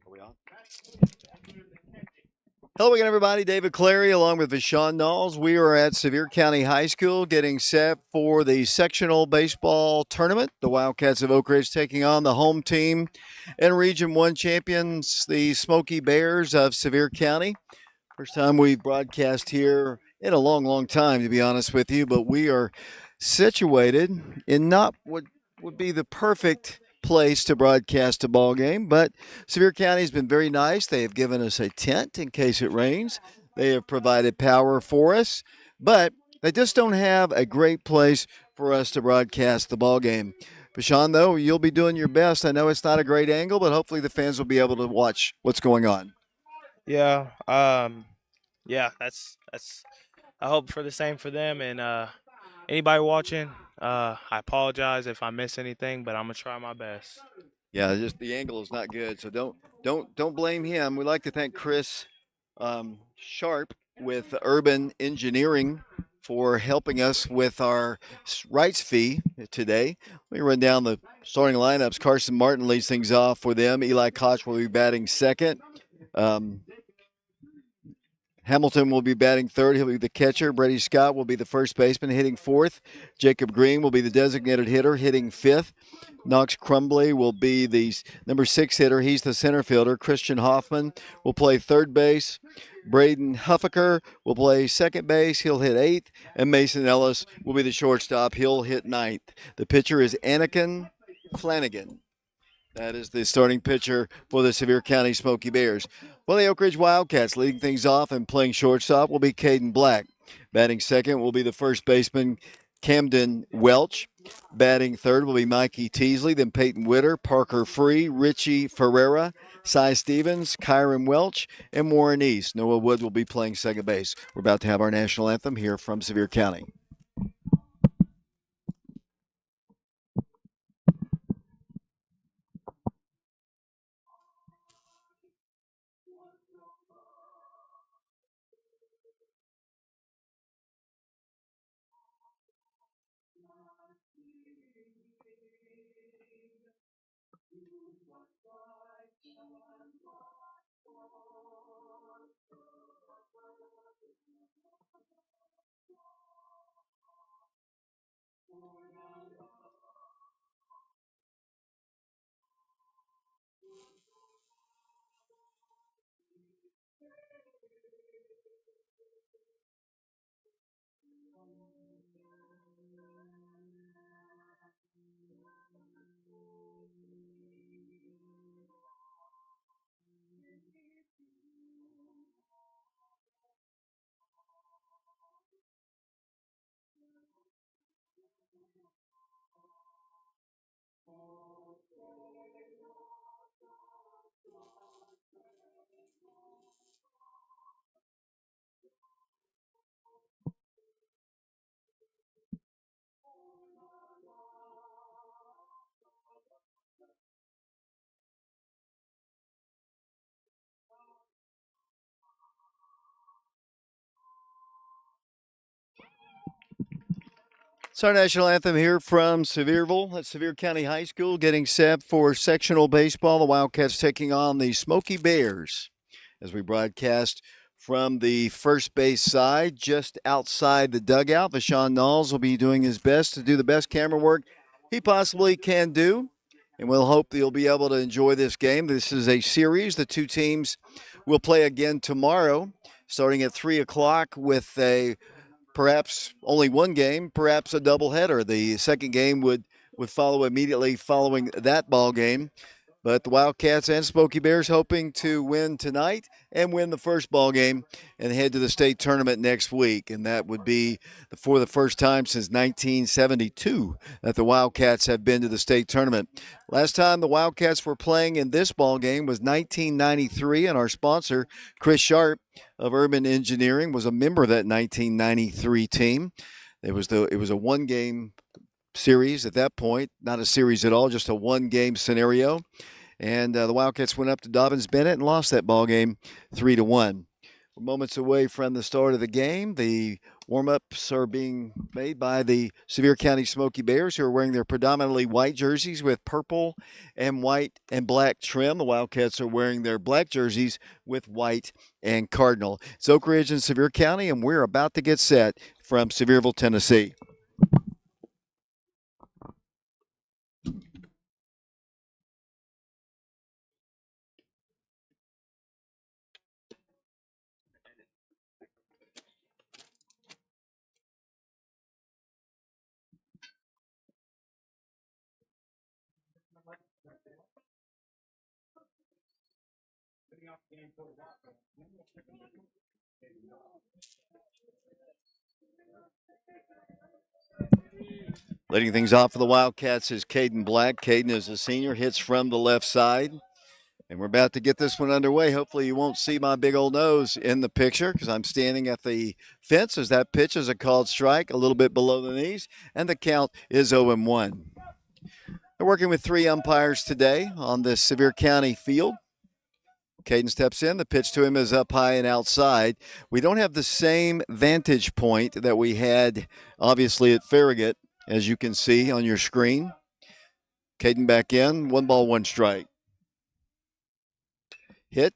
Are we on? Hello again, everybody. David Clary along with Vashon Knowles. We are at Sevier County High School getting set for the sectional baseball tournament. The Wildcats of Oak Ridge taking on the home team and Region 1 champions, the Smoky Bears of Sevier County. First time we've broadcast here in a long, long time, to be honest with you, but we are situated in not what would be the perfect place to broadcast a ball game, but Sevier County has been very nice. They have given us a tent in case it rains. They have provided power for us, but they just don't have a great place for us to broadcast the ball game. Vashon, though, you'll be doing your best. I know it's not a great angle, but hopefully the fans will be able to watch what's going on. Yeah, that's I hope for the same for them and anybody watching. I apologize if I miss anything, but I'm gonna try my best. Yeah, just the angle is not good, so don't blame him. We'd like to thank Chris Sharp with Urban Engineering for helping us with our rights fee today. Let me run down the starting lineups. Carson Martin leads things off for them. Eli Koch will be batting second. Hamilton will be batting third. He'll be the catcher. Brady Scott will be the first baseman, hitting fourth. Jacob Green will be the designated hitter, hitting fifth. Knox Crumbly will be the number 6 hitter. He's the center fielder. Christian Hoffman will play third base. Braden Huffaker will play second base. He'll hit eighth. And Mason Ellis will be the shortstop. He'll hit ninth. The pitcher is Anakin Flanagan. That is the starting pitcher for the Sevier County Smoky Bears. Well, the Oak Ridge Wildcats leading things off and playing shortstop will be Caden Black. Batting second will be the first baseman, Camden Welch. Batting third will be Mikey Teasley, then Peyton Witter, Parker Free, Richie Ferreira, Cy Stevens, Kyron Welch, and Warren East. Noah Wood will be playing second base. We're about to have our national anthem here from Sevier County. It's our national anthem here from Sevierville at Sevier County High School, getting set for sectional baseball. The Wildcats taking on the Smoky Bears as we broadcast from the first base side, just outside the dugout. Vashon Knowles will be doing his best to do the best camera work he possibly can do, and we'll hope that you'll be able to enjoy this game. This is a series. The two teams will play again tomorrow, starting at 3 o'clock with a perhaps only one game, perhaps a doubleheader. The second game would follow immediately following that ball game. But the Wildcats and Smoky Bears hoping to win tonight and win the first ball game and head to the state tournament next week. And that would be for the first time since 1972 that the Wildcats have been to the state tournament. Last time the Wildcats were playing in this ball game was 1993, and our sponsor, Chris Sharp of Urban Engineering, was a member of that 1993 team. It was a one-game series at that point, not a series at all, just a one-game scenario. And the Wildcats went up to Dobbins-Bennett and lost that ball game 3-1. We're moments away from the start of the game. The warm-ups are being made by the Sevier County Smoky Bears, who are wearing their predominantly white jerseys with purple and white and black trim. The Wildcats are wearing their black jerseys with white and cardinal. It's Oak Ridge in Sevier County, and we're about to get set from Sevierville, Tennessee. Leading things off for the Wildcats is Caden Black. Caden is a senior, hits from the left side. And we're about to get this one underway. Hopefully you won't see my big old nose in the picture because I'm standing at the fence as that pitch is a called strike a little bit below the knees, and the count is 0-1. They're working with 3 umpires today on this Sevier County field. Caden steps in. The pitch to him is up high and outside. We don't have the same vantage point that we had, obviously, at Farragut, as you can see on your screen. Caden back in. 1 ball, 1 strike. Hit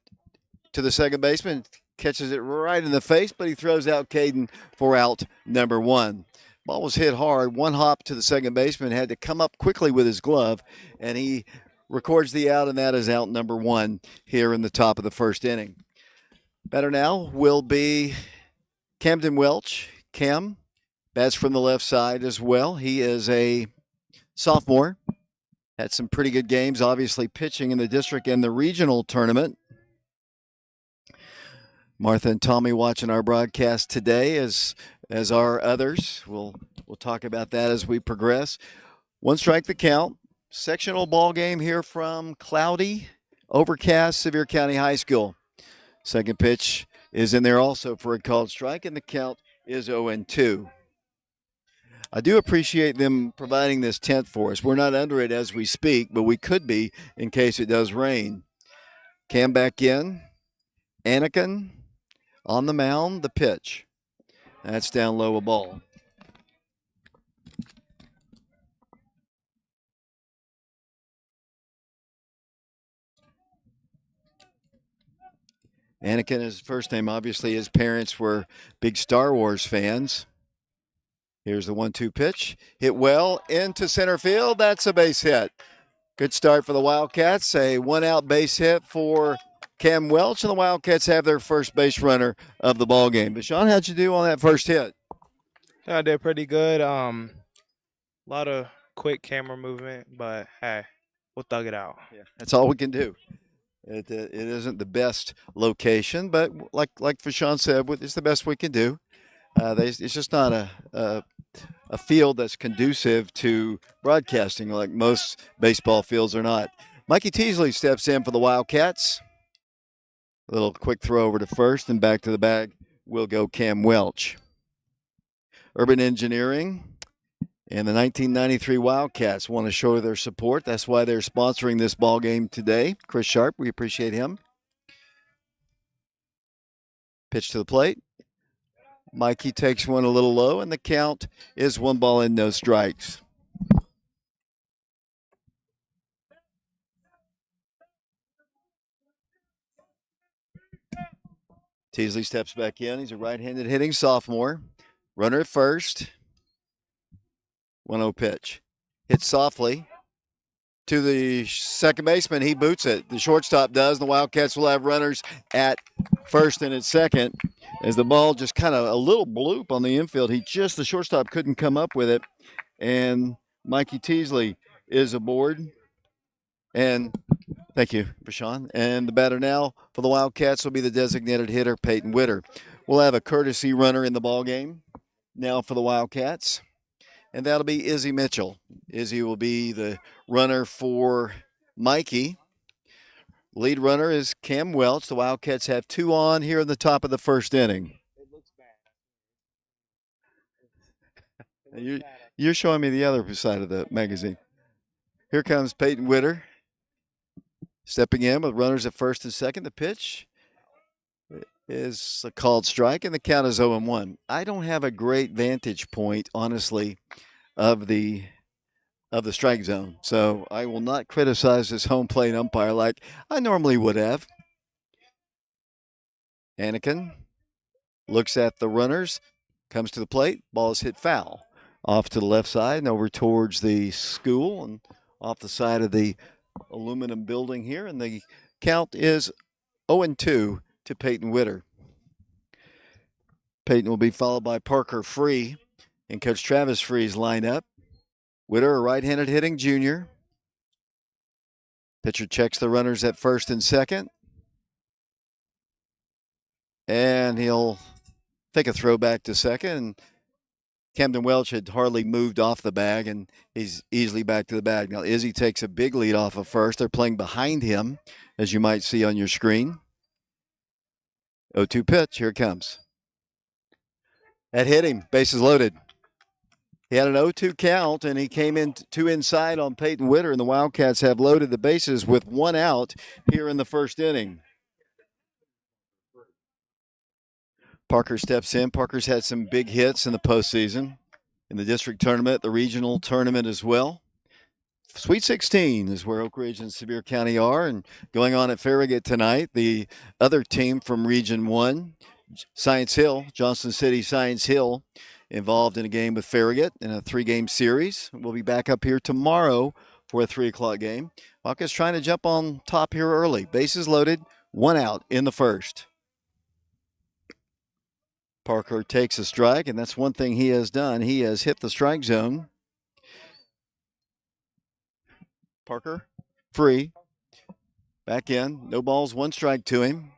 to the second baseman. Catches it right in the face, but he throws out Caden for out number 1. Ball was hit hard. 1 hop to the second baseman. Had to come up quickly with his glove, and he records the out, and that is out number 1 here in the top of the first inning. Batter now will be Camden Welch. Cam bats from the left side as well. He is a sophomore. Had some pretty good games, obviously pitching in the district and the regional tournament. Martha and Tommy watching our broadcast today, as are others. We'll talk about that as we progress. 1 strike the count. Sectional ball game here from cloudy, overcast Sevier County High School. Second pitch is in there also for a called strike, and the count is 0-2. I do appreciate them providing this tent for us. We're not under it as we speak, but we could be in case it does rain. Cam back in. Anakin on the mound, the pitch. That's down low, a ball. Anakin is his first name. Obviously, his parents were big Star Wars fans. Here's the 1-2 pitch. Hit well into center field. That's a base hit. Good start for the Wildcats. A 1-out base hit for Cam Welch, and the Wildcats have their first base runner of the ball game. But Sean, how'd you do on that first hit? Yeah, I did pretty good. A lot of quick camera movement, but hey, we'll thug it out. Yeah, that's all we can do. It isn't the best location, but like Fashawn said, it's the best we can do. It's just not a field that's conducive to broadcasting like most baseball fields are not. Mikey Teasley steps in for the Wildcats. A little quick throw over to first, and back to the bag will go Cam Welch. Urban Engineering and the 1993 Wildcats want to show their support. That's why they're sponsoring this ball game today. Chris Sharp, we appreciate him. Pitch to the plate. Mikey takes one a little low, and the count is 1 ball and no strikes. Teasley steps back in. He's a right-handed hitting sophomore. Runner at first. 1-0 pitch. Hits softly to the second baseman. He boots it. The shortstop does. The Wildcats will have runners at first and at second as the ball just kind of a little bloop on the infield. The shortstop couldn't come up with it. And Mikey Teasley is aboard. And thank you, Bashan. And the batter now for the Wildcats will be the designated hitter, Peyton Witter. We'll have a courtesy runner in the ball game now for the Wildcats, and that'll be Izzy Mitchell. Izzy will be the runner for Mikey. Lead runner is Cam Welch. The Wildcats have 2 on here in the top of the first inning. It looks bad. You're showing me the other side of the magazine. Here comes Peyton Witter. Stepping in with runners at first and second. The pitch is a called strike, and the count is 0-1. I don't have a great vantage point, honestly, of the strike zone, so I will not criticize this home plate umpire like I normally would have. Anakin looks at the runners, comes to the plate, ball is hit foul. Off to the left side and over towards the school and off the side of the aluminum building here, and the count is 0-2 to Peyton Witter. Peyton will be followed by Parker Free, and Coach Travis Free's lineup. Witter, a right-handed hitting junior. Pitcher checks the runners at first and second, and he'll take a throw back to second. And Camden Welch had hardly moved off the bag, and he's easily back to the bag. Now, Izzy takes a big lead off of first. They're playing behind him, as you might see on your screen. 0-2 pitch. Here it comes. That hit him. Bases loaded. He had an 0-2 count, and he came in two inside on Peyton Witter, and the Wildcats have loaded the bases with one out here in the first inning. Parker steps in. Parker's had some big hits in the postseason, in the district tournament, the regional tournament as well. Sweet 16 is where Oak Ridge and Sevier County are, and going on at Farragut tonight, the other team from Region 1, Science Hill, Johnson City Science Hill, involved in a game with Farragut in a 3-game series. We'll be back up here tomorrow for a 3 o'clock game. Wildcats trying to jump on top here early. Bases loaded, one out in the first. Parker takes a strike, and that's one thing he has done. He has hit the strike zone. Parker, free. Back in. No balls, one strike to him.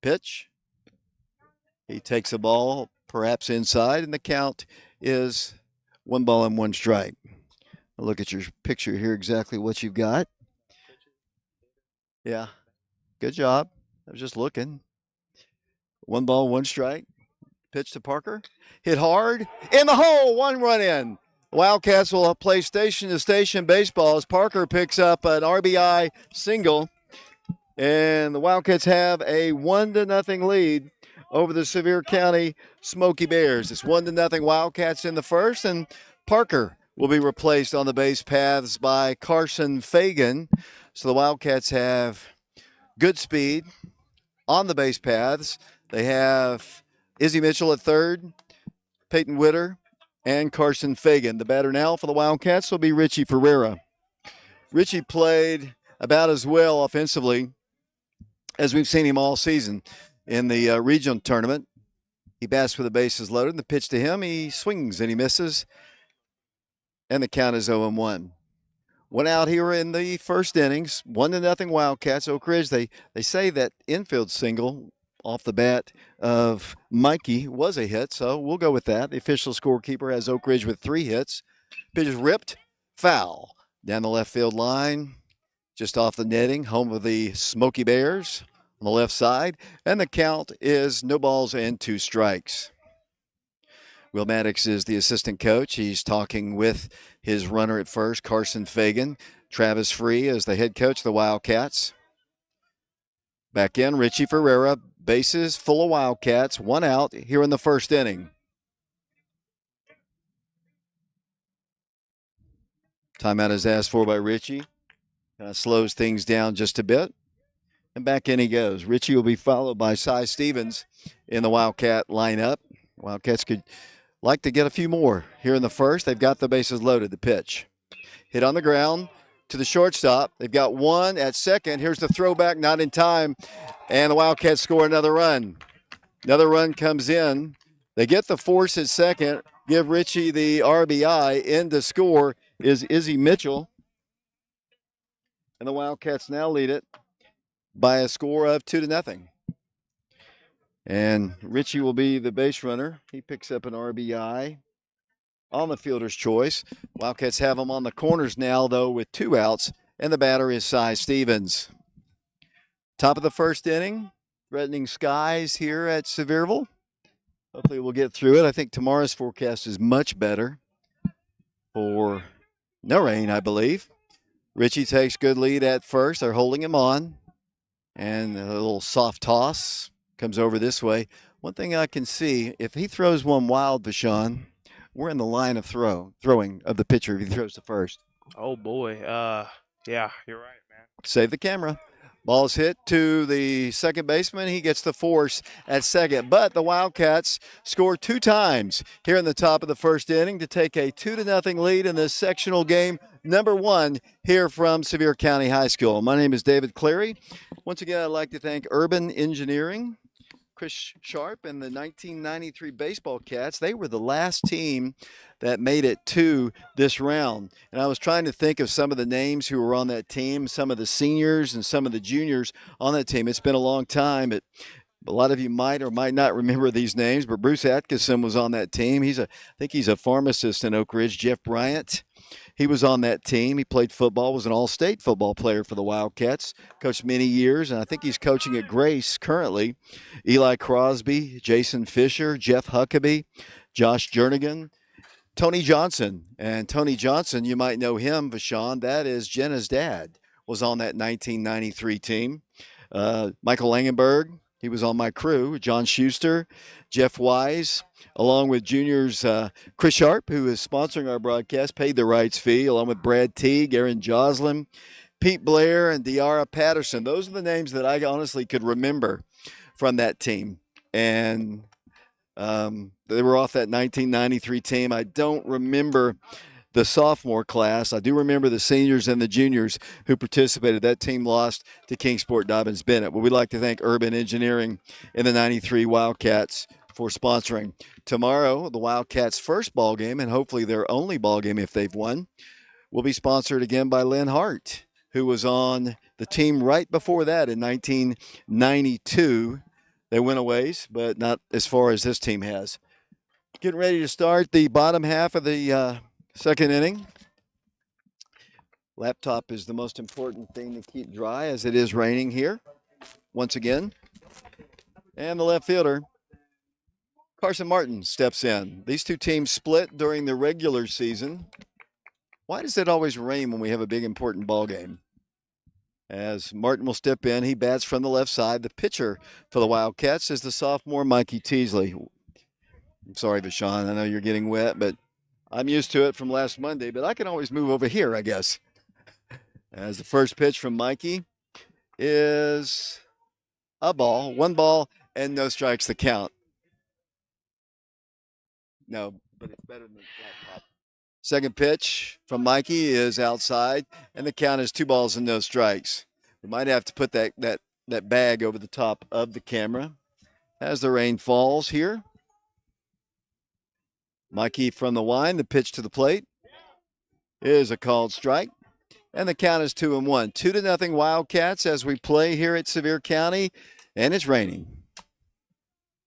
Pitch. He takes a ball, perhaps inside, and the count is 1 ball and 1 strike. Look at your picture here, exactly what you've got. Yeah, good job. I was just looking. 1 ball, 1 strike. Pitch to Parker. Hit hard. In the hole, 1 run in. Wildcats will play station-to-station baseball as Parker picks up an RBI single. And the Wildcats have a 1-0 lead over the Sevier County Smoky Bears. It's 1-0 Wildcats in the first, and Parker will be replaced on the base paths by Carson Fagan. So the Wildcats have good speed on the base paths. They have Izzy Mitchell at third, Peyton Witter, and Carson Fagan. The batter now for the Wildcats will be Richie Ferreira. Richie played about as well offensively as we've seen him all season in the regional tournament. He bats with the bases loaded, and the pitch to him, he swings and he misses, and the count is 0-1. 1 out here in the first innings, 1-0 Wildcats. Oak Ridge, they say that infield single off the bat of Mikey was a hit, so we'll go with that. The official scorekeeper has Oak Ridge with 3 hits. Pitch is ripped, foul. Down the left field line, just off the netting, home of the Smoky Bears on the left side, and the count is no balls and 2 strikes. Will Maddox is the assistant coach. He's talking with his runner at first, Carson Fagan. Travis Free is the head coach of the Wildcats. Back in, Richie Ferreira. Bases full of Wildcats. 1 out here in the first inning. Timeout is asked for by Richie. Kind of slows things down just a bit. And back in he goes. Richie will be followed by Cy Stevens in the Wildcat lineup. Wildcats could like to get a few more here in the first. They've got the bases loaded. The pitch. Hit on the ground to the shortstop. They've got 1 at second. Here's the throwback, not in time. And the Wildcats score another run. Another run comes in. They get the force at second. Give Richie the RBI. In to score is Izzy Mitchell. And the Wildcats now lead it by a score of 2-0. And Richie will be the base runner. He picks up an RBI on the fielder's choice. Wildcats have him on the corners now, though, with 2 outs. And the batter is Cy Stevens. Top of the first inning. Threatening skies here at Sevierville. Hopefully we'll get through it. I think tomorrow's forecast is much better for no rain, I believe. Richie takes good lead at first. They're holding him on. And a little soft toss. Comes over this way. One thing I can see, if he throws one wild, Vashon, we're in the line of throwing of the pitcher if he throws to first. Oh boy. Yeah, you're right, man. Save the camera. Ball's hit to the second baseman. He gets the force at second. But the Wildcats score 2 times here in the top of the first inning to take a 2-0 lead in this sectional game number 1 here from Sevier County High School. My name is David Clary. Once again, I'd like to thank Urban Engineering, Chris Sharp, and the 1993 Baseball Cats. They were the last team that made it to this round. And I was trying to think of some of the names who were on that team, some of the seniors and some of the juniors on that team. It's been a long time, but a lot of you might or might not remember these names, but Bruce Atkinson was on that team. I think he's a pharmacist in Oak Ridge. Jeff Bryant, he was on that team. He played football, was an all-state football player for the Wildcats, coached many years, and I think he's coaching at Grace currently. Eli Crosby, Jason Fisher, Jeff Huckabee, Josh Jernigan, Tony Johnson. And Tony Johnson, you might know him, Vashon. That is Jenna's dad, was on that 1993 team. Michael Langenberg, he was on my crew. John Schuster, Jeff Wise, along with juniors Chris Sharp, who is sponsoring our broadcast, paid the rights fee, along with Brad Teague, Aaron Joslin, Pete Blair, and Deara Patterson. Those are the names that I honestly could remember from that team. And they were off that 1993 team. I don't remember the sophomore class. I do remember the seniors and the juniors who participated. That team lost to Kingsport Dobbins Bennett. But we'd like to thank Urban Engineering and the 93 Wildcats for sponsoring. Tomorrow, the Wildcats' first ball game, and hopefully their only ball game if they've won, will be sponsored again by Lynn Hart, who was on the team right before that in 1992. They went a ways, but not as far as this team has. Getting ready to start the bottom half of the second inning. Laptop is the most important thing to keep dry as it is raining here once again. And the left fielder, Carson Martin, steps in. These two teams split during the regular season. Why does it always rain when we have a big important ball game? As Martin will step in, he bats from the left side. The pitcher for the Wildcats is the sophomore Mikey Teasley. I'm sorry, Vashon, I know you're getting wet, but I'm used to it from last Monday, but I can always move over here, I guess. As the first pitch from Mikey is a ball, 1 ball, and no strikes to count. No, but it's better than the laptop. Second pitch from Mikey is outside, and the count is 2 balls and no strikes. We might have to put that bag over the top of the camera as the rain falls here. Mikey from the line, the pitch to the plate is a called strike, and the count is 2-1. 2-0 Wildcats as we play here at Sevier County, and it's raining.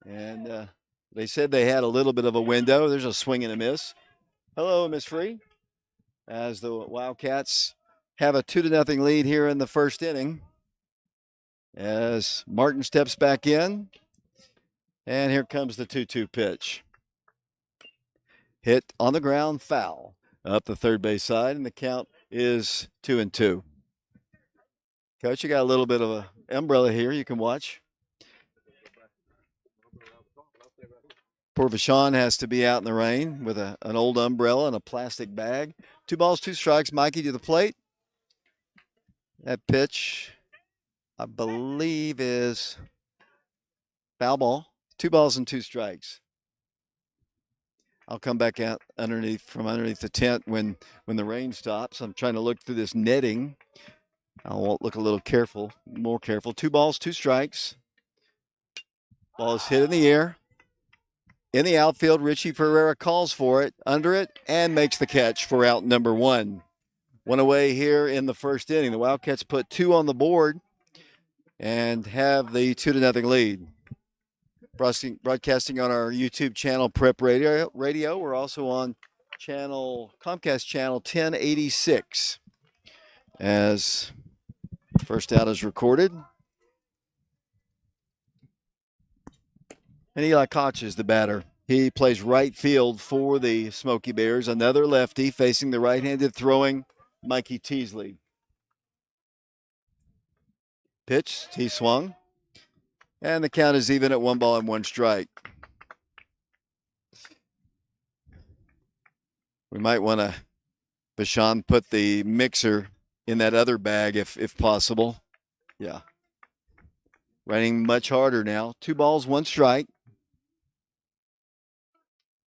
And they said they had a little bit of a window. There's a swing and a miss. Hello, Miss Free. As the Wildcats have a 2-0 lead here in the first inning. As Martin steps back in, and here comes the 2-2 pitch. Hit on the ground, foul up the third base side, and the count is 2-2. Coach, you got a little bit of an umbrella here you can watch. Poor Vashon has to be out in the rain with an old umbrella and a plastic bag. 2 balls, 2 strikes. Mikey to the plate. That pitch, I believe, is foul ball. 2 balls and 2 strikes. I'll come back out from underneath the tent when the rain stops. I'm trying to look through this netting. I'll look a little more careful. 2 balls, 2 strikes. Ball is hit in the air. In the outfield, Richie Ferreira calls for it, under it, and makes the catch for out number 1. 1 away here in the first inning. The Wildcats put 2 on the board and have the 2-0 lead. Broadcasting on our YouTube channel, Prep Radio. We're also on Comcast channel 1086. As first out is recorded. And Eli Koch is the batter. He plays right field for the Smoky Bears. Another lefty facing the right-handed throwing Mikey Teasley. Pitch, he swung. And the count is even at 1-1 strike. We might want to, Vashon, put the mixer in that other bag if possible. Yeah. Raining much harder now. 2-1 strike.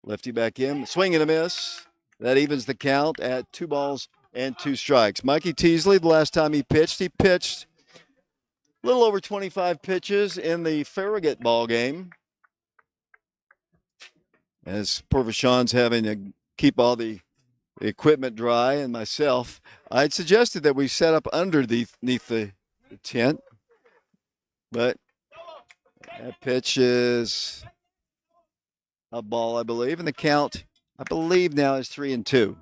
Lefty back in. Swing and a miss. That evens the count at 2-2 strikes. Mikey Teasley, the last time he pitched a little over 25 pitches in the Farragut ball game. As poor Vashon's having to keep all the equipment dry, and myself, I'd suggested that we set up underneath the tent, but that pitch is a ball, I believe, and the count, I believe, now is 3-2.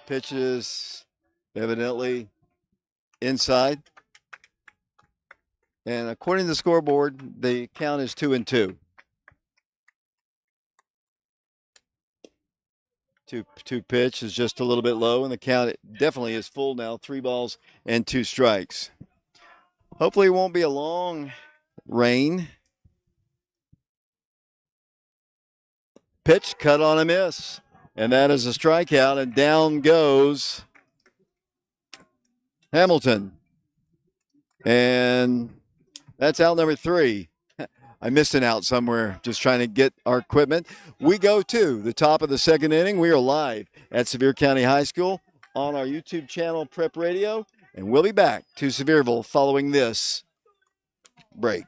Pitch is evidently inside, and according to the scoreboard, the count is 2-2. Two pitch is just a little bit low, and the count definitely is full now. 3-2 strikes. Hopefully, it won't be a long rain. Pitch, cut on a miss, and that is a strikeout, and down goes Hamilton. And that's out number 3. I missed an out somewhere just trying to get our equipment. We go to the top of the second inning. We are live at Sevier County High School on our YouTube channel, Prep Radio, and we'll be back to Sevierville following this break.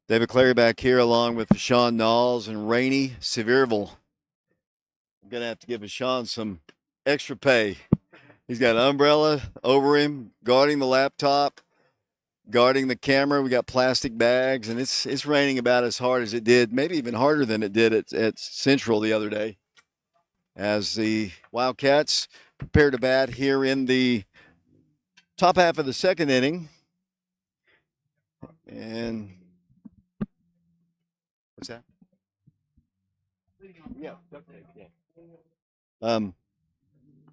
David Clary back here along with Sean Knowles and Rainey Sevierville. I'm going to have to give Sean some extra pay. He's got an umbrella over him, guarding the laptop, guarding the camera. We got plastic bags, and it's raining about as hard as it did, maybe even harder than it did at Central the other day. As the Wildcats prepare to bat here in the top half of the second inning. And what's that? Yeah.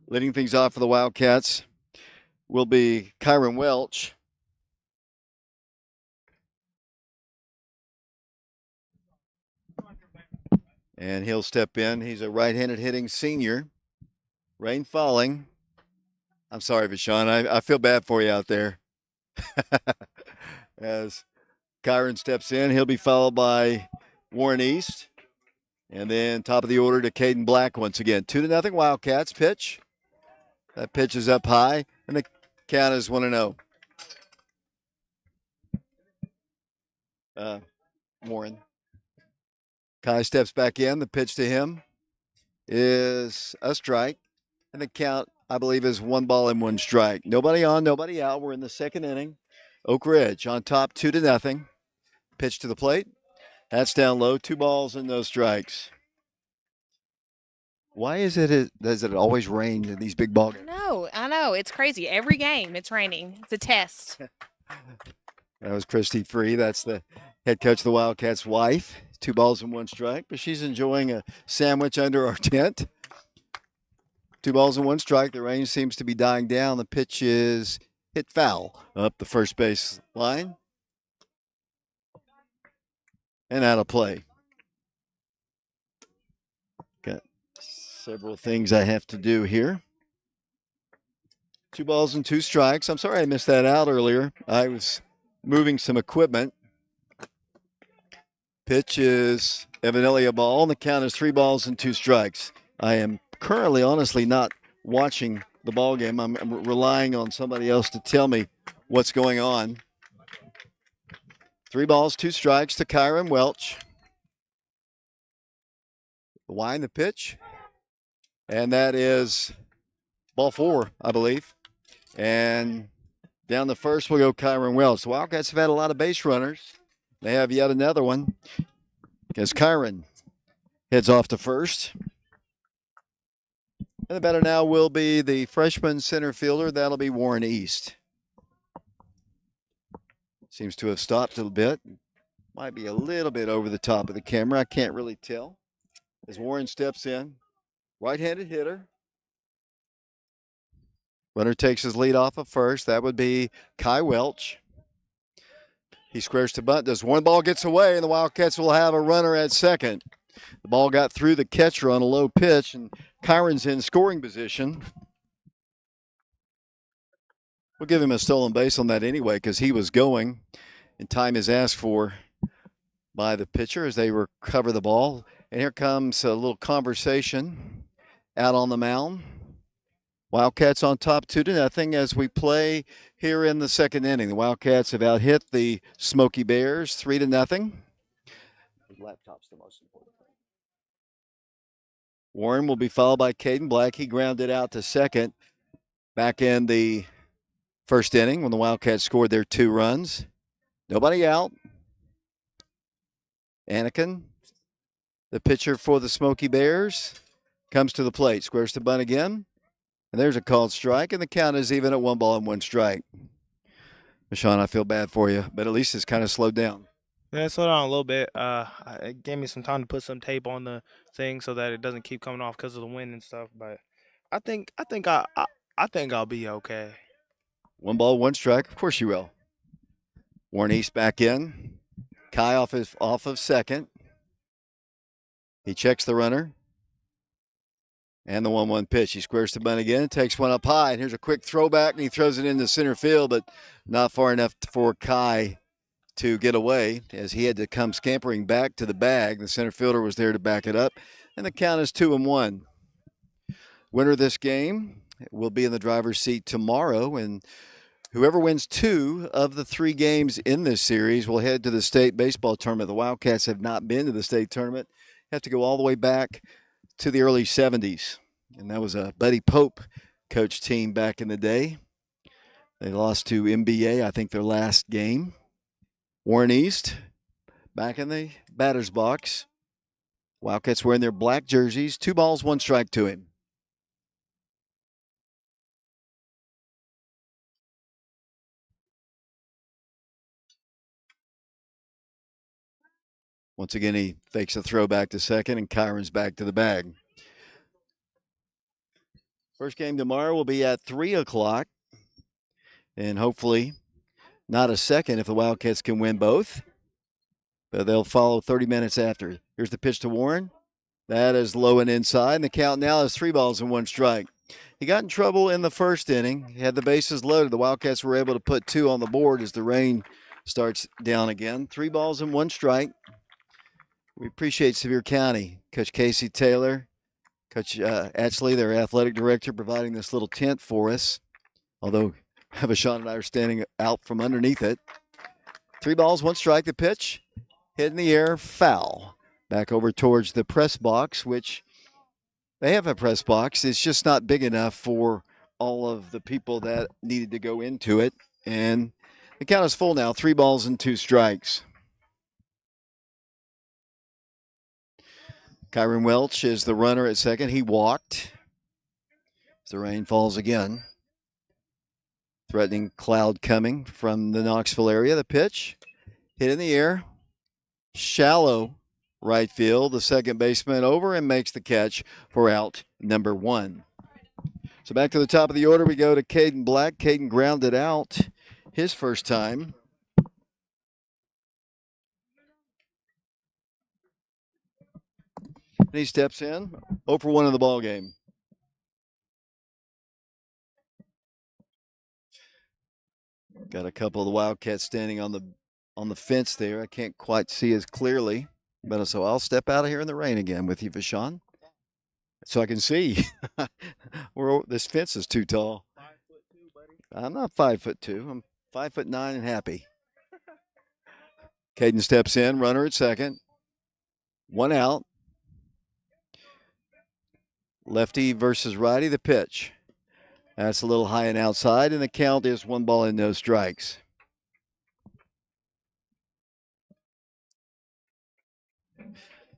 Leading things off for the Wildcats will be Kyron Welch. And he'll step in. He's a right-handed hitting senior. Rain falling. I'm sorry, Vashon. I feel bad for you out there. As Kyron steps in, he'll be followed by Warren East. And then top of the order to Caden Black once again. 2-0 Wildcats. Pitch. That pitch is up high, and the count is 1-0. Warren. Kai steps back in. The pitch to him is a strike, and the count, I believe, is 1-1 strike. Nobody on, nobody out. We're in the second inning. Oak Ridge on top, 2-0. Pitch to the plate. That's down low. 2 balls and no strikes. Why is it? Does it always rain in these big ball games? I know. It's crazy. Every game, it's raining. It's a test. That was Christy Free. That's the head coach of the Wildcats' wife. 2 balls and 1 strike, but she's enjoying a sandwich under our tent. 2 balls and 1 strike. The rain seems to be dying down. The pitch is hit foul up the first base line and out of play. Got several things I have to do here. 2 balls and 2 strikes. I'm sorry I missed that out earlier. I was moving some equipment. Pitch is evidently a ball, and the count is 3 balls and 2 strikes. I am currently, honestly, not watching the ball game. I'm relying on somebody else to tell me what's going on. 3 balls, 2 strikes to Kyron Welch. Wind the pitch, and that is ball 4, I believe. And down the first will go Kyron Welch. The Wildcats have had a lot of base runners. They have yet another one as Kyron heads off to first. And the batter now will be the freshman center fielder. That'll be Warren East. Seems to have stopped a bit. Might be a little bit over the top of the camera. I can't really tell. As Warren steps in, right-handed hitter. Runner takes his lead off of first. That would be Kai Welch. He squares to bunt. Does one ball gets away, and the Wildcats will have a runner at second. The ball got through the catcher on a low pitch, and Kyron's in scoring position. We'll give him a stolen base on that anyway because he was going, and time is asked for by the pitcher as they recover the ball. And here comes a little conversation out on the mound. Wildcats on top 2-0 as we play here in the second inning. The Wildcats have out-hit the Smoky Bears 3-0. Laptop's the most important thing. Warren will be followed by Caden Black. He grounded out to second back in the first inning when the Wildcats scored their 2 runs. Nobody out. Anakin, the pitcher for the Smoky Bears, comes to the plate, squares to bunt again. And there's a called strike, and the count is even at 1 ball and 1 strike. Michon, I feel bad for you, but at least it's kind of slowed down. Yeah, it slowed down a little bit. It gave me some time to put some tape on the thing so that it doesn't keep coming off because of the wind and stuff. But I think I'll be okay. 1 ball, 1 strike. Of course you will. Warren East back in. Kai off of second. He checks the runner. And the 1-1 pitch. He squares to bunt again, takes one up high, and here's a quick throwback, and he throws it into center field, but not far enough for Kai to get away as he had to come scampering back to the bag. The center fielder was there to back it up, and the count is 2-1. Winner of this game will be in the driver's seat tomorrow, and whoever wins 2 of the 3 games in this series will head to the state baseball tournament. The Wildcats have not been to the state tournament. Have to go all the way back to the early 70s. And that was a Buddy Pope coach team back in the day. They lost to MBA, I think, their last game. Warren East back in the batter's box. Wildcats wearing their black jerseys. 2 balls, 1 strike to him. Once again, he fakes a throw back to second, and Kyron's back to the bag. First game tomorrow will be at 3 o'clock. And hopefully not a second if the Wildcats can win both. But they'll follow 30 minutes after. Here's the pitch to Warren. That is low and inside. And the count now is 3 balls and 1 strike. He got in trouble in the first inning. He had the bases loaded. The Wildcats were able to put 2 on the board as the rain starts down again. 3 balls and 1 strike. We appreciate Sevier County. Coach Casey Taylor, Coach Atchley, their athletic director, providing this little tent for us. Although Havashan and I are standing out from underneath it. 3 balls, 1 strike. The pitch hit in the air, foul. Back over towards the press box, which they have a press box. It's just not big enough for all of the people that needed to go into it. And the count is full now, 3 balls and 2 strikes. Kyron Welch is the runner at second. He walked. As the rain falls again. Threatening cloud coming from the Knoxville area. The pitch hit in the air. Shallow right field. The second baseman over and makes the catch for out number 1. So back to the top of the order we go to Caden Black. Caden grounded out his first time. And he steps in. 0 for 1 in the ball game. Got a couple of the Wildcats standing on the fence there. I can't quite see as clearly, but so I'll step out of here in the rain again with you, Vashon, so I can see. This fence is too tall. 5'2", buddy. I'm not 5'2". I'm 5'9" and happy. Caden steps in, runner at second. 1 out. Lefty versus righty, the pitch. That's a little high and outside, and the count is 1 ball and no strikes.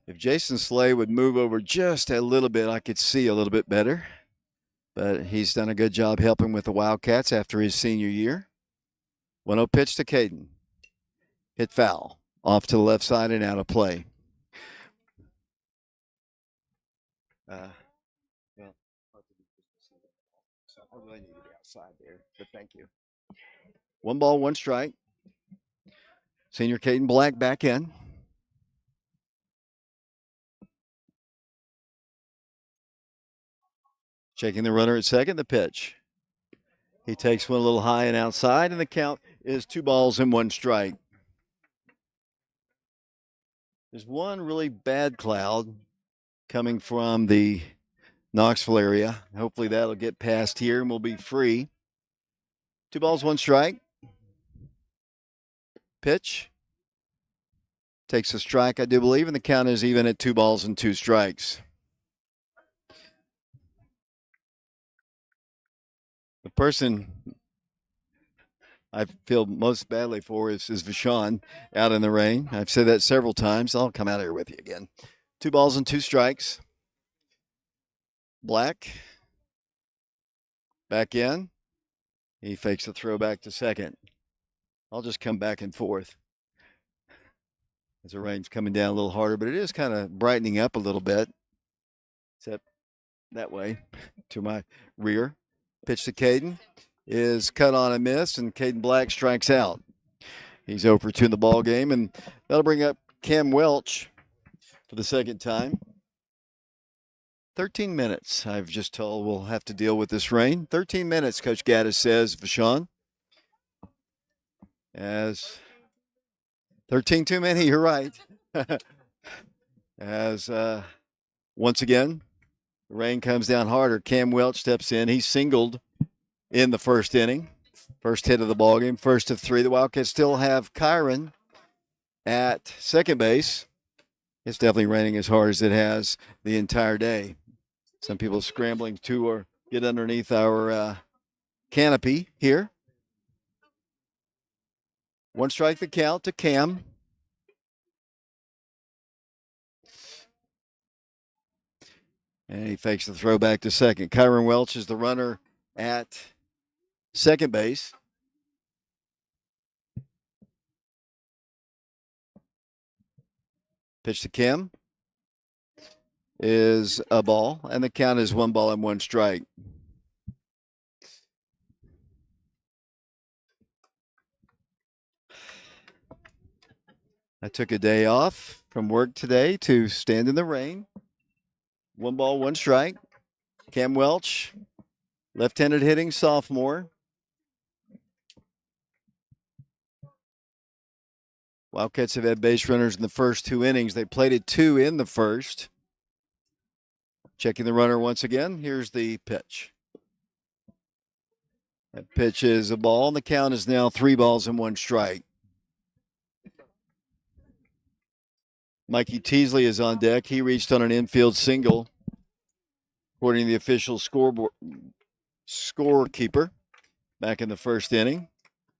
If Jason Slay would move over just a little bit, I could see a little bit better. But he's done a good job helping with the Wildcats after his senior year. 1-0 pitch to Caden. Hit foul. Off to the left side and out of play. I really need to be outside there, but thank you. 1 ball, 1 strike. Senior Caden Black back in. Checking the runner at second, the pitch. He takes one a little high and outside, and the count is 2 balls and 1 strike. There's one really bad cloud coming from the Knoxville area. Hopefully that'll get past here and we'll be free. 2 balls, 1 strike. Pitch. Takes a strike, I do believe, and the count is even at 2 balls and 2 strikes. The person I feel most badly for is Vashon out in the rain. I've said that several times. I'll come out here with you again. 2 balls and 2 strikes. Black. Back in. He fakes the throw back to second. I'll just come back and forth as the rain's coming down a little harder, but it is kind of brightening up a little bit. Except that way to my rear. Pitch to Caden is cut on and missed, and Caden Black strikes out. He's 0 for 2 in the ball game, and that'll bring up Cam Welch for the second time. 13 minutes, I've just told we'll have to deal with this rain. 13 minutes, Coach Gaddis says, Vashon. As 13 too many, you're right. As once again, the rain comes down harder. Cam Welch steps in. He singled in the first inning. First hit of the ballgame, first of 3. The Wildcats still have Kyron at second base. It's definitely raining as hard as it has the entire day. Some people scrambling to or get underneath our canopy here. 1 strike the count to Cam. And he fakes the throw back to second. Kyron Welch is the runner at second base. Pitch to Kim is a ball, and the count is 1 ball and 1 strike. I took a day off from work today to stand in the rain. 1 ball, 1 strike. Cam Welch, left-handed hitting sophomore. Wildcats have had base runners in the first 2 innings. They plated 2 in the first. Checking the runner once again. Here's the pitch. That pitch is a ball, and the count is now 3 balls and 1 strike. Mikey Teasley is on deck. He reached on an infield single, according to the official scorekeeper back in the first inning.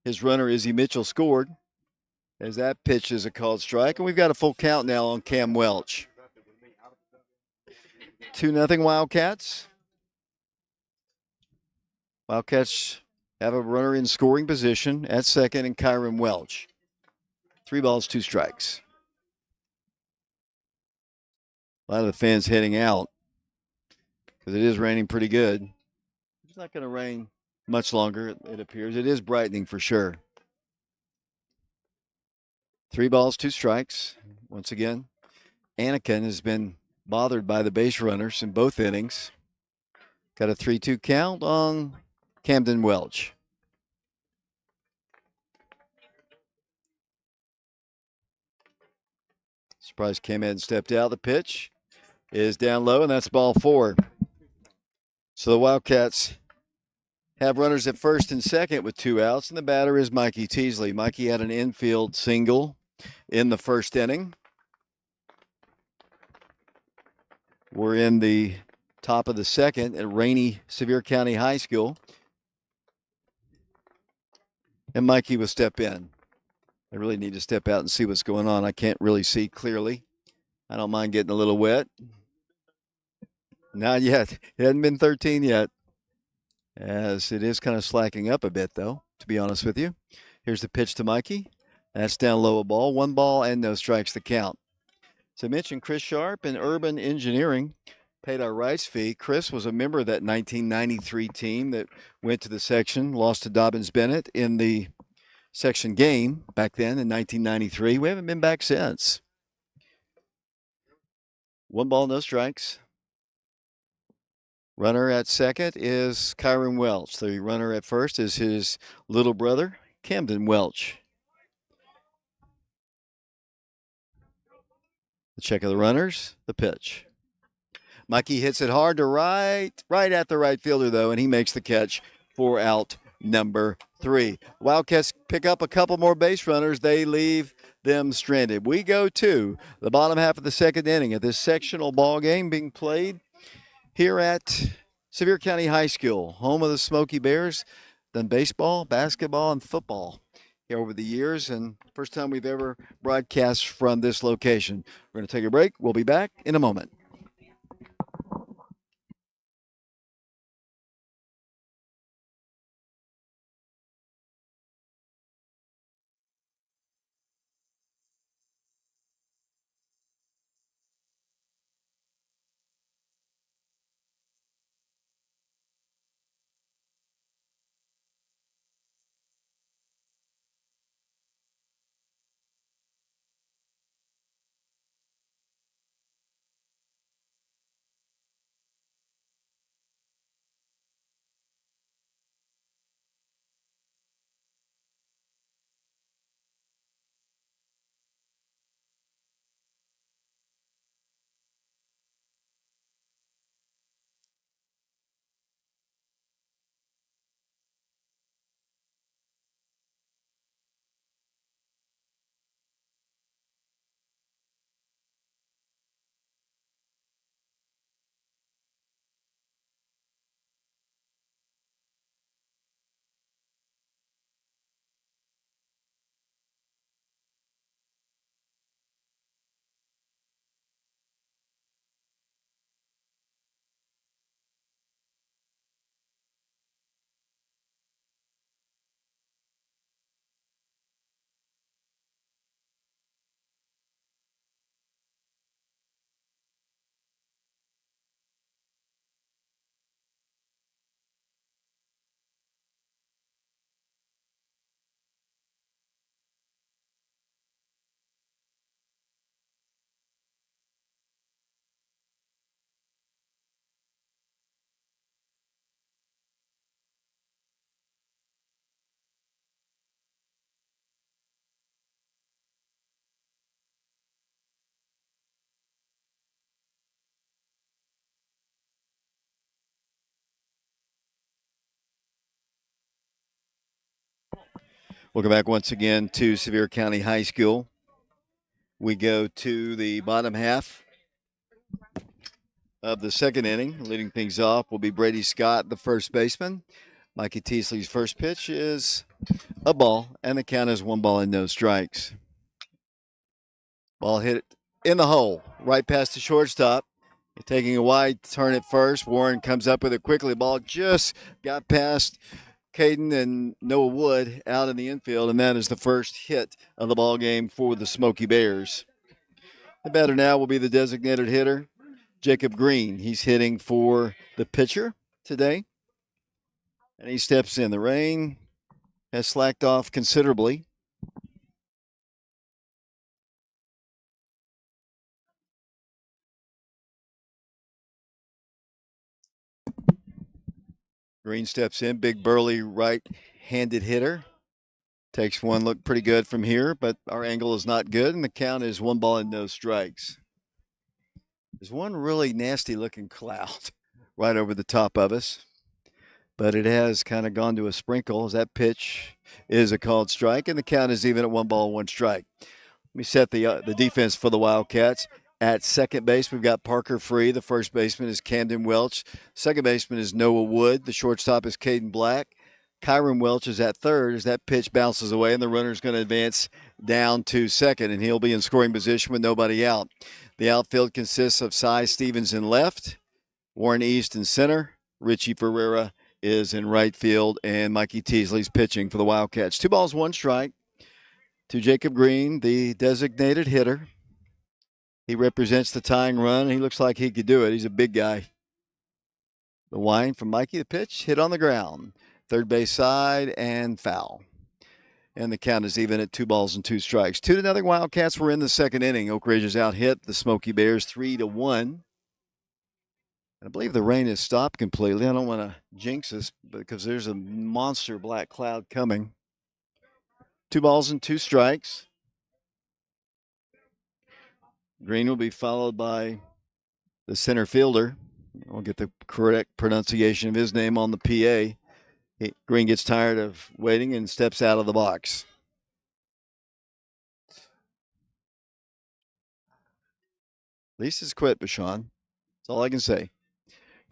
His runner, Izzy Mitchell, scored as that pitch is a called strike, and we've got a full count now on Cam Welch. 2-0 Wildcats. Wildcats have a runner in scoring position at second in Kyron Welch. 3 balls, 2 strikes. A lot of the fans heading out because it is raining pretty good. It's not going to rain much longer, it appears. It is brightening for sure. 3 balls, 2 strikes. Once again, Anakin has been bothered by the base runners in both innings. Got a 3-2 count on Camden Welch. Surprise came in and stepped out. The pitch is down low, and that's ball 4. So the Wildcats have runners at first and second with 2 outs, and the batter is Mikey Teasley. Mikey had an infield single in the first inning. We're in the top of the second at rainy Sevier County High School. And Mikey will step in. I really need to step out and see what's going on. I can't really see clearly. I don't mind getting a little wet. Not yet. It hasn't been 13 yet. As it is kind of slacking up a bit, though, to be honest with you. Here's the pitch to Mikey. That's down low, a ball. 1 ball and no strikes to count. So I mentioned Chris Sharp and Urban Engineering paid our rights fee. Chris was a member of that 1993 team that went to the section, lost to Dobbins Bennett in the section game back then in 1993. We haven't been back since. 1 ball, no strikes. Runner at second is Kyron Welch. The runner at first is his little brother, Camden Welch. The check of the runners, the pitch. Mikey hits it hard to right at the right fielder, though, and he makes the catch for out number 3. Wildcats pick up a couple more base runners. They leave them stranded. We go to the bottom half of the second inning of this sectional ball game being played here at Sevier County High School, home of the Smoky Bears. Done baseball, basketball, and football here over the years, and first time we've ever broadcast from this location. We're going to take a break. We'll be back in a moment. Welcome back once again to Sevier County High School. We go to the bottom half of the second inning. Leading things off will be Brady Scott, the first baseman. Mikey Teasley's first pitch is a ball, and the count is 1 ball and no strikes. Ball hit in the hole, right past the shortstop. Taking a wide turn at first. Warren comes up with it quickly. The ball just got past Caden and Noah Wood out in the infield, and that is the first hit of the ball game for the Smoky Bears. The batter now will be the designated hitter, Jacob Green. He's hitting for the pitcher today, and he steps in. The rain has slacked off considerably. Green steps in, big burly right-handed hitter. Takes one look pretty good from here, but our angle is not good, and the count is 1 ball and no strikes. There's one really nasty looking cloud right over the top of us, but it has kind of gone to a sprinkle as that pitch is a called strike, and the count is even at 1 ball, 1 strike. Let me set the defense for the Wildcats. At second base, we've got Parker Free. The first baseman is Camden Welch. Second baseman is Noah Wood. The shortstop is Caden Black. Kyron Welch is at third as that pitch bounces away, and the runner is going to advance down to second, and he'll be in scoring position with nobody out. The outfield consists of Cy Stevens in left, Warren East in center, Richie Ferreira is in right field, and Mikey Teasley's pitching for the Wildcats. 2 balls, 1 strike to Jacob Green, the designated hitter. He represents the tying run. He looks like he could do it. He's a big guy. The wind from Mikey, the pitch, hit on the ground. Third base side and foul. And the count is even at 2 balls and 2 strikes. 2-0 Wildcats were in the second inning. Oak Ridge has out-hit the Smoky Bears 3-1. I believe the rain has stopped completely. I don't want to jinx us because there's a monster black cloud coming. 2 balls and 2 strikes. Green will be followed by the center fielder. I'll get the correct pronunciation of his name on the PA. Green gets tired of waiting and steps out of the box. At least it's quit, Bashan. That's all I can say.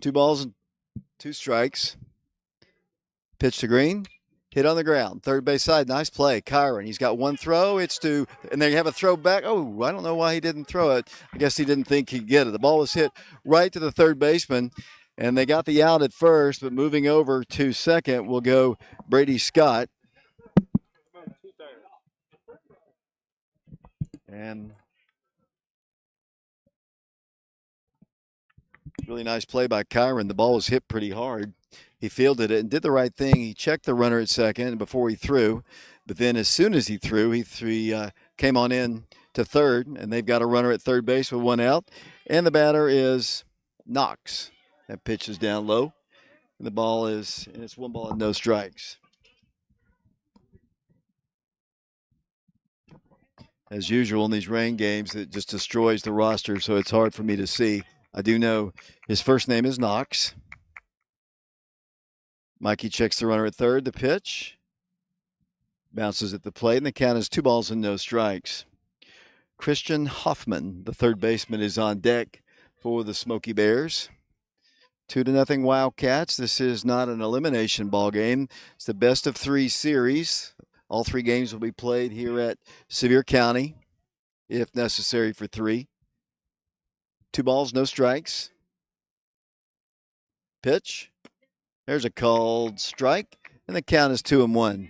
2 balls and 2 strikes. Pitch to Green. Hit on the ground. Third base side. Nice play. Kyron. He's got one throw. It's to, and they have a throw back. Oh, I don't know why he didn't throw it. I guess he didn't think he'd get it. The ball was hit right to the third baseman, and they got the out at first, but moving over to second will go Brady Scott. And really nice play by Kyron. The ball was hit pretty hard. He fielded it and did the right thing. He checked the runner at second before he threw. But then as soon as he threw, he came on in to third, and they've got a runner at third base with 1 out. And the batter is Knox. That pitch is down low. And the ball is, and it's 1 ball and no strikes. As usual in these rain games, it just destroys the roster, so it's hard for me to see. I do know his first name is Knox. Mikey checks the runner at third. The pitch bounces at the plate, and the count is 2 balls and no strikes. Christian Hoffman, the third baseman, is on deck for the Smoky Bears. 2-0 Wildcats. This is not an elimination ball game. It's the best of 3 series. All 3 games will be played here at Sevier County, if necessary for 3. 2 balls, no strikes. Pitch. There's a called strike, and the count is 2-1.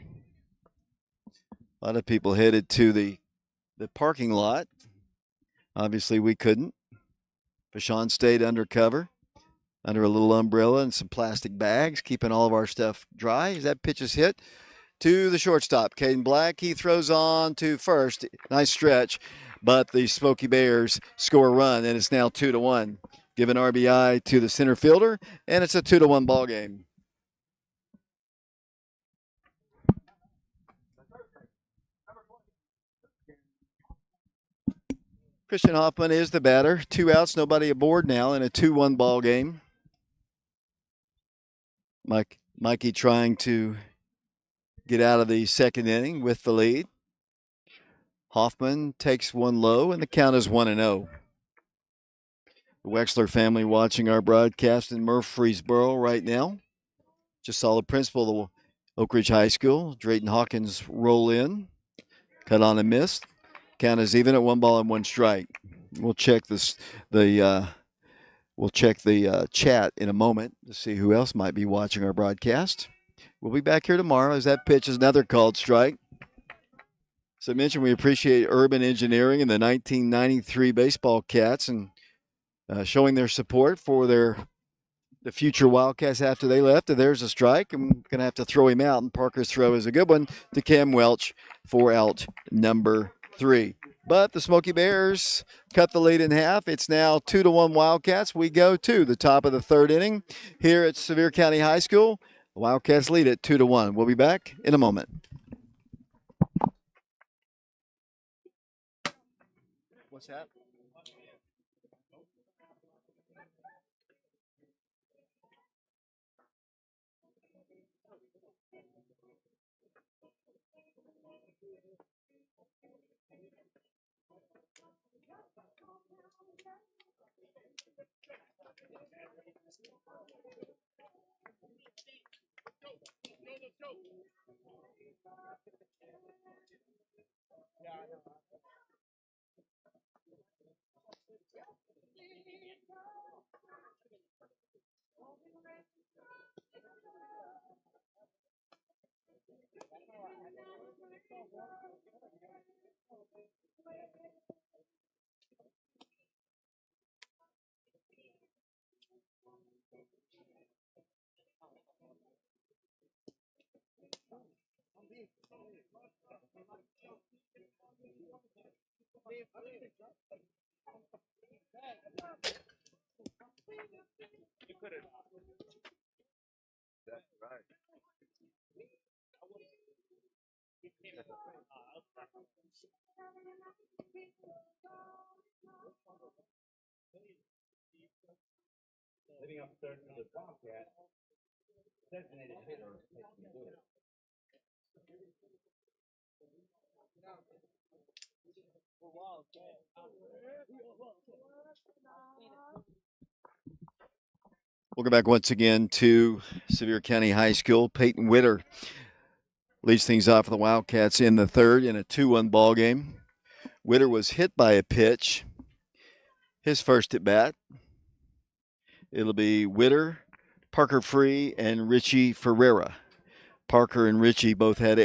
A lot of people headed to the parking lot. Obviously, we couldn't. Bashan stayed under cover, under a little umbrella and some plastic bags, keeping all of our stuff dry. As that pitch is hit to the shortstop, Caden Black. He throws on to first. Nice stretch, but the Smoky Bears score a run, and it's now 2-1. Give an RBI to the center fielder, and it's a 2-1 ball game. Christian Hoffman is the batter. 2 outs, nobody aboard now in a 2-1 ball game. Mikey trying to get out of the second inning with the lead. Hoffman takes one low, and the count is 1-0. The Wexler family watching our broadcast in Murfreesboro right now. Just saw the principal of Oak Ridge High School, Drayton Hawkins, roll in. Cut on and missed. Count is even at 1 ball and 1 strike. We'll check the We'll check the chat in a moment to see who else might be watching our broadcast. We'll be back here tomorrow as that pitch is another called strike. As I mentioned, we appreciate Urban Engineering and the 1993 Baseball Cats and showing their support for the future Wildcats after they left. And there's a strike. I'm going to have to throw him out, and Parker's throw is a good one to Cam Welch for out number 3. But the Smoky Bears cut the lead in half. It's now 2-1 Wildcats. We go to the top of the 3rd inning here at Sevier County High School. The Wildcats lead it 2-1. We'll be back in a moment. What's that? Leading up third for the Wildcat, designated hitter. Welcome back once again to Sevier County High School. Peyton Witter leads things off for the Wildcats in the 3rd in a 2-1 ball game. Witter was hit by a pitch. His first at bat. It'll be Witter, Parker Free, and Richie Ferreira. Parker and Richie both had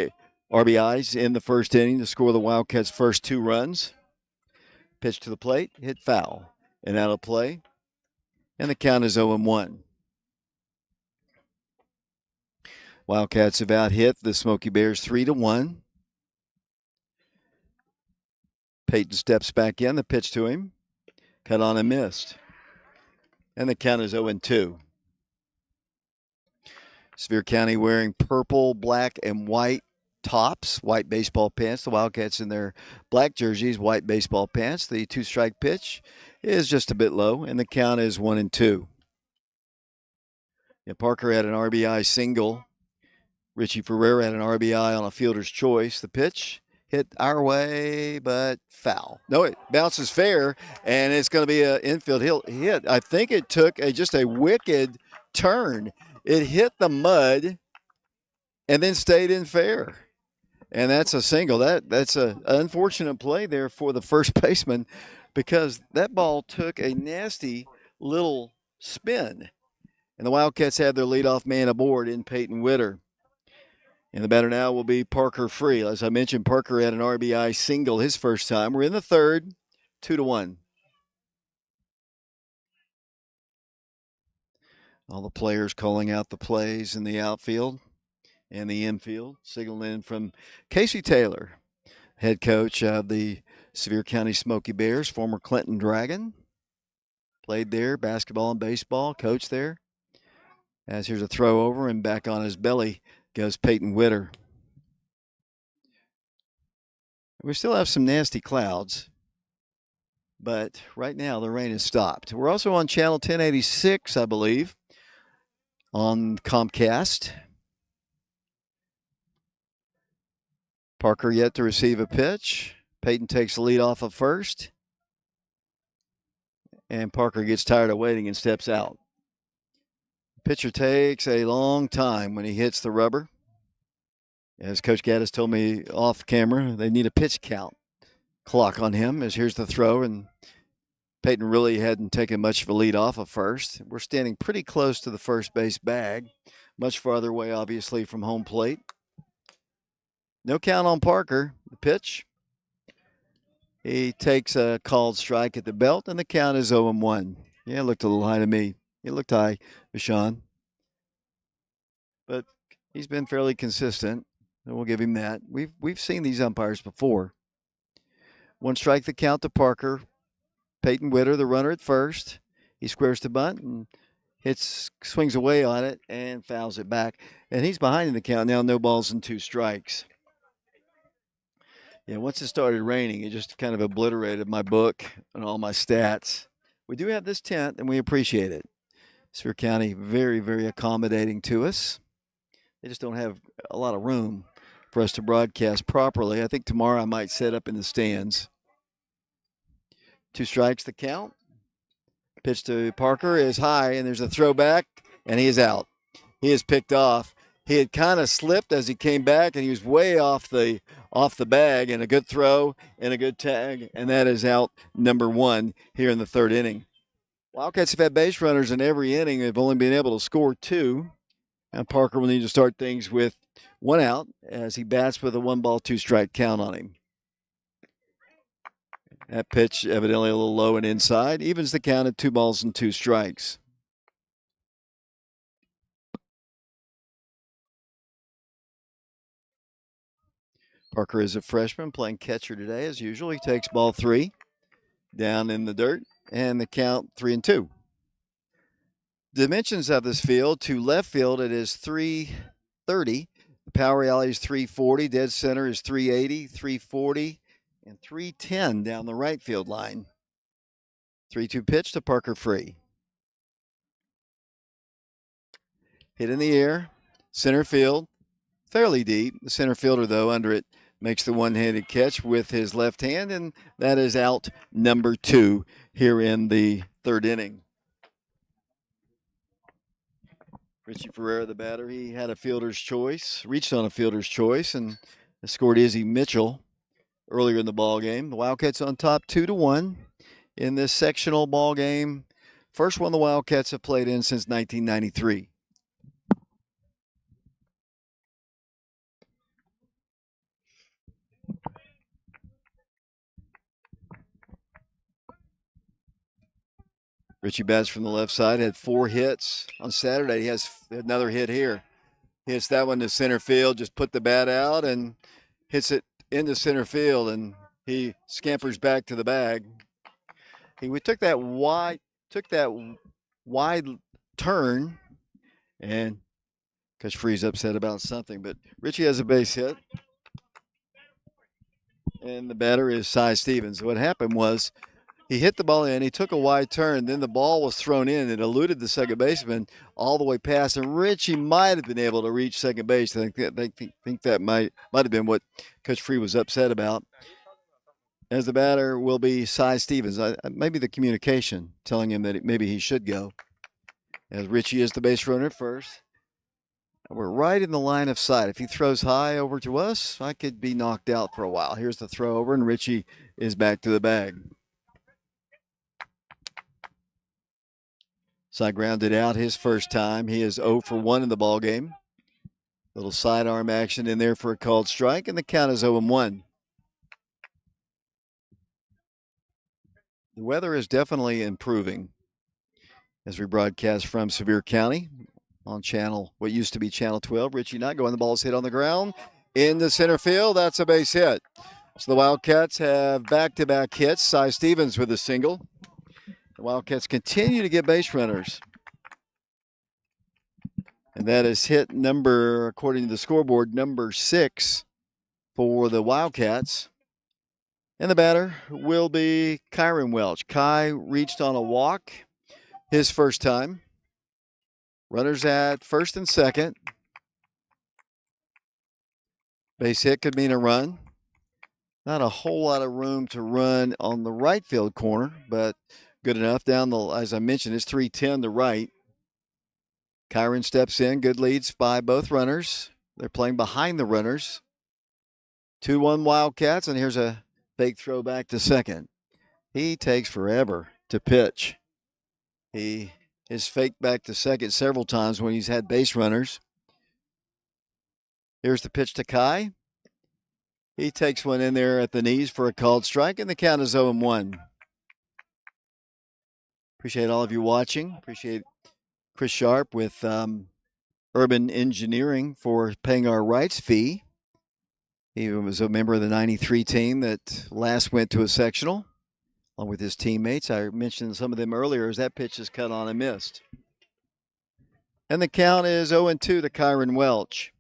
RBIs in the 1st inning to score the Wildcats' first 2 runs. Pitch to the plate, hit foul, and out of play. And the count is 0-1. Wildcats have out-hit the Smoky Bears 3-1. Peyton steps back in. The pitch to him. Cut on and missed. And the count is 0-2. Sevier County wearing purple, black, and white tops, white baseball pants. The Wildcats in their black jerseys, white baseball pants. The 2-strike pitch is just a bit low, and the count is 1-2. Yeah, Parker had an RBI single. Richie Ferreira had an RBI on a fielder's choice. The pitch hit our way, but foul. No, it bounces fair, and it's going to be an infield hit. I think it took just a wicked turn. It hit the mud and then stayed in fair. And that's a single. That's an unfortunate play there for the first baseman because that ball took a nasty little spin. And the Wildcats have their leadoff man aboard in Peyton Witter. And the batter now will be Parker Free. As I mentioned, Parker had an RBI single his first time. We're in the 3rd, 2-1. All the players calling out the plays in the outfield and the infield. Signaling in from Casey Taylor, head coach of the Sevier County Smoky Bears, former Clinton Dragon. Played there, basketball and baseball, coached there. As here's a throw over, and back on his belly goes Peyton Witter. We still have some nasty clouds, but right now the rain has stopped. We're also on channel 1086, I believe, on Comcast. Parker yet to receive a pitch. Peyton takes the lead off of first. And Parker gets tired of waiting and steps out. Pitcher takes a long time when he hits the rubber. As Coach Gaddis told me off camera, they need a pitch count clock on him. As here's the throw, and Peyton really hadn't taken much of a lead off of first. We're standing pretty close to the first base bag, much farther away, obviously, from home plate. No count on Parker. The pitch. He takes a called strike at the belt, and the count is 0-1. Yeah, it looked a little high to me. It looked high, Vashon. But he's been fairly consistent, and we'll give him that. We've seen these umpires before. 1 strike the count to Parker. Peyton Witter, the runner at first. He squares to bunt and swings away on it and fouls it back. And he's behind in the count now, no balls and 2 strikes. Yeah, once it started raining, it just kind of obliterated my book and all my stats. We do have this tent, and we appreciate it. Sevier County, very, very accommodating to us. They just don't have a lot of room for us to broadcast properly. I think tomorrow I might set up in the stands. 2 strikes the count. Pitch to Parker is high, and there's a throwback, and he is out. He is picked off. He had kind of slipped as he came back, and he was way off the bag, and a good throw and a good tag, and that is out number 1 here in the 3rd inning. Wildcats have had base runners in every inning. They've only been able to score 2. And Parker will need to start things with 1 out as he bats with a 1-ball, 2-strike count on him. That pitch evidently a little low and inside. Evens the count at 2 balls and 2 strikes. Parker is a freshman playing catcher today as usual. He takes ball 3 down in the dirt, and the count 3-2. Dimensions of this field: to left field it is 330. The power alley is 340. Dead center is 380, 340, and 310 down the right field line. 3-2 pitch to Parker Free. Hit in the air, center field, fairly deep. The center fielder, though, under it, makes the one-handed catch with his left hand, and that is out number 2 here in the 3rd inning. Richie Ferreira, the batter, he had a fielder's choice, reached on a fielder's choice, and scored Izzy Mitchell earlier in the ball game. The Wildcats on top 2-1 in this sectional ball game. First one the Wildcats have played in since 1993. Richie bats from the left side, had 4 hits on Saturday. He has another hit here. He hits that one to center field, just put the bat out and hits it into center field, and he scampers back to the bag. We took that wide turn, and Coach Free's upset about something, but Richie has a base hit, and the batter is Cy Stevens. What happened was, he hit the ball in, he took a wide turn, then the ball was thrown in. It eluded the second baseman all the way past, and Richie might have been able to reach second base. I think that might have been what Coach Free was upset about. As the batter will be Cy Stevens. Maybe the communication telling him that maybe he should go. As Richie is the base runner at first. We're right in the line of sight. If he throws high over to us, I could be knocked out for a while. Here's the throw over, and Richie is back to the bag. Cy grounded out his first time. He is 0 for 1 in the ball game. Little sidearm action in there for a called strike, and the count is 0-1. The weather is definitely improving as we broadcast from Sevier County on what used to be Channel 12. Richie not going. The ball's hit on the ground into center field. That's a base hit. So the Wildcats have back-to-back hits. Cy Stevens with a single. The Wildcats continue to get base runners. And that is hit number, according to the scoreboard, number 6 for the Wildcats. And the batter will be Kyron Welch. Kai reached on a walk his first time. Runners at first and second. Base hit could mean a run. Not a whole lot of room to run on the right field corner, but good enough. As I mentioned, it's 310 to right. Kyron steps in. Good leads by both runners. They're playing behind the runners. 2-1 Wildcats, and here's a fake throw back to second. He takes forever. to pitch. He has faked back to second several times when he's had base runners. Here's the pitch to Kai. He takes one in there at the knees for a called strike, and the count is 0-1. Appreciate all of you watching. Appreciate Chris Sharp with Urban Engineering for paying our rights fee. He was a member of the 93 team that last went to a sectional, along with his teammates. I mentioned some of them earlier as that pitch is cut on and missed. And the count is 0-2 to Kyron Welch.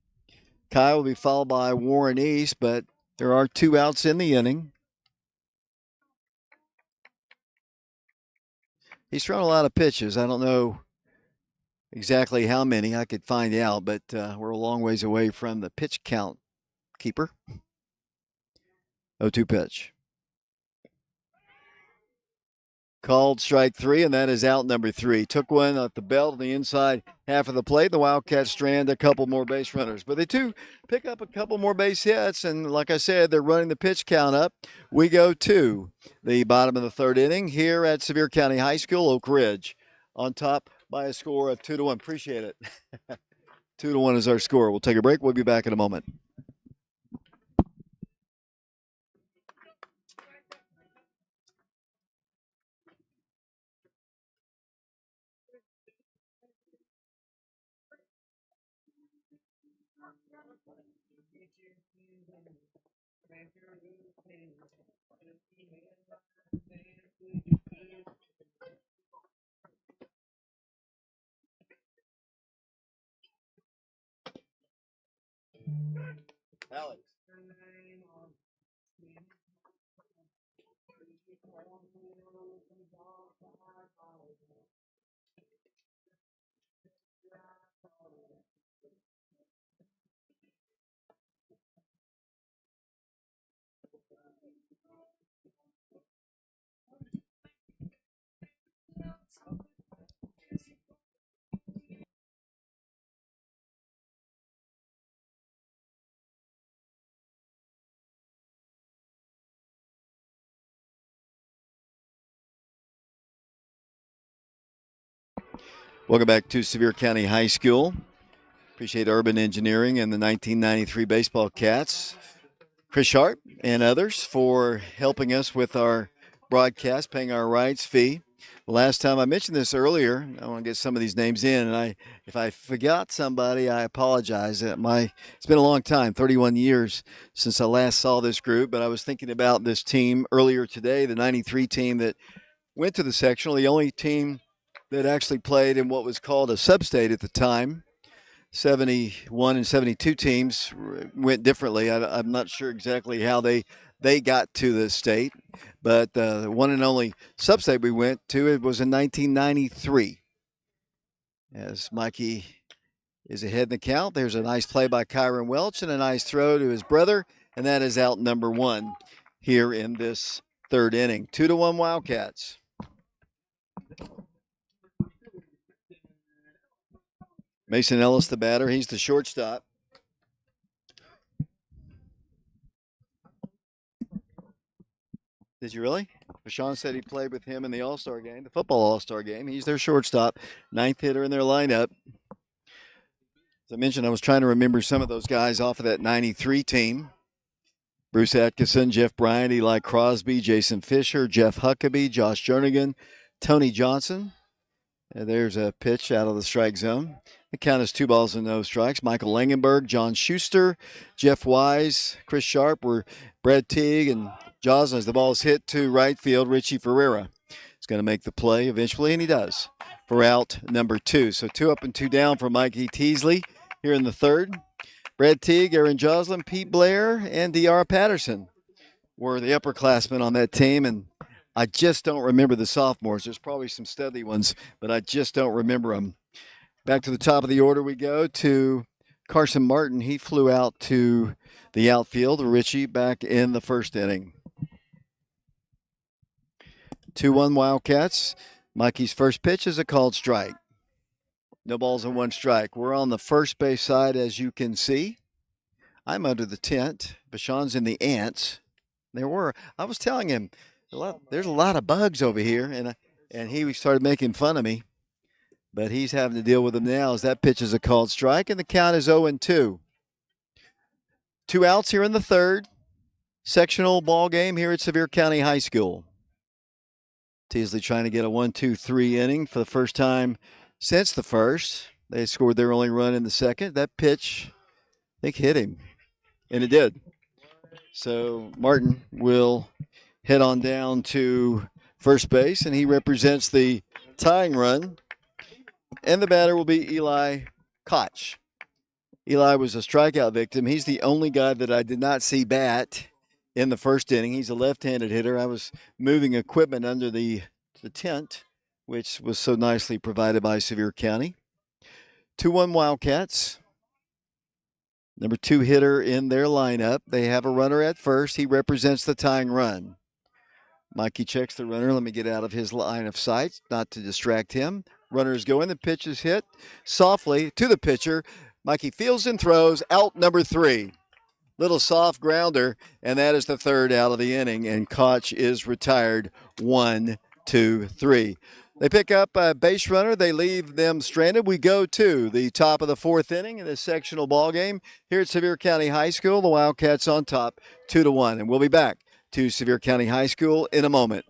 Kai will be followed by Warren East, but there are 2 outs in the inning. He's thrown a lot of pitches. I don't know exactly how many. I could find out, but we're a long ways away from the pitch count keeper. 0-2 pitch. Called strike 3, and that is out number 3. Took one at the belt on the inside half of the plate. The Wildcats strand a couple more base runners. But they do pick up a couple more base hits, and like I said, they're running the pitch count up. We go to the bottom of the 3rd inning here at Sevier County High School, Oak Ridge. On top by a score of 2-1. Appreciate it. 2-1 is our score. We'll take a break. We'll be back in a moment. Alex. Welcome back to Sevier County High School. Appreciate Urban Engineering and the 1993 Baseball Cats. Chris Sharp and others for helping us with our broadcast, paying our rights fee. Last time I mentioned this earlier, I want to get some of these names in, and if I forgot somebody, I apologize. It's been a long time, 31 years since I last saw this group, but I was thinking about this team earlier today, the 93 team that went to the sectional, the only team that actually played in what was called a sub-state at the time. 71 and 72 teams went differently. I'm not sure exactly how they got to the state, but the one and only sub-state we went to, it was in 1993. As Mikey is ahead in the count, there's a nice play by Kyron Welch and a nice throw to his brother, and that is out number 1 here in this 3rd inning. 2-1 Wildcats. Mason Ellis, the batter. He's the shortstop. Did you really? Bashan said he played with him in the All-Star game, the football All-Star game. He's their shortstop, 9th hitter in their lineup. As I mentioned, I was trying to remember some of those guys off of that 93 team. Bruce Atkinson, Jeff Bryant, Eli Crosby, Jason Fisher, Jeff Huckabee, Josh Jernigan, Tony Johnson. And there's a pitch out of the strike zone. The count is 2 balls and no strikes. Michael Langenberg, John Schuster, Jeff Wise, Chris Sharp were Brad Teague and Jaws as the ball is hit to right field. Richie Ferreira is going to make the play eventually, and he does for out number 2. So 2 up and 2 down for Mikey Teasley here in the 3rd. Brad Teague, Aaron Joslin, Pete Blair, and D.R. Patterson were the upperclassmen on that team, and I just don't remember the sophomores. There's probably some steady ones, but I just don't remember them. Back to the top of the order we go to Carson Martin. He flew out to the outfield. Richie back in the 1st inning. 2-1 Wildcats. Mikey's first pitch is a called strike. No balls and 1 strike. We're on the first base side, as you can see. I'm under the tent. Bashan's in the ants. I was telling him, there's a lot of bugs over here, and and he started making fun of me. But he's having to deal with them now as that pitch is a called strike, and the count is 0-2. 2 outs here in the third. Sectional ball game here at Sevier County High School. Teasley trying to get a 1-2-3 inning for the first time since the first. They scored their only run in the second. That pitch, I think, hit him, and it did. So Martin will head on down to first base, and he represents the tying run. And the batter will be Eli Koch. Eli was a strikeout victim. He's the only guy that I did not see bat in the first inning. He's a left-handed hitter. I was moving equipment under the tent, which was so nicely provided by Sevier County. 2-1 Wildcats. Number 2 hitter in their lineup. They have a runner at first. He represents the tying run. Mikey checks the runner. Let me get out of his line of sight, not to distract him. Runner is going. The pitch is hit softly to the pitcher. Mikey fields and throws out number 3. Little soft grounder, and that is the third out of the inning, and Koch is retired. 1, 2, 3. They pick up a base runner. They leave them stranded. We go to the top of the fourth inning in this sectional ball game here at Sevier County High School. The Wildcats on top 2-1, and we'll be back to Sevier County High School in a moment.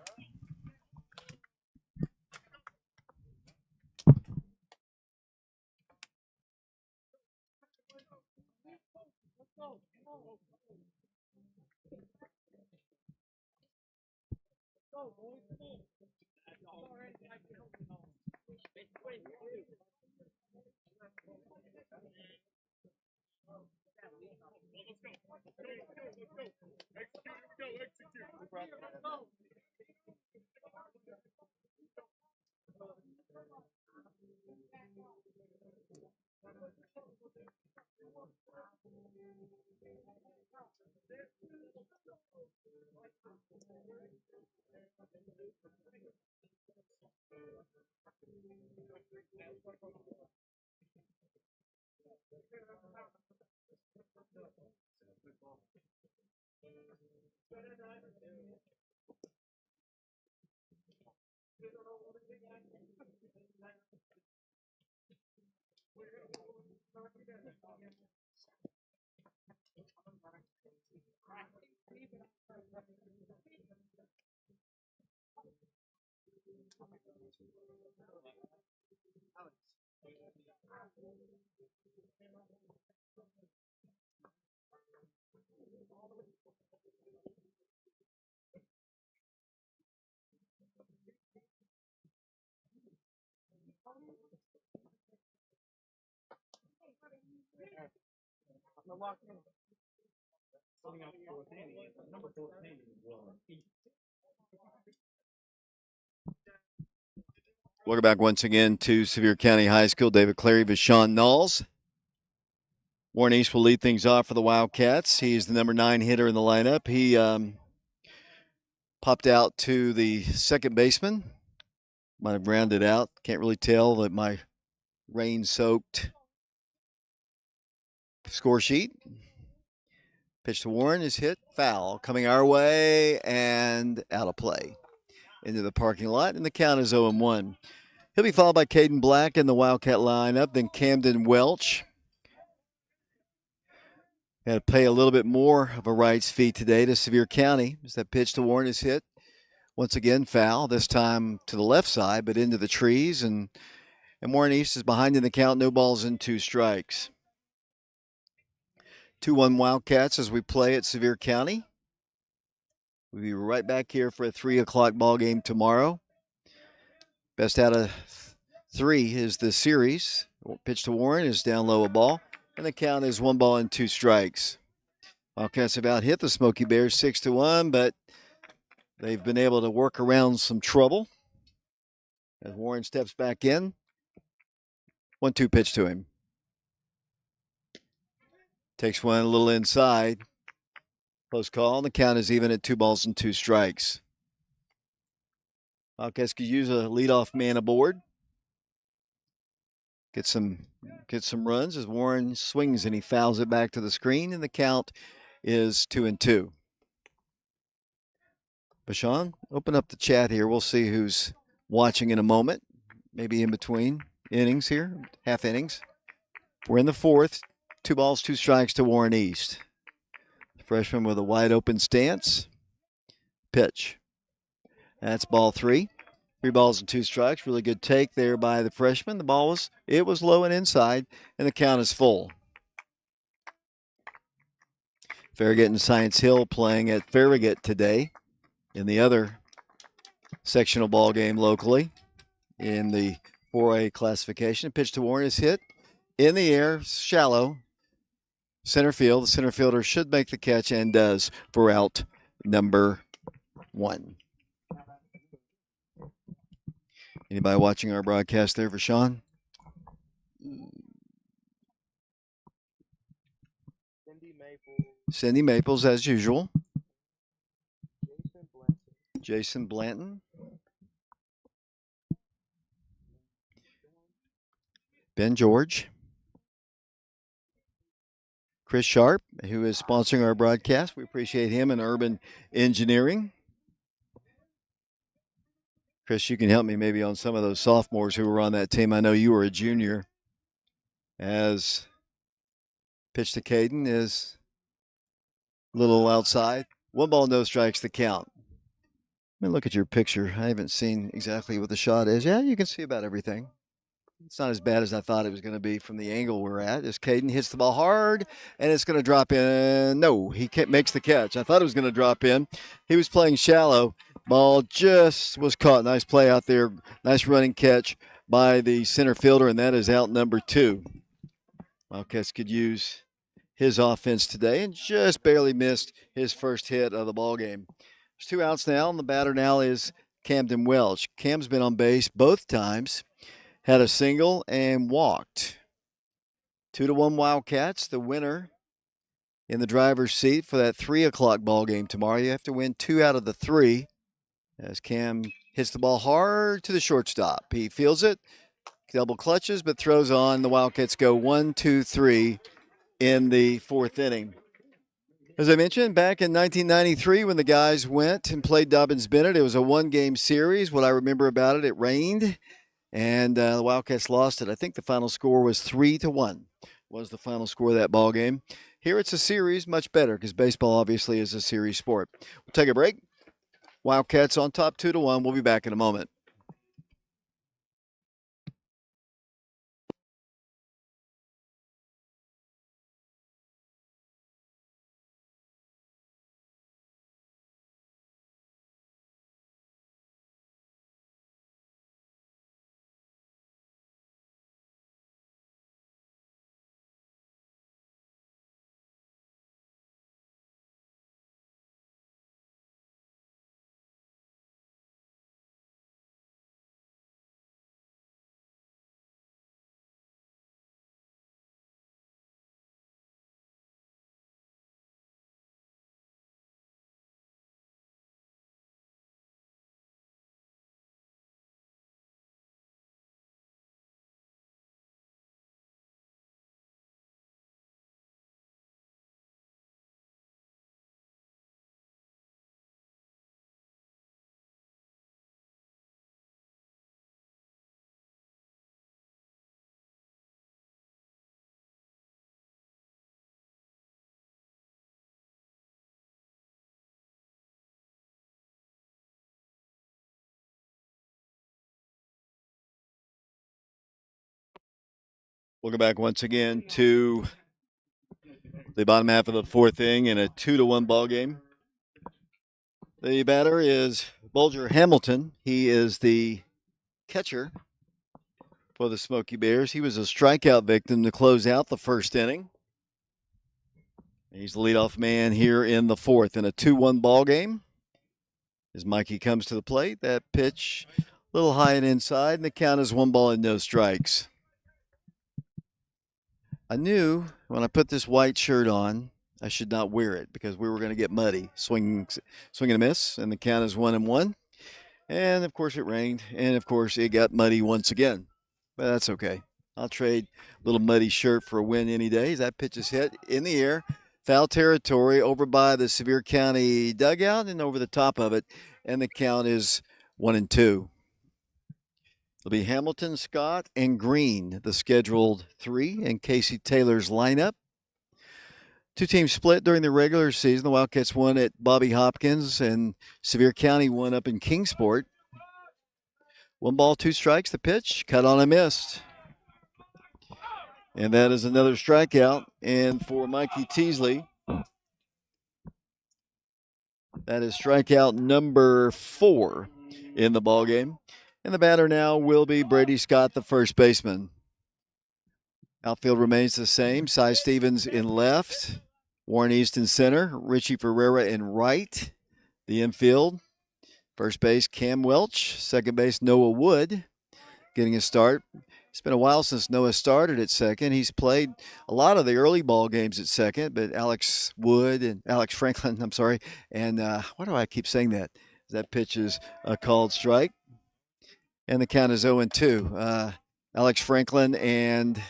Welcome back once again to Sevier County High School. David Clary, Vashon Knowles. Warren East will lead things off for the Wildcats. He's the number 9 hitter in the lineup. He popped out to the second baseman. Might have grounded out. Can't really tell that my rain-soaked score sheet. Pitch to Warren is hit. Foul. Coming our way and out of play. Into the parking lot, and the count is 0-1. He'll be followed by Caden Black in the Wildcat lineup, then Camden Welch. Had to pay a little bit more of a rights fee today to Sevier County as that pitch to Warren is hit. Once again, foul, this time to the left side, but into the trees, and Warren East is behind in the count, no balls and 2 strikes. 2-1 Wildcats as we play at Sevier County. We'll be right back here for a 3 o'clock ball game tomorrow. Best out of 3 is the series. Pitch to Warren is down low a ball, and the count is 1 ball and 2 strikes. Wildcats have out hit the Smoky Bears 6-1, but they've been able to work around some trouble. As Warren steps back in, 1-2 pitch to him. Takes one a little inside. Close call, and the count is even at 2 balls and 2 strikes. Wildcats could use a leadoff man aboard. Get some runs as Warren swings and he fouls it back to the screen, and the count is 2-2. Bashan, open up the chat here. We'll see who's watching in a moment, maybe in between innings here, half innings. We're in the fourth. 2 balls, 2 strikes to Warren East. The freshman with a wide open stance. Pitch. That's ball 3. 3 balls and 2 strikes. Really good take there by the freshman. The ball was low and inside, and the count is full. Farragut and Science Hill playing at Farragut today in the other sectional ball game locally in the 4A classification. Pitch to Warren is hit in the air, shallow, center field. The center fielder should make the catch and does for out number 1. Anybody watching our broadcast there for Sean? Cindy Maples, as usual. Jason Blanton. Ben George. Chris Sharp, who is sponsoring our broadcast. We appreciate him and Urban Engineering. Chris, you can help me maybe on some of those sophomores who were on that team. I know you were a junior. As pitch to Caden is a little outside. 1 ball, no strikes, the count. Let me look at your picture. I haven't seen exactly what the shot is. Yeah, you can see about everything. It's not as bad as I thought it was going to be from the angle we're at. As Caden hits the ball hard, and it's going to drop in. No, he makes the catch. I thought it was going to drop in. He was playing shallow. Ball just was caught. Nice play out there. Nice running catch by the center fielder, and that is out number 2. Wildcats could use his offense today and just barely missed his first hit of the ball game. There's 2 outs now, and the batter now is Camden Welch. Cam's been on base both times. Had a single and walked. 2-1 Wildcats. The winner in the driver's seat for that 3 o'clock ball game tomorrow. You have to win 2 out of the 3. As Cam hits the ball hard to the shortstop. He feels it, double clutches, but throws on. The Wildcats go 1, 2, 3 in the 4th inning. As I mentioned, back in 1993 when the guys went and played Dobbins-Bennett, it was a 1-game series. What I remember about it, it rained. And the Wildcats lost it. I think the final score was 3-1 was the final score of that ball game. Here it's a series, much better because baseball obviously is a series sport. We'll take a break. Wildcats on top 2-1. We'll be back in a moment. Welcome back once again to the bottom half of the 4th inning in a 2-1 ball game. The batter is Bulger Hamilton. He is the catcher for the Smoky Bears. He was a strikeout victim to close out the 1st inning. He's the leadoff man here in the 4th in a 2-1 ball game. As Mikey comes to the plate, that pitch a little high and inside, and the count is 1 ball and no strikes. I knew when I put this white shirt on, I should not wear it because we were going to get muddy. Swing and a miss, and the count is 1-1. And, of course, it rained, and, of course, it got muddy once again. But that's okay. I'll trade a little muddy shirt for a win any day. That pitch is hit in the air, foul territory over by the Sevier County dugout and over the top of it, and the count is 1-2. It'll be Hamilton, Scott, and Green, the scheduled 3 in Casey Taylor's lineup. Two teams split during the regular season. The Wildcats won at Bobby Hopkins, and Sevier County won up in Kingsport. 1 ball, 2 strikes. The pitch, cut on and missed. And that is another strikeout. And for Mikey Teasley, that is strikeout number 4 in the ballgame. And the batter now will be Brady Scott, the first baseman. Outfield remains the same. Cy Stevens in left, Warren East in center, Richie Ferreira in right. The infield, first base Cam Welch, second base Noah Wood getting a start. It's been a while since Noah started at second. He's played a lot of the early ball games at second, but Alex Franklin, and why do I keep saying that? That pitch is a called strike. And the count is 0-2. Alex Franklin and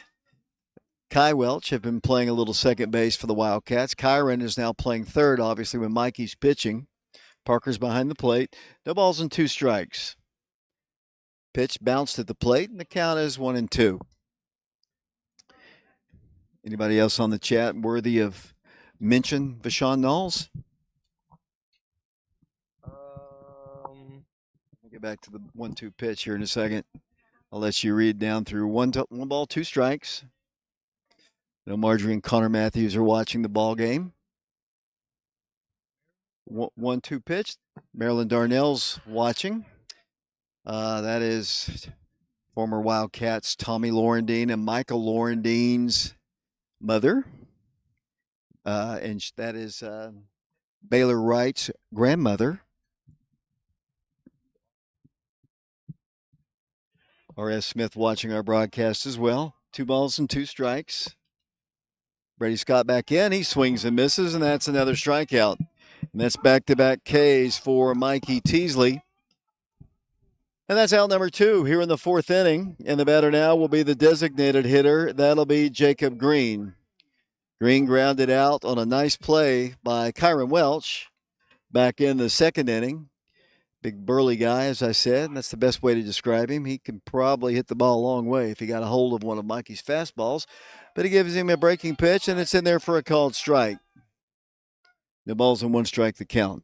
Kai Welch have been playing a little second base for the Wildcats. Kyron is now playing third, obviously, when Mikey's pitching. Parker's behind the plate. No balls and 2 strikes. Pitch bounced at the plate, and the count is 1-2. Anybody else on the chat worthy of mention? Vashon Knowles? I'll get back to the 1-2 pitch here in a second. I'll let you read down through 1 ball, 2 strikes. I know Marjorie and Connor Matthews are watching the ball game. 1-2 pitch. Marilyn Darnell's watching. That is former Wildcats Tommy Laurendine and Michael Laurendine's mother. And that is Baylor Wright's grandmother. R.S. Smith watching our broadcast as well. 2 balls and 2 strikes. Brady Scott back in. He swings and misses, and that's another strikeout. And that's back-to-back Ks for Mikey Teasley. And that's out number 2 here in the 4th inning. And the batter now will be the designated hitter. That'll be Jacob Green. Green grounded out on a nice play by Kyron Welch back in the 2nd inning. Big burly guy, as I said, and that's the best way to describe him. He can probably hit the ball a long way if he got a hold of one of Mikey's fastballs. But he gives him a breaking pitch, and it's in there for a called strike. The ball's in 1 strike, the count.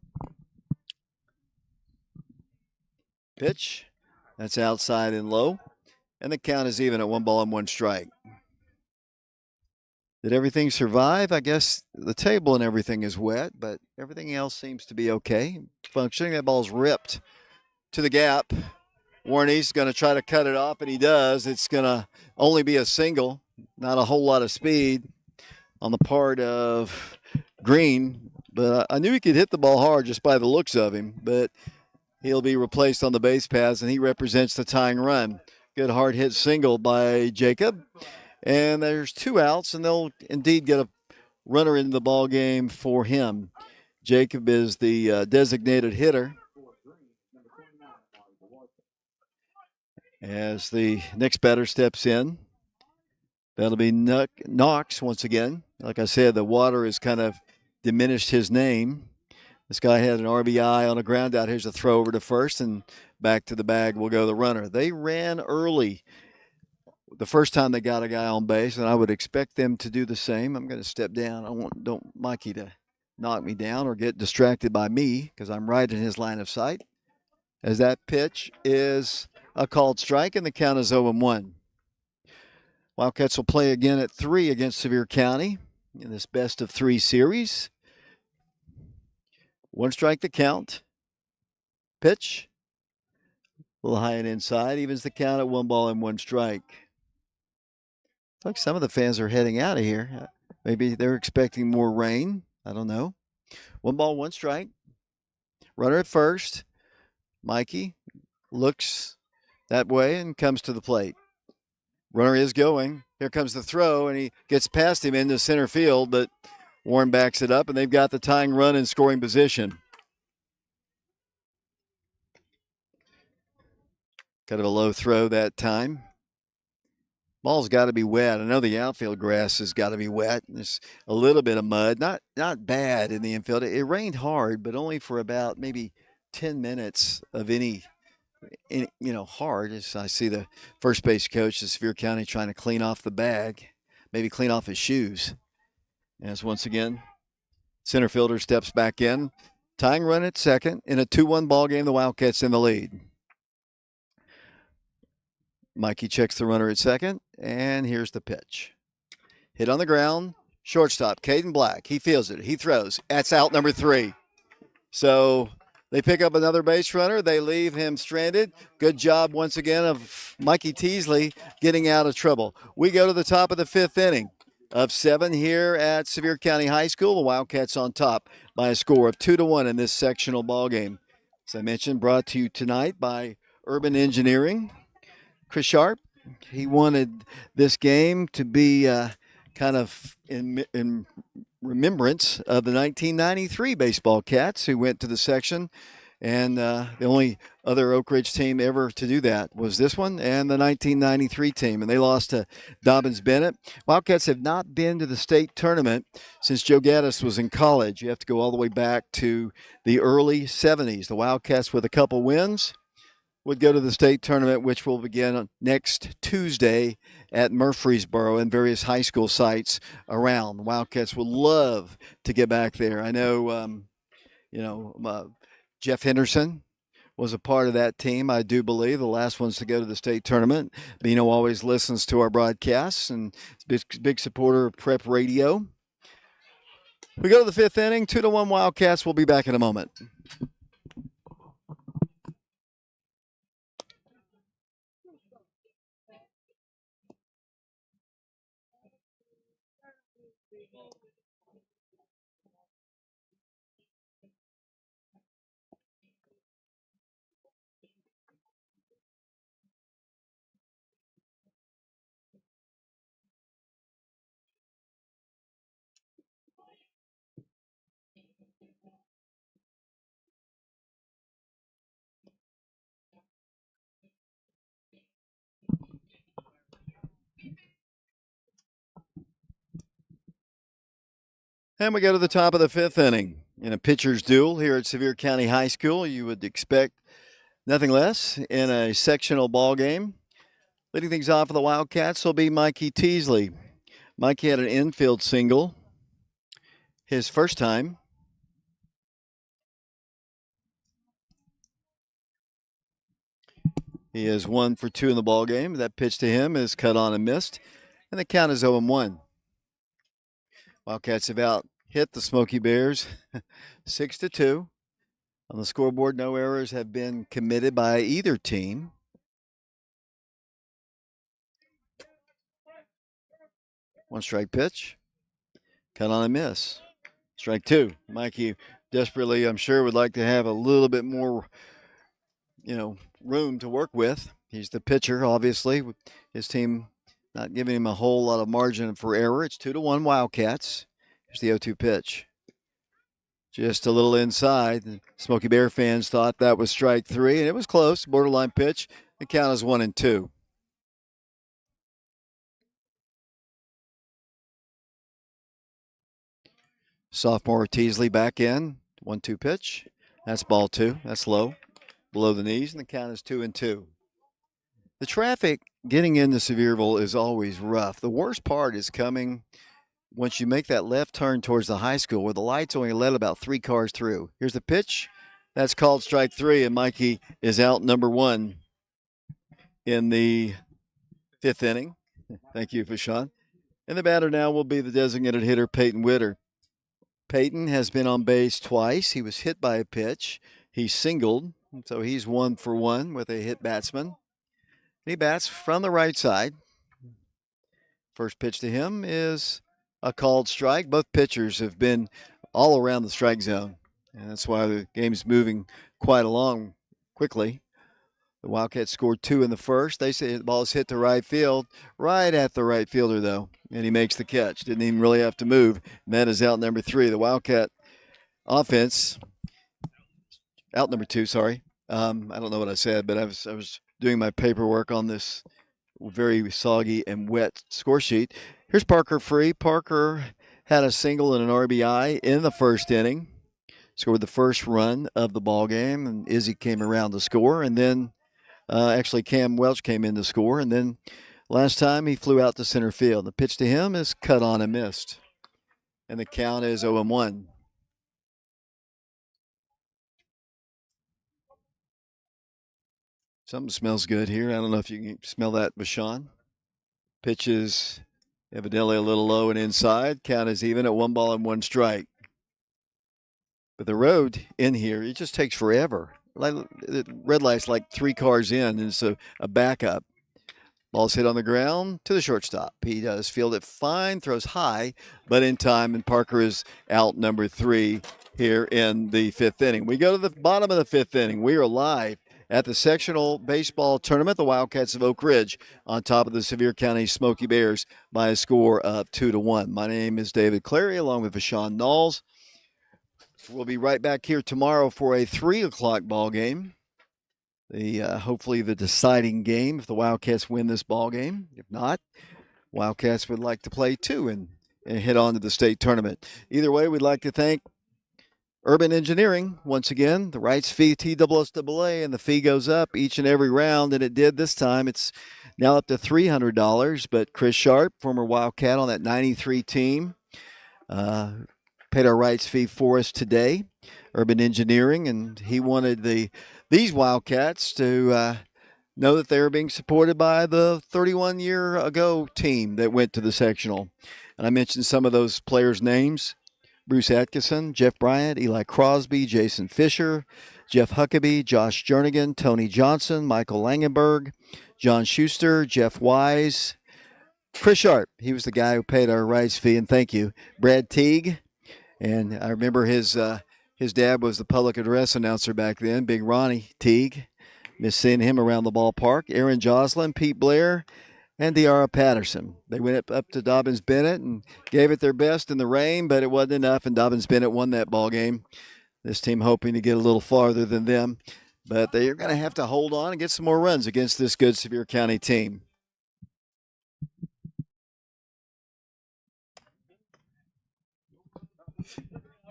Pitch. That's outside and low. And the count is even at 1 ball and 1 strike. Did everything survive? I guess the table and everything is wet, but everything else seems to be okay. Functioning. That ball's ripped to the gap. Warren East is going to try to cut it off, and he does. It's going to only be a single. Not a whole lot of speed on the part of Green. But I knew he could hit the ball hard just by the looks of him. But he'll be replaced on the base paths, and he represents the tying run. Good hard hit single by Jacob. And there's 2 outs, and they'll indeed get a runner into the ball game for him. Jacob is the designated hitter. As the next batter steps in, that'll be Knox once again. Like I said, the water has kind of diminished his name. This guy had an RBI on a ground out. Here's a throw over to first, and back to the bag will go the runner. They ran early the first time they got a guy on base, and I would expect them to do the don't I'm going to step down. I don't Mikey to knock me down or get distracted by me because I'm right in his line of sight. As that pitch is a called strike, and the count is 0-1. Wildcats will play again at 3 against Sevier County in this best-of-3 series. 1 strike the count. Pitch. A little high and inside. Evens the count at 1 ball and 1 strike. Looks like some of the fans are heading out of here. Maybe they're expecting more rain. I don't know. 1 ball, 1 strike. Runner at first. Mikey looks that way and comes to the plate. Runner is going. Here comes the throw, and he gets past him into center field, but Warren backs it up, and they've got the tying run in scoring position. Kind of a low throw that time. Ball's got to be wet. I know the outfield grass has got to be wet. There's a little bit of mud. Not bad in the infield. It rained hard, but only for about maybe 10 minutes of any hard as I see the first base coach of Sevier County trying to clean off the bag, maybe clean off his shoes. As once again, center fielder steps back in, tying run at second in a 2-1 ball game. The Wildcats in the lead. Mikey checks the runner at second, and here's the pitch. Hit on the ground, shortstop, Caden Black. He feels it. He throws. That's out number 3. So they pick up another base runner. They leave him stranded. Good job once again of Mikey Teasley getting out of trouble. We go to the top of the 5th inning of 7 here at Sevier County High School. The Wildcats on top by a score of 2-1 in this sectional ball game. As I mentioned, brought to you tonight by Urban Engineering. Chris Sharp, he wanted this game to be kind of in remembrance of the 1993 baseball Cats who went to the section. And the only other Oak Ridge team ever to do that was this one and the 1993 team. And they lost to Dobbins Bennett. Wildcats have not been to the state tournament since Joe Gaddis was in college. You have to go all the way back to the early 70s. The Wildcats, with a couple wins, would go to the state tournament, which will begin next Tuesday at Murfreesboro and various high school sites around. The Wildcats would love to get back there. I know, Jeff Henderson was a part of that team, I do believe, the last ones to go to the state tournament. Bino always listens to our broadcasts and is a big supporter of Prep Radio. We go to the 5th inning, 2-1 Wildcats. We'll be back in a moment. And we go to the top of the 5th inning. In a pitcher's duel here at Sevier County High School, you would expect nothing less in a sectional ball game. Leading things off for the Wildcats will be Mikey Teasley. Mikey had an infield single his first time. He is 1 for 2 in the ball game. That pitch to him is cut on and missed, and the count is 0-1. Wildcats have out hit the Smoky Bears 6-2. On the scoreboard, no errors have been committed by either team. One strike pitch. Cut on a miss. Strike 2. Mikey desperately, I'm sure, would like to have a little bit more, room to work with. He's the pitcher, obviously. His team not giving him a whole lot of margin for error. It's 2-1 Wildcats. Here's the 0-2 pitch. Just a little inside. The Smoky Bear fans thought that was strike 3, and it was close. Borderline pitch. The count is 1-2. Sophomore Teasley back in. 1-2 pitch. That's ball 2. That's low. Below the knees, and the count is 2-2. The traffic getting into Sevierville is always rough. The worst part is coming once you make that left turn towards the high school where the lights only let about 3 cars through. Here's the pitch. That's called strike 3, and Mikey is out number 1 in the 5th inning. Thank you, Fashawn. And the batter now will be the designated hitter, Peyton Witter. Peyton has been on base twice. He was hit by a pitch. He singled, so he's 1 for 1 with a hit batsman. He bats from the right side. First pitch to him is a called strike. Both pitchers have been all around the strike zone, and that's why the game's moving quite along quickly. The Wildcats scored 2 in the first. They say the ball is hit to right field, right at the right fielder, though, and he makes the catch. Didn't even really have to move, and that is out number 3. The Wildcat offense, out number 2, sorry. I don't know what I said, but I was doing my paperwork on this very soggy and wet score sheet. Here's Parker Free. Parker had a single and an RBI in the first inning. Scored the first run of the ball game, and Izzy came around to score. And then Actually, Cam Welch came in to score, and then last time he flew out to center field. The pitch to him is cut on and missed, and the count is 0-1. Something smells good here. I don't know if you can smell that, Bashan. Pitch is evidently a little low and inside. Count is even at 1-1 strike. But the road in here, it just takes forever. Red light's like 3 cars in, and it's a backup. Ball's hit on the ground to the shortstop. He does field it fine, throws high, but in time, and Parker is out number 3 here in the 5th inning. We go to the bottom of the 5th inning. We are live at the sectional baseball tournament. The Wildcats of Oak Ridge on top of the Sevier County Smoky Bears by a score of 2-1. My name is David Clary, along with Vashawn Knowles. We'll be right back here tomorrow for a 3 o'clock ball game. Hopefully the deciding game if the Wildcats win this ball game. If not, Wildcats would like to play 2 and head on to the state tournament. Either way, we'd like to thank Urban Engineering once again. The rights fee TSSAA, and the fee goes up each and every round, and it did this time. It's now up to $300. But Chris Sharp, former Wildcat on that '93 team, paid our rights fee for us today. Urban Engineering, and he wanted these Wildcats to know that they were being supported by the 31-year ago team that went to the sectional. And I mentioned some of those players' names: Bruce Atkinson, Jeff Bryant, Eli Crosby, Jason Fisher, Jeff Huckabee, Josh Jernigan, Tony Johnson, Michael Langenberg, John Schuster, Jeff Wise, Chris Sharp. He was the guy who paid our rights fee, and thank you. Brad Teague, and I remember his dad was the public address announcer back then, Big Ronnie Teague. Miss seeing him around the ballpark. Aaron Joslin, Pete Blair, and Deara Patterson. They went up to Dobbins Bennett and gave it their best in the rain, but it wasn't enough, and Dobbins Bennett won that ball game. This team hoping to get a little farther than them, but they're going to have to hold on and get some more runs against this good Sevier County team.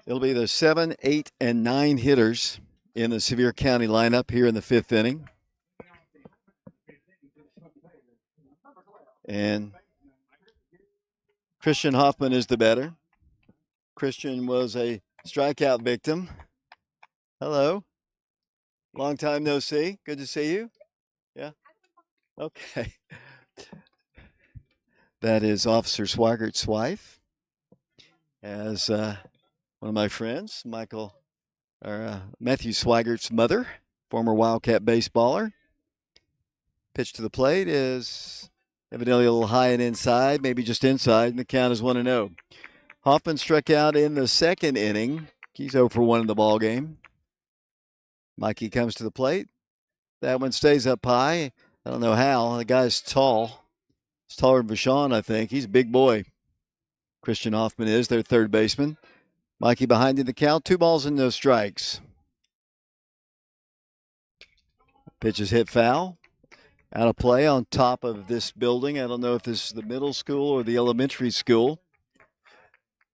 It'll be the 7, 8, and 9 hitters in the Sevier County lineup here in the 5th inning. And Christian Hoffman is the batter. Christian was a strikeout victim. Hello. Long time no see. Good to see you. Yeah. Okay. That is Officer Swigert's wife. As one of my friends, Matthew Swigert's mother, former Wildcat baseballer. Pitch to the plate is evidently a little high and inside, maybe just inside, and the count is 1-0. Hoffman struck out in the 2nd inning. He's 0 for 1 in the ball game. Mikey comes to the plate. That one stays up high. I don't know how. The guy's tall. He's taller than Vashon, I think. He's a big boy. Christian Hoffman is their 3rd baseman. Mikey behind in the count. 2 balls and no strikes. Pitch is hit foul. Out of play on top of this building. I don't know if this is the middle school or the elementary school.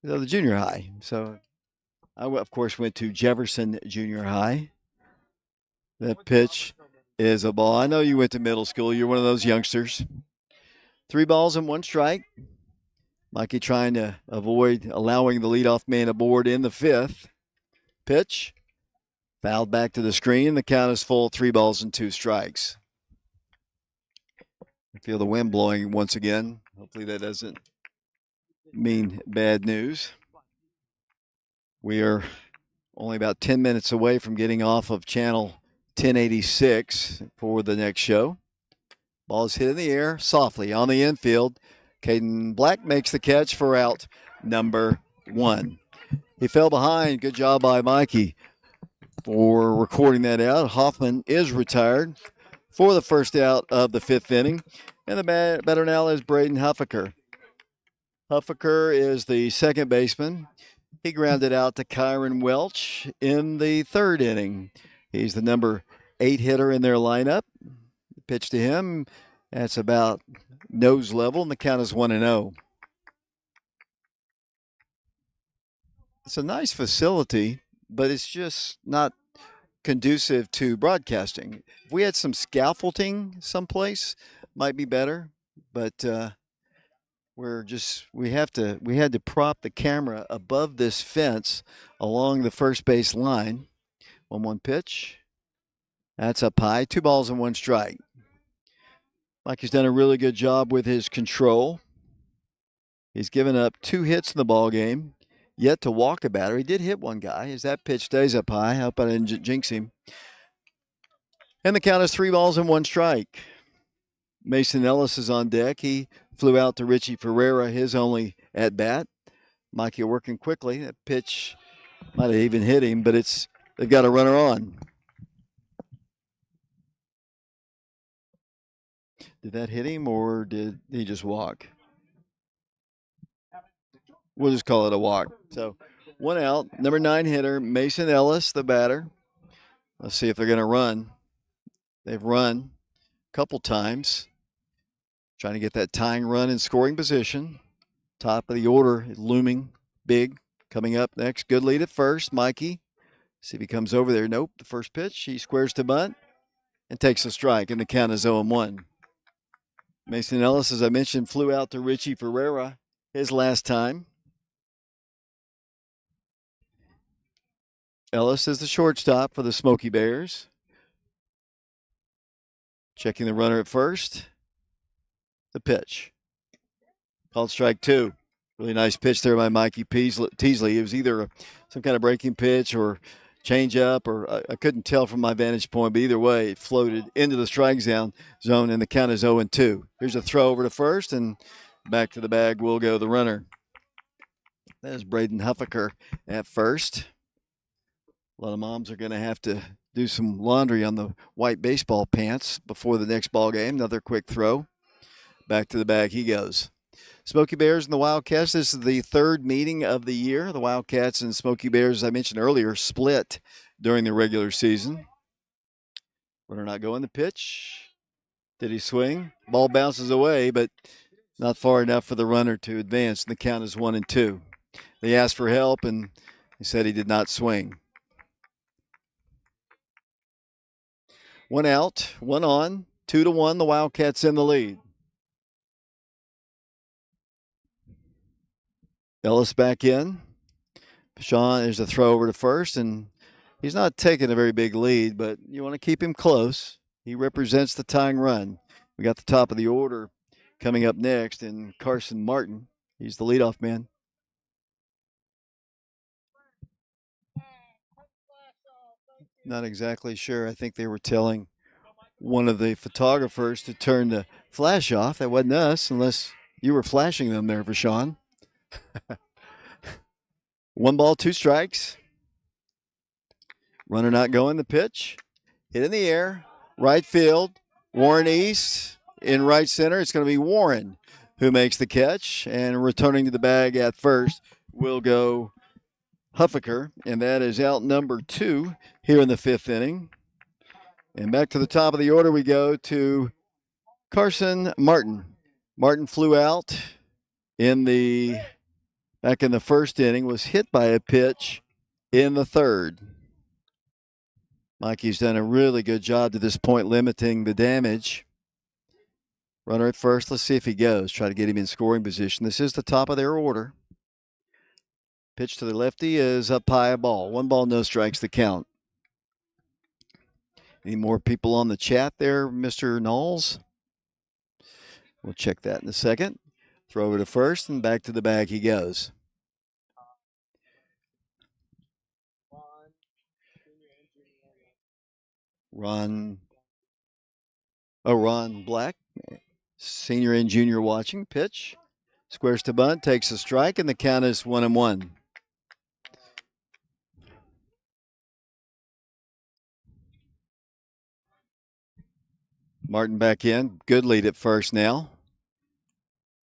No, the junior high. So I, of course, went to Jefferson Junior High. That pitch is a ball. I know you went to middle school. You're one of those youngsters. 3 balls and 1 strike. Mikey trying to avoid allowing the leadoff man aboard in the 5th. Pitch. Fouled back to the screen. The count is full. 3 balls and 2 strikes. I feel the wind blowing once again. Hopefully that doesn't mean bad news. We are only about 10 minutes away from getting off of channel 1086 for the next show. Ball is hit in the air softly on the infield. Caden Black makes the catch for out number 1. He fell behind. Good job by Mikey for recording that out. Hoffman is retired for the first out of the 5th inning. And the batter now is Braden Huffaker. Huffaker is the 2nd baseman. He grounded out to Kyron Welch in the 3rd inning. He's the number 8 hitter in their lineup. Pitch to him. That's about nose level, and the count is 1-0. It's a nice facility, but it's just not conducive to broadcasting. If we had some scaffolding someplace, might be better. But we had to prop the camera above this fence along the first base line. 1-1 pitch. That's up high. 2 balls and 1 strike. Mikey's done a really good job with his control. He's given up 2 hits in the ball game, yet to walk a batter. He did hit 1 guy as that pitch stays up high. I hope I didn't jinx him. And the count is 3 balls and 1 strike. Mason Ellis is on deck. He flew out to Richie Ferreira, his only at bat. Mikey working quickly. That pitch might have even hit him, but they've got a runner on. Did that hit him or did he just walk? We'll just call it a walk. So 1 out. Number 9 hitter, Mason Ellis, the batter. Let's see if they're going to run. They've run a couple times. Trying to get that tying run in scoring position. Top of the order looming big. Coming up next. Good lead at first. Mikey. See if he comes over there. Nope. The first pitch. He squares to bunt and takes a strike. And the count is 0-1. Mason Ellis, as I mentioned, flew out to Richie Ferreira his last time. Ellis is the shortstop for the Smoky Bears. Checking the runner at first. The pitch. Called strike 2. Really nice pitch there by Mikey Teasley. It was either some kind of breaking pitch or change up, or I couldn't tell from my vantage point, but either way, it floated into the strike zone, and the count is 0-2. Here's a throw over to first, and back to the bag will go the runner. That is Braden Huffaker at first. A lot of moms are going to have to do some laundry on the white baseball pants before the next ball game. Another quick throw. Back to the bag he goes. Smoky Bears and the Wildcats. This is the 3rd meeting of the year. The Wildcats and Smoky Bears, as I mentioned earlier, split during the regular season. Runner not going. The pitch. Did he swing? Ball bounces away, but not far enough for the runner to advance. The count is 1-2. They asked for help, and he said he did not swing. 1 out, 1 on, 2-1. The Wildcats in the lead. Ellis back in. Sean, there's a throw over to first, and he's not taking a very big lead, but you want to keep him close. He represents the tying run. We got the top of the order coming up next, and Carson Martin. He's the leadoff man. Not exactly sure. I think they were telling one of the photographers to turn the flash off. That wasn't us, unless you were flashing them there, Vashon. 1 ball, 2 strikes. Runner not going. The pitch. Hit in the air. Right field. Warren East in right center. It's going to be Warren who makes the catch. And returning to the bag at first will go Huffaker. And that is out number 2 here in the 5th inning. And back to the top of the order we go to Carson Martin. Martin flew out back in the 1st inning, was hit by a pitch in the 3rd. Mikey's done a really good job to this point limiting the damage. Runner at first. Let's see if he goes. Try to get him in scoring position. This is the top of their order. Pitch to the lefty is up high, a ball. 1 ball, no strikes, the count. Any more people on the chat there, Mr. Knowles? We'll check that in a second. Throw over to first, and back to the bag he goes. Ron Black, senior and junior watching. Pitch. Squares to bunt, takes a strike, and the count is 1-1. Martin back in. Good lead at first now.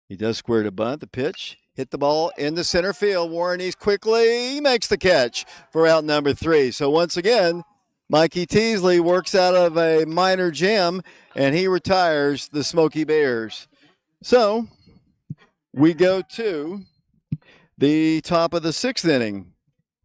He does square to bunt. The pitch. Hit the ball into center field. Warren East quickly makes the catch for out number 3. So once again, Mikey Teasley works out of a minor jam, and he retires the Smoky Bears. So we go to the top of the 6th inning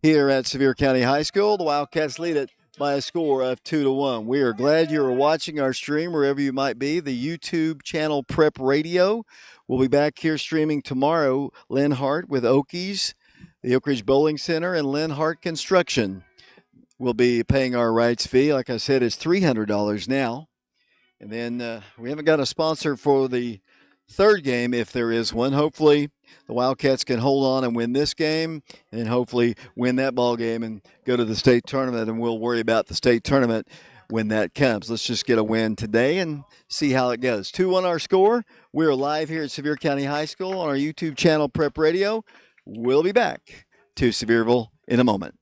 here at Sevier County High School. The Wildcats lead it by a score of 2-1. We are glad you are watching our stream wherever you might be. The YouTube channel Prep Radio. We'll be back here streaming tomorrow. Lynn Hart with Okies, the Oak Ridge Bowling Center, and Lynn Hart Construction. We'll be paying our rights fee. Like I said, it's $300 now. And then we haven't got a sponsor for the third game, if there is one. Hopefully the Wildcats can hold on and win this game, and hopefully win that ball game and go to the state tournament, and we'll worry about the state tournament when that comes. Let's just get a win today and see how it goes. 2-1 our score. We're live here at Sevier County High School on our YouTube channel Prep Radio. We'll be back to Sevierville in a moment.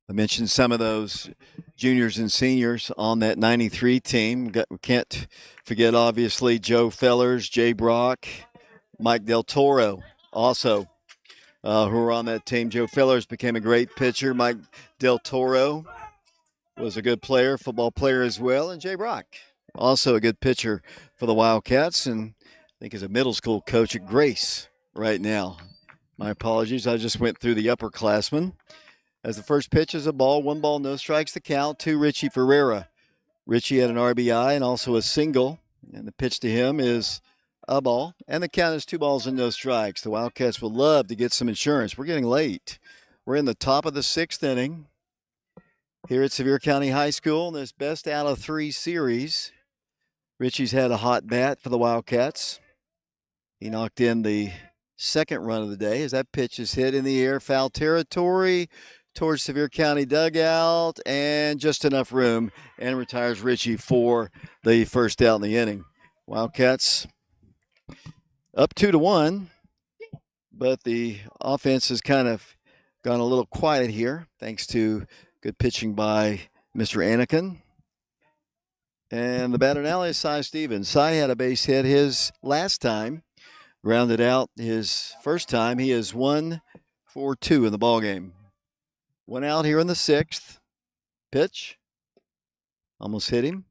I mentioned some of those juniors and seniors on that 93 team. We can't forget, obviously, Joe Fellers, Jay Brock, Mike Del Toro also, who are on that team. Joe Fellers became a great pitcher. Mike Del Toro was a good player, football player as well. And Jay Brock, also a good pitcher for the Wildcats, and I think is a middle school coach at Grace right now. My apologies. I just went through the upperclassmen. As the first pitch is a ball, 1 ball, no strikes, the count to Richie Ferreira. Richie had an RBI and also a single, and the pitch to him is a ball, and the count is 2 balls and no strikes. The Wildcats would love to get some insurance. We're getting late. We're in the top of the 6th inning here at Sevier County High School in this best out of 3 series. Richie's had a hot bat for the Wildcats. He knocked in the second run of the day as that pitch is hit in the air, foul territory towards Sevier County dugout, and just enough room, and retires Richie for the first out in the inning. Wildcats up 2-1, but the offense has kind of gone a little quiet here, thanks to good pitching by Mr. Anakin. And the batter now is Cy Stevens. Cy had a base hit his last time, grounded out his first time. He is 1 for 2 in the ballgame. 1 out here in the 6th. Pitch. Almost hit him.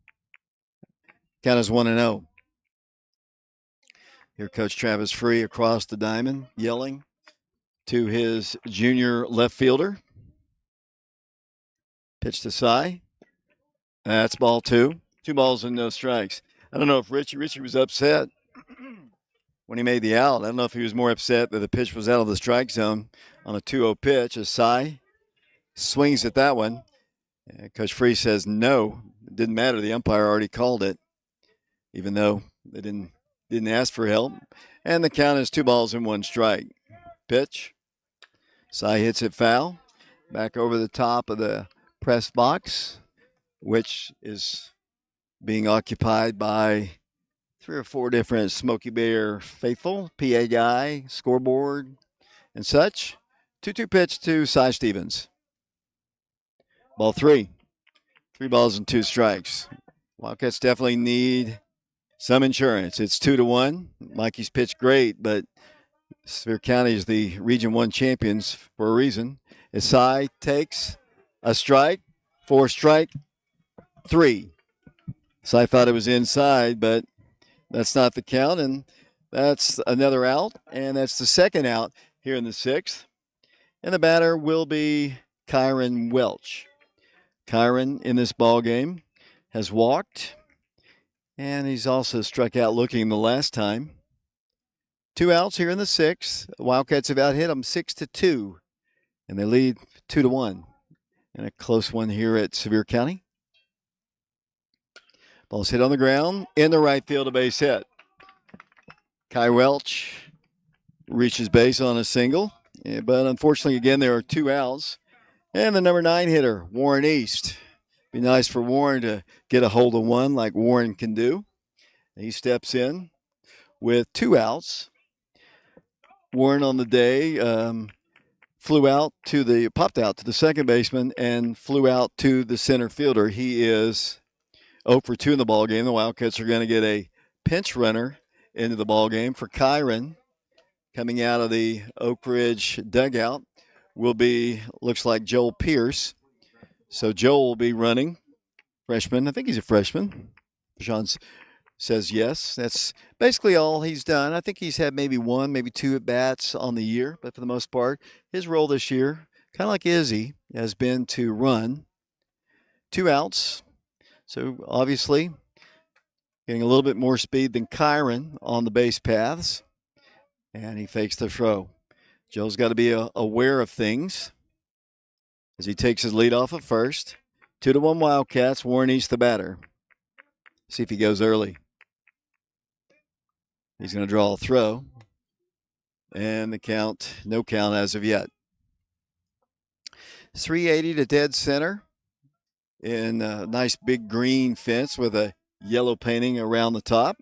Count is 1-0. Here Coach Travis Free across the diamond, yelling to his junior left fielder. Pitch to Cy. That's ball 2. 2 balls and no strikes. I don't know if Richie was upset when he made the out. I don't know if he was more upset that the pitch was out of the strike zone on a 2-0 pitch as Cy swings at that one. And Coach Free says no. It didn't matter. The umpire already called it, even though they didn't ask for help. And the count is 2 balls and 1 strike. Pitch. Cy hits it foul. Back over the top of the press box, which is being occupied by 3 or 4 different Smoky Bear faithful, PA guy, scoreboard, and such. 2-2 pitch to Cy Stevens. Ball 3. 3 balls and 2 strikes. Wildcats definitely need some insurance. It's 2-1. Mikey's pitched great, but Sevier County is the Region 1 champions for a reason. As Cy takes a strike, 4 strike, 3. Cy thought it was inside, but that's not the count, and that's another out, and that's the second out here in the 6th. And the batter will be Kyron Welch. Kyron in this ball game has walked, and he's also struck out looking the last time. 2 outs here in the 6th. The Wildcats have out hit them 6-2, and they lead 2-1. And a close one here at Sevier County. Ball's hit on the ground in the right field, a base hit. Kai Welch reaches base on a single, but unfortunately, again, there are 2 outs. And the number 9 hitter, Warren East. Be nice for Warren to get a hold of one like Warren can do. He steps in with 2 outs. Warren on the day, popped out to the second baseman and flew out to the center fielder. He is 0 for 2 in the ball game. The Wildcats are going to get a pinch runner into the ball game for Kyron. Coming out of the Oak Ridge dugout looks like Joel Pierce. So Joel will be running, freshman. I think he's a freshman. Sean says yes. That's basically all he's done. I think he's had maybe 1, maybe 2 at-bats on the year, but for the most part, his role this year, kind of like Izzy, has been to run. 2 outs. So obviously getting a little bit more speed than Kyron on the base paths. And he fakes the throw. Joe's got to be aware of things as he takes his lead off at first. 2-1 Wildcats. Warren East the batter. See if he goes early. He's going to draw a throw. And the count, no count as of yet. 380 to dead center in a nice big green fence with a yellow painting around the top.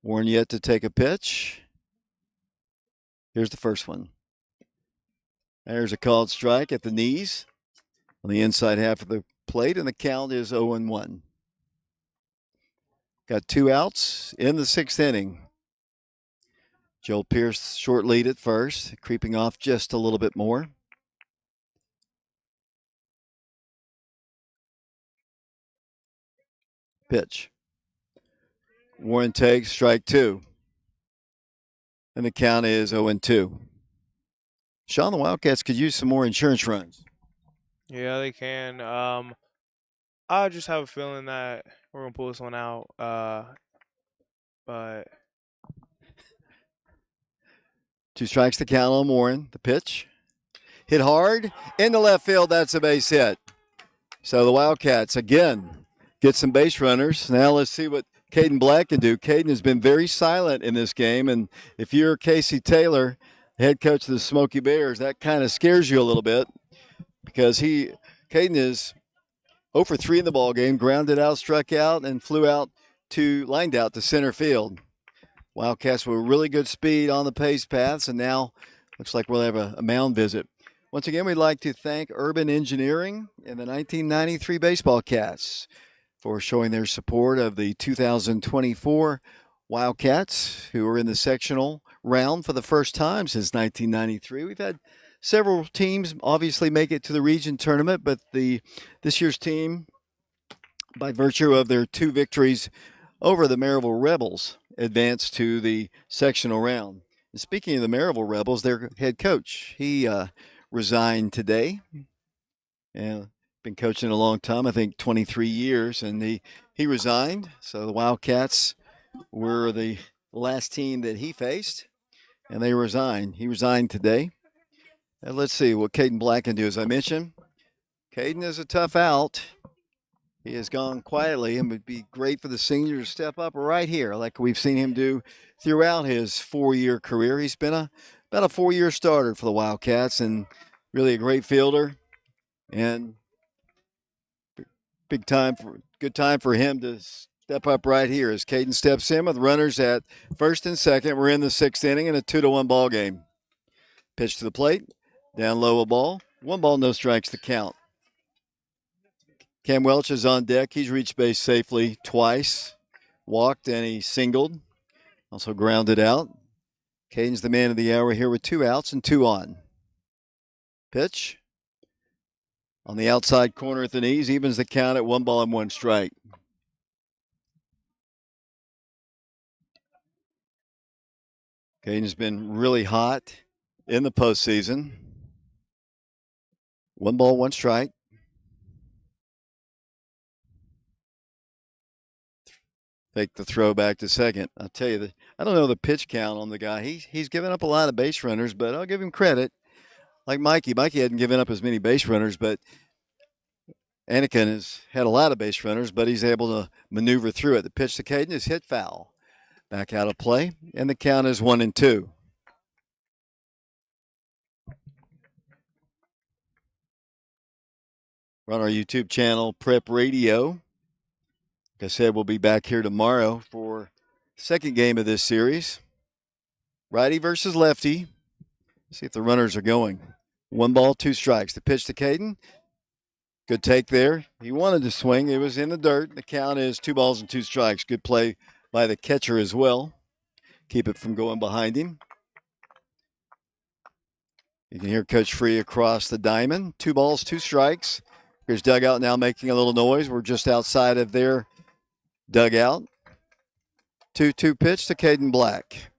Warren yet to take a pitch. Here's the first one. There's a called strike at the knees on the inside half of the plate, and the count is 0-1. Got 2 outs in the 6th inning. Joel Pierce short lead at first, creeping off just a little bit more. Pitch. Warren takes strike 2. And the count is 0-2. Sean, the Wildcats could use some more insurance runs. Yeah, they can. I just have a feeling that we're gonna pull this one out. But 2 strikes to count on Warren. The pitch. Hit hard into left field. That's a base hit. So the Wildcats, again, get some base runners. Now let's see what Caden Black can do. Caden has been very silent in this game, and if you're Casey Taylor, head coach of the Smoky Bears, that kind of scares you a little bit because Caden is 0 for 3 in the ball game, grounded out, struck out, and lined out to center field. Wildcats with really good speed on the pace paths, and now looks like we'll have a mound visit. Once again, we'd like to thank Urban Engineering and the 1993 Baseball Cats for showing their support of the 2024 Wildcats, who are in the sectional round for the first time since 1993. We've had several teams obviously make it to the region tournament, but this year's team, by virtue of their 2 victories over the Maryville Rebels, advanced to the sectional round. And speaking of the Maryville Rebels, their head coach, he resigned today. And been coaching a long time, I think 23 years, and he resigned. So the Wildcats were the last team that he faced, and they resigned. He resigned today. And let's see what Caden Black can do. As I mentioned, Caden is a tough out. He has gone quietly and would be great for the senior to step up right here like we've seen him do throughout his 4-year career. He's been about a 4-year starter for the Wildcats and really a great fielder, and good time for him to step up right here as Caden steps in with runners at first and second. We're in the 6th inning in a 2-1 ball game. Pitch to the plate, down low a ball. 1 ball, no strikes to count. Cam Welch is on deck. He's reached base safely twice, walked, and he singled. Also grounded out. Caden's the man of the hour here with 2 outs and 2 on. Pitch on the outside corner at the knees, evens the count at 1 ball and 1 strike. Caden's been really hot in the postseason. 1 ball, 1 strike. Take the throw back to second. I'll tell you, I don't know the pitch count on the guy. He's given up a lot of base runners, but I'll give him credit. Like Mikey hadn't given up as many base runners, but Anakin has had a lot of base runners, but he's able to maneuver through it. The pitch to Caden is hit foul. Back out of play, and the count is 1-2. We're on our YouTube channel, Prep Radio. Like I said, we'll be back here tomorrow for the second game of this series. Righty versus lefty. See if the runners are going. 1 ball, 2 strikes. The pitch to Caden. Good take there. He wanted to swing. It was in the dirt. The count is 2 balls and 2 strikes. Good play by the catcher as well. Keep it from going behind him. You can hear Coach Free across the diamond. 2 balls, 2 strikes. Here's dugout now making a little noise. We're just outside of their dugout. 2-2 pitch to Caden Black.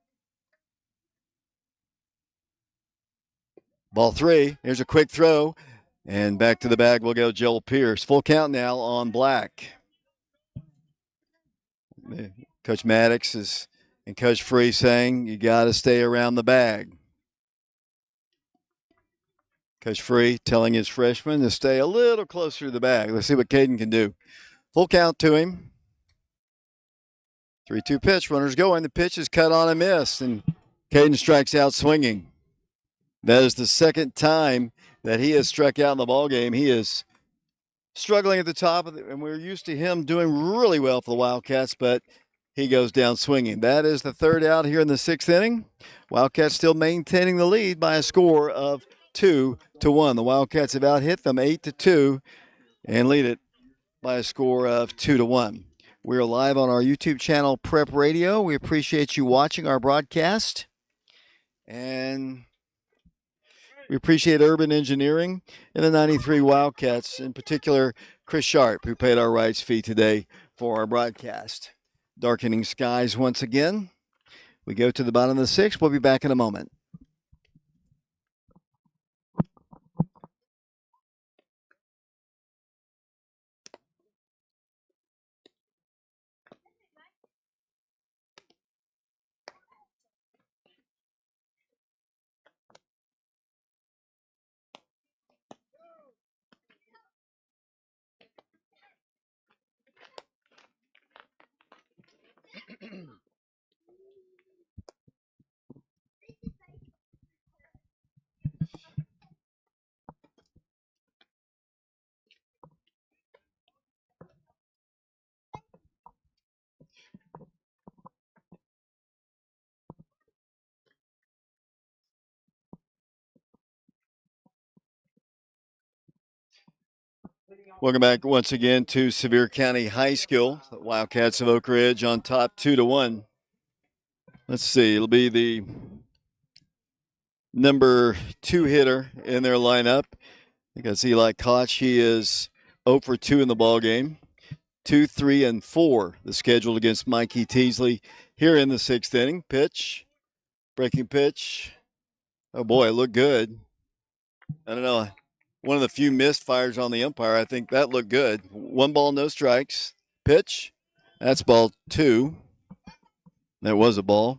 Ball 3. Here's a quick throw. And back to the bag will go Joel Pierce. Full count now on Black. Coach Maddox and Coach Free saying you got to stay around the bag. Coach Free telling his freshmen to stay a little closer to the bag. Let's see what Caden can do. Full count to him. 3-2 pitch. Runners going. The pitch is cut on and missed. And Caden strikes out swinging. That is the second time that he has struck out in the ballgame. He is struggling at the top, and we're used to him doing really well for the Wildcats, but he goes down swinging. That is the third out here in the 6th inning. Wildcats still maintaining the lead by a score of 2-1. The Wildcats have out-hit them 8-2 and lead it by a score of 2-1. We're live on our YouTube channel, Prep Radio. We appreciate you watching our broadcast. And we appreciate Urban Engineering and the 93 Wildcats, in particular Chris Sharp, who paid our rights fee today for our broadcast. Darkening skies once again. We go to the bottom of the 6th. We'll be back in a moment. Welcome back once again to Sevier County High School. The Wildcats of Oak Ridge on top 2-1. Let's see, it'll be the number 2 hitter in their lineup. I think that's Eli Koch. He is 0 for 2 in the ball game. 2, 3, and 4 the schedule against Mikey Teasley here in the 6th inning. Pitch, breaking pitch. Oh boy, it looked good. I don't know. One of the few missed fires on the umpire. I think that looked good. 1 ball, no strikes. Pitch. That's ball 2. That was a ball.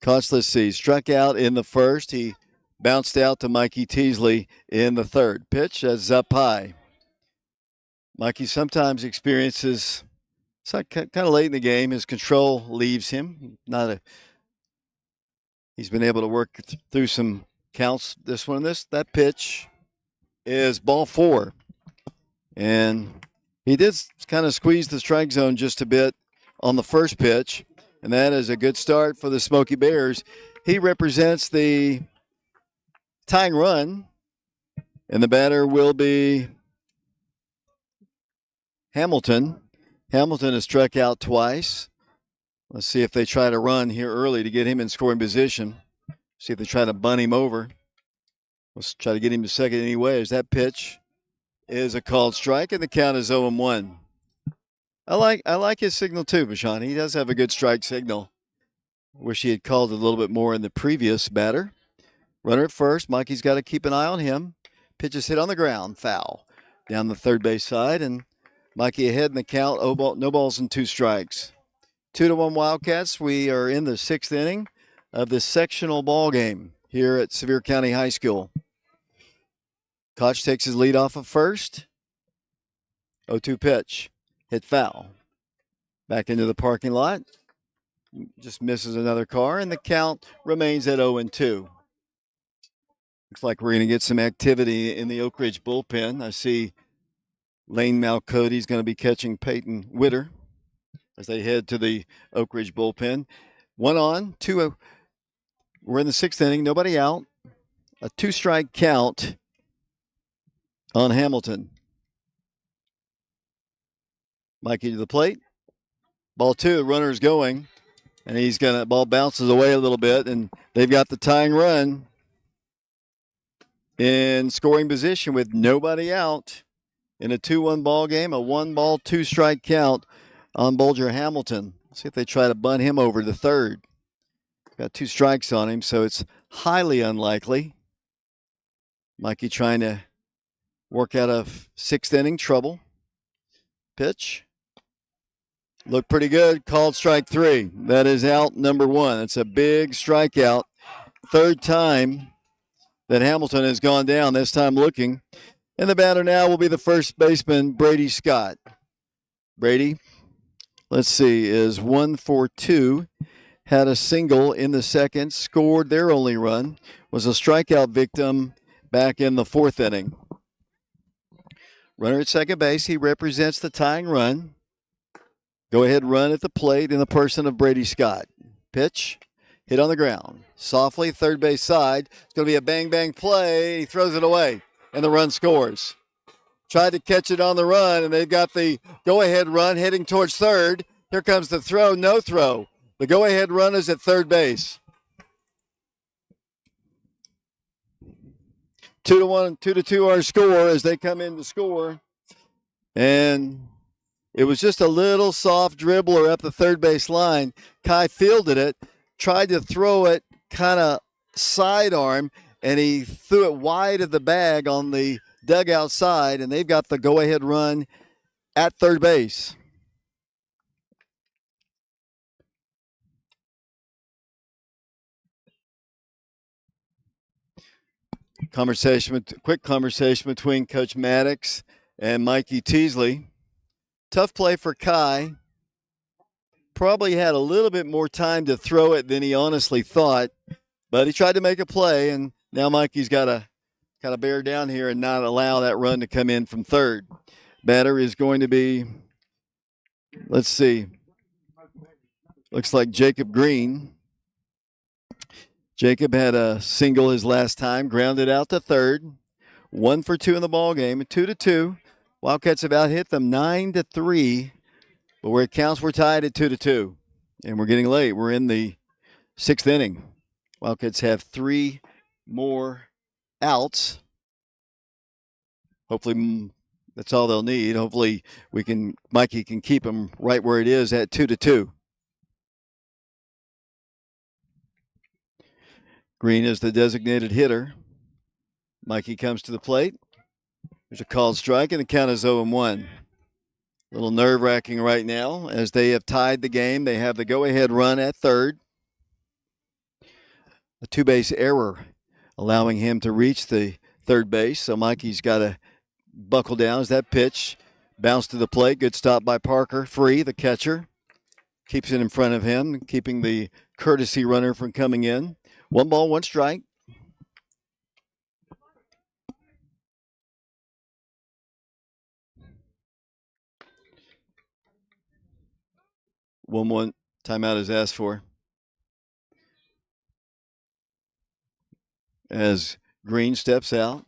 Koch, let's see, struck out in the first. He bounced out to Mikey Teasley in the third. Pitch, that's up high. Mikey sometimes experiences, it's like kind of late in the game, his control leaves him. He's been able to work through some counts. That pitch is ball 4. And he did kind of squeeze the strike zone just a bit on the first pitch. And that is a good start for the Smoky Bears. He represents the tying run. And the batter will be Hamilton. Hamilton has struck out twice. Let's see if they try to run here early to get him in scoring position. See if they try to bunt him over. Let's try to get him to second anyway, as that pitch is a called strike, and the count is 0-1. I like his signal too, Bashan. He does have a good strike signal. Wish he had called a little bit more in the previous batter. Runner at first. Mikey's got to keep an eye on him. Pitch is hit on the ground. Foul. Down the third base side, and Mikey ahead in the count. No balls and 2 strikes. 2-1 Wildcats. We are in the 6th inning of the sectional ball game here at Sevier County High School. Koch takes his lead off of first. 0-2 pitch. Hit foul. Back into the parking lot. Just misses another car, and the count remains at 0-2. Looks like we're going to get some activity in the Oak Ridge bullpen. I see Lane Malcody's going to be catching Peyton Witter as they head to the Oak Ridge bullpen. 1 on, 2 We're in the 6th inning, nobody out. A 2-strike count on Hamilton. Mikey to the plate. Ball 2, runner's going. And ball bounces away a little bit, and they've got the tying run in scoring position with nobody out in a 2-1 ball game, a 1-ball, 2-strike count on Bulger Hamilton. See if they try to bunt him over to third. Got 2 strikes on him, so it's highly unlikely. Mikey trying to work out of 6th inning trouble. Pitch. Looked pretty good. Called strike 3. That is out number 1. It's a big strikeout. 3rd time that Hamilton has gone down, this time looking. And the batter now will be the first baseman, Brady Scott. Brady, let's see, is 1 for 2. Had a single in the 2nd, scored their only run, was a strikeout victim back in the 4th inning. Runner at second base, he represents the tying run. Go ahead run at the plate in the person of Brady Scott. Pitch, hit on the ground. Softly, third base side. It's going to be a bang-bang play. He throws it away, and the run scores. Tried to catch it on the run, and they've got the go-ahead run heading towards third. Here comes the throw, no throw. The go-ahead run is at third base. 2-1, 2-2 our score as they come in to score. And it was just a little soft dribbler up the third base line. Kai fielded it, tried to throw it kind of sidearm, and he threw it wide of the bag on the dugout side, and they've got the go-ahead run at third base. Quick conversation between Coach Maddox and Mikey Teasley. Tough play for Kai. Probably had a little bit more time to throw it than he honestly thought, but he tried to make a play, and now Mikey's got to kind of bear down here and not allow that run to come in from third. Batter is going to be, let's see, looks like Jacob Green. Jacob had a single his last time, grounded out to third. 1 for 2 in the ball game, 2-2. Wildcats about hit them 9-3, but where it counts, we're tied at 2-2, and we're getting late. We're in the 6th inning. Wildcats have 3 more outs. Hopefully that's all they'll need. Hopefully Mikey can keep them right where it is at 2-2. Green is the designated hitter. Mikey comes to the plate. There's a called strike, and the count is 0-1. A little nerve-wracking right now as they have tied the game. They have the go-ahead run at third. A 2-base error allowing him to reach the third base, so Mikey's got to buckle down as that pitch bounced to the plate. Good stop by Parker. Free, the catcher. Keeps it in front of him, keeping the courtesy runner from coming in. 1 ball, 1 strike. One timeout is asked for. As Green steps out,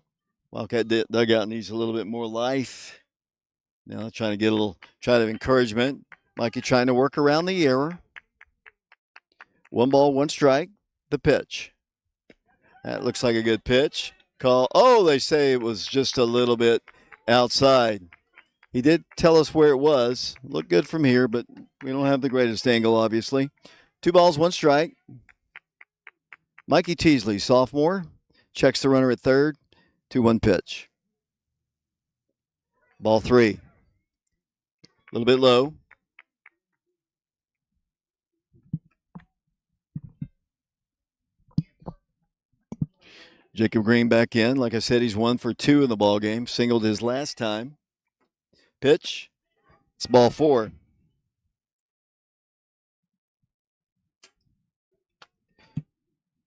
Wildcat dugout needs a little bit more life. Now trying to get a little try of encouragement. Mikey trying to work around the error. 1 ball, 1 strike. The pitch. That looks like a good pitch. Call. Oh, they say it was just a little bit outside. He did tell us where it was. Looked good from here, but we don't have the greatest angle, obviously. 2 balls, 1 strike. Mikey Teasley, sophomore, checks the runner at third. 2-1 pitch. Ball 3. A little bit low. Jacob Green back in. Like I said, he's 1 for 2 in the ball game. Singled his last time. Pitch. It's ball 4.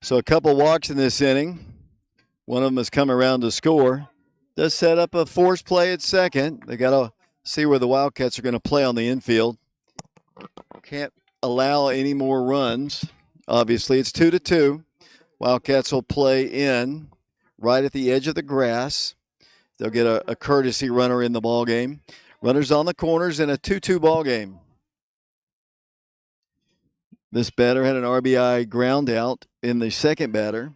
So a couple walks in this inning. One of them has come around to score. Does set up a force play at second. They got to see where the Wildcats are going to play on the infield. Can't allow any more runs. Obviously, it's 2-2. Wildcats will play in right at the edge of the grass. They'll get a courtesy runner in the ball game. Runners on the corners in a 2-2 ball game. This batter had an RBI ground out in the second batter.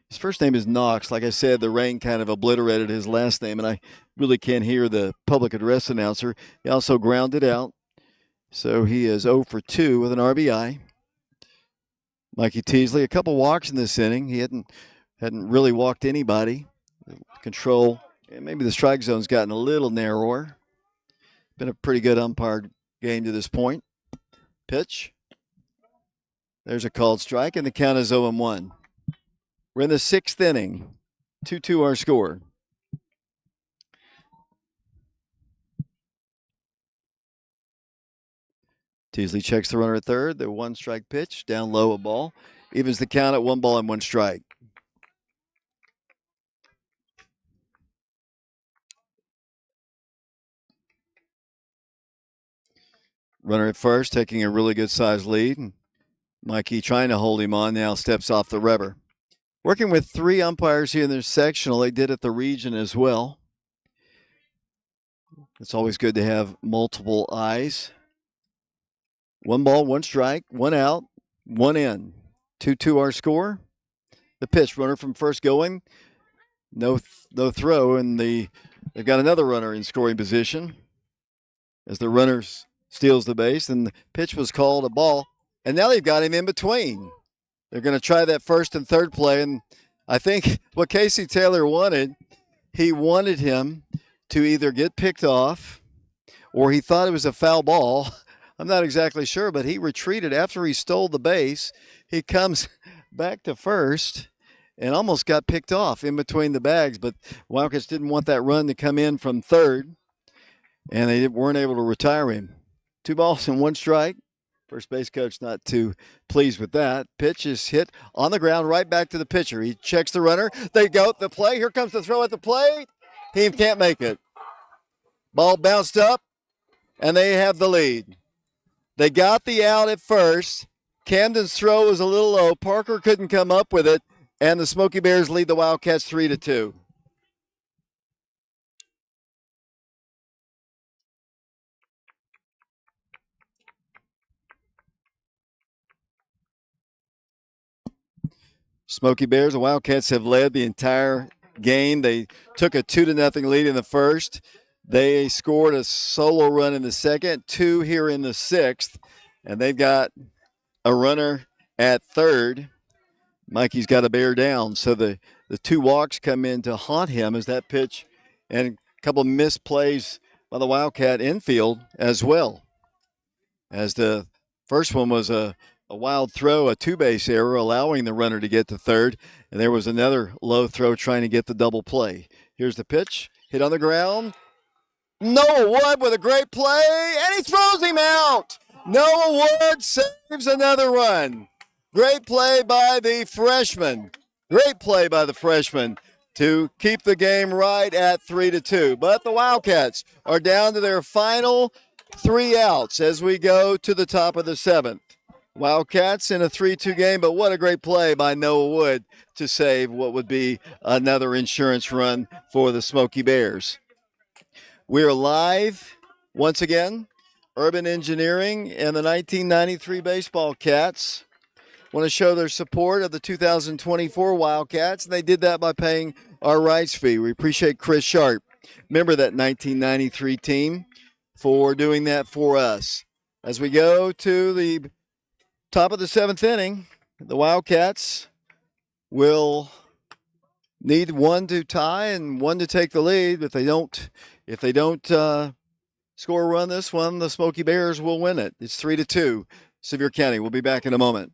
His first name is Knox. Like I said, the rain kind of obliterated his last name, and I really can't hear the public address announcer. He also grounded out, so he is 0 for 2 with an RBI. Mikey Teasley, a couple walks in this inning. He hadn't really walked anybody. Control, and maybe the strike zone's gotten a little narrower. Been a pretty good umpire game to this point. Pitch. There's a called strike, and the count is 0-1. We're in the sixth inning. 2-2 our score. Teasley checks the runner at third. The one strike pitch, down low, a ball. Evens the count at 1 ball and 1 strike. Runner at first, taking a really good sized lead. Mikey trying to hold him on, now steps off the rubber. Working with 3 umpires here in their sectional. They did at the region as well. It's always good to have multiple eyes. 1 ball, 1 strike, 1 out, 1 in. 2-2 our score. The pitch, runner from first going. No throw, and they've got another runner in scoring position as the runner steals the base, and the pitch was called a ball, and now they've got him in between. They're going to try that first and third play, and I think what Casey Taylor wanted, he wanted him to either get picked off or he thought it was a foul ball. I'm not exactly sure, but he retreated after he stole the base. He comes back to first and almost got picked off in between the bags, but Wildcats didn't want that run to come in from third, and they weren't able to retire him. 2 balls and 1 strike. First base coach not too pleased with that. Pitch is hit on the ground right back to the pitcher. He checks the runner. They go the play. Here comes the throw at the plate. He can't make it. Ball bounced up, and they have the lead. They got the out at first. Camden's throw was a little low. Parker couldn't come up with it, and the Smoky Bears lead the Wildcats 3-2. Smoky Bears, the Wildcats have led the entire game. They took a 2-0 lead in the first. They scored a solo run in the second, 2 here in the sixth, and they've got a runner at third. Mikey's got to bear down, so the 2 walks come in to haunt him as that pitch and a couple of missed plays by the Wildcat infield as well. As the first one was a wild throw, a 2-base error, allowing the runner to get to third. And there was another low throw trying to get the double play. Here's the pitch, hit on the ground. Noah Wood with a great play, and he throws him out. Noah Wood saves another run. Great play by the freshman. Great play by the freshman to keep the game right at 3-2. But the Wildcats are down to their final 3 outs as we go to the top of the 7th. Wildcats in a 3-2 game, but what a great play by Noah Wood to save what would be another insurance run for the Smoky Bears. We're live once again. Urban Engineering and the 1993 Baseball Cats want to show their support of the 2024 Wildcats, and they did that by paying our rights fee. We appreciate Chris Sharp, member of that 1993 team, for doing that for us. As we go to the top of the 7th inning, the Wildcats will need 1 to tie and 1 to take the lead. If they don't score a run this one, the Smoky Bears will win it. It's 3-2. Sevier County. We'll be back in a moment.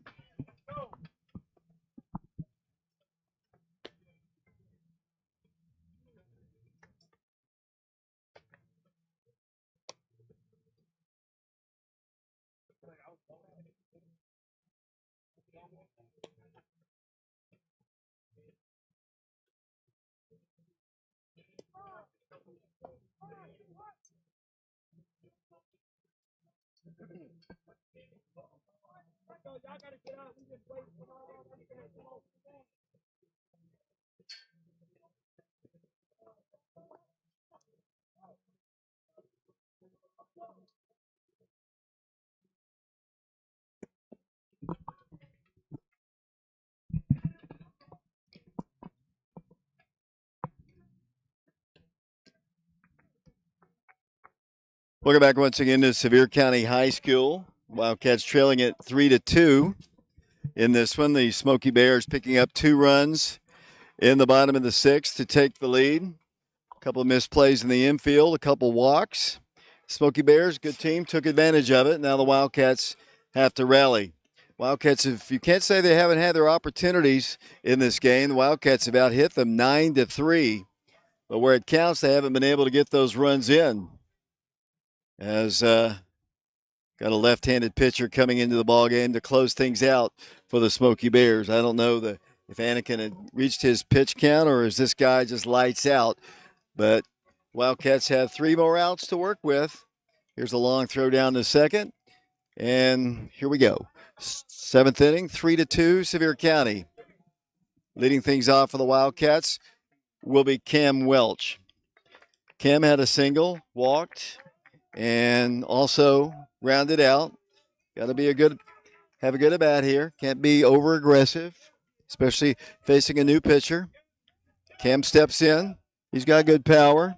Welcome back once again to Sevier County High School. Wildcats trailing it 3-2 in this one. The Smoky Bears picking up 2 runs in the bottom of the 6th to take the lead. A couple of missed plays in the infield, a couple walks. Smoky Bears, good team, took advantage of it. Now the Wildcats have to rally. Wildcats, if you can't say they haven't had their opportunities in this game, the Wildcats have out-hit them 9-3. But where it counts, they haven't been able to get those runs in. As got a left-handed pitcher coming into the ballgame to close things out for the Smoky Bears. I don't know if Anakin had reached his pitch count or is this guy just lights out. But Wildcats have 3 more outs to work with. Here's a long throw down to second. And here we go. 7th inning, 3-2, Sevier County. Leading things off for the Wildcats will be Cam Welch. Cam had a single, walked, and also rounded out. Got to be have a good at bat here. Can't be over aggressive, especially facing a new pitcher. Cam steps in. He's got good power.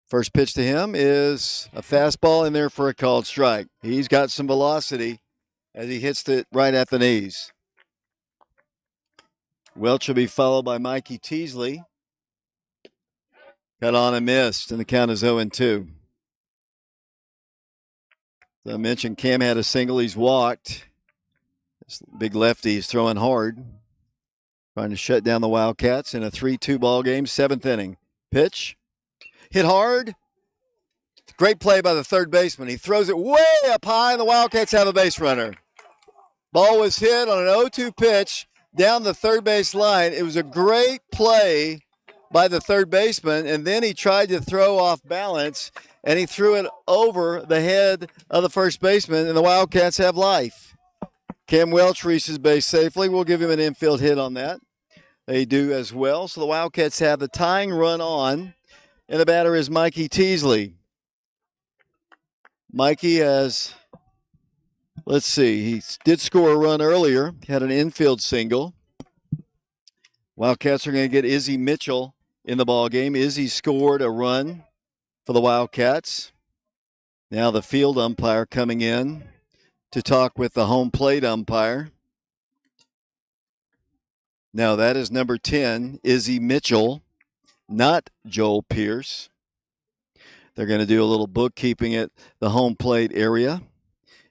First pitch to him is a fastball in there for a called strike. He's got some velocity as he hits it right at the knees. Welch will be followed by Mikey Teasley. Got on and missed, and the count is 0-2. As I mentioned, Cam had a single. He's walked. This big lefty is throwing hard. Trying to shut down the Wildcats in a 3-2 ball game, 7th inning. Pitch. Hit hard. Great play by the third baseman. He throws it way up high, and the Wildcats have a base runner. Ball was hit on an 0-2 pitch down the third base line. It was a great play by the third baseman, and then he tried to throw off balance, and he threw it over the head of the first baseman, and the Wildcats have life. Cam Welch reaches base safely. We'll give him an infield hit on that. They do as well. So the Wildcats have the tying run on, and the batter is Mikey Teasley. Mikey has, let's see, he did score a run earlier, had an infield single. Wildcats are going to get Izzy Mitchell in the ball game. Izzy scored a run for the Wildcats. Now the field umpire coming in to talk with the home plate umpire. Now that is number 10, Izzy Mitchell, not Joel Pierce. They're going to do a little bookkeeping at the home plate area.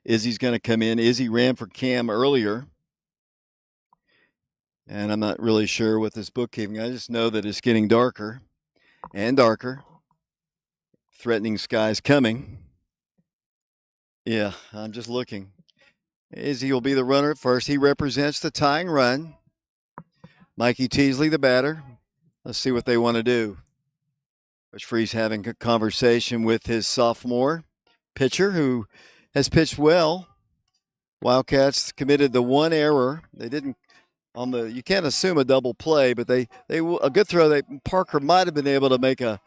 Izzy's going to come in. Izzy ran for Cam earlier. And I'm not really sure with this bookkeeping. I just know that it's getting darker and darker. Threatening skies coming. Yeah, I'm just looking. Izzy will be the runner at first. He represents the tying run. Mikey Teasley, the batter. Let's see what they want to do. Coach Freeze having a conversation with his sophomore pitcher who has pitched well. Wildcats committed the one error. They didn't you can't assume a double play, but they a good throw. Parker might have been able to make a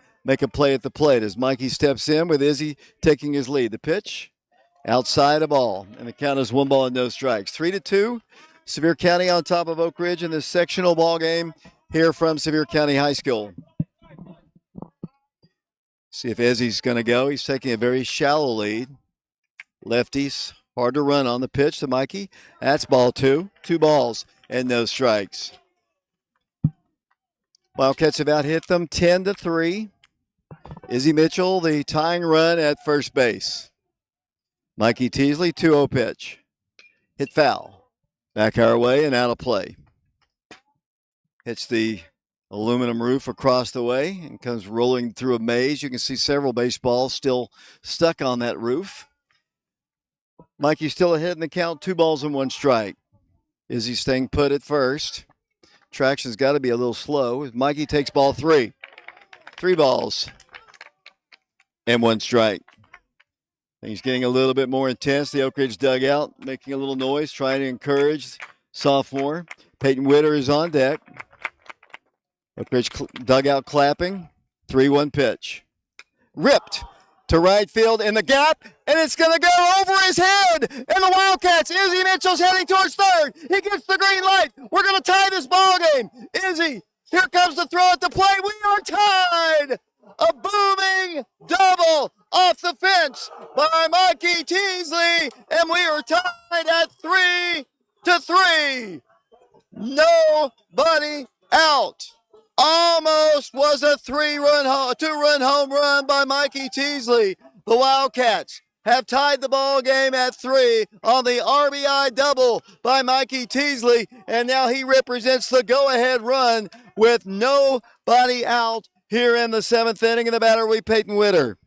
play at the plate as Mikey steps in with Izzy taking his lead. The pitch outside of ball, and the count is 1 ball and no strikes. 3-2. Sevier County on top of Oak Ridge in this sectional ball game here from Sevier County High School. See if Izzy's going to go. He's taking a very shallow lead. Lefties hard to run on the pitch to Mikey. That's ball 2. 2 balls and no strikes. Wildcats have out-hit them 10-3. Izzy Mitchell, the tying run at first base. Mikey Teasley, 2-0 pitch. Hit foul. Back our way and out of play. Hits the aluminum roof across the way and comes rolling through a maze. You can see several baseballs still stuck on that roof. Mikey's still ahead in the count, 2 balls and 1 strike. Izzy staying put at first. Traction's got to be a little slow. Mikey takes ball 3. 3 balls and 1 strike. Things getting a little bit more intense. The Oak Ridge dugout making a little noise, trying to encourage sophomore. Peyton Witter is on deck. Oak Ridge dugout clapping. 3-1 pitch. Ripped to right field in the gap, and it's going to go over his head. And the Wildcats, Izzy Mitchell's heading towards third. He gets the green light. We're going to tie this ball game. Izzy, here comes the throw at the plate. We are tied. A booming double off the fence by Mikey Teasley, and we are tied at 3-3. Nobody out. Almost was a two-run home run by Mikey Teasley. The Wildcats have tied the ball game at 3 on the RBI double by Mikey Teasley, and now he represents the go-ahead run with nobody out here in the 7th inning. In the batter will be Peyton Witter.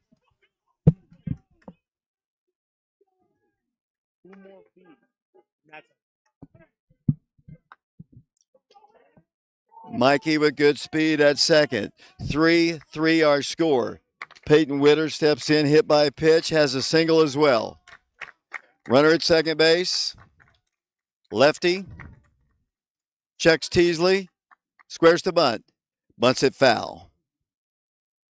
Mikey with good speed at second. 3-3 our score. Peyton Witter steps in, hit by a pitch, has a single as well. Runner at second base. Lefty. Checks Teasley. Squares to bunt. Bunts it foul.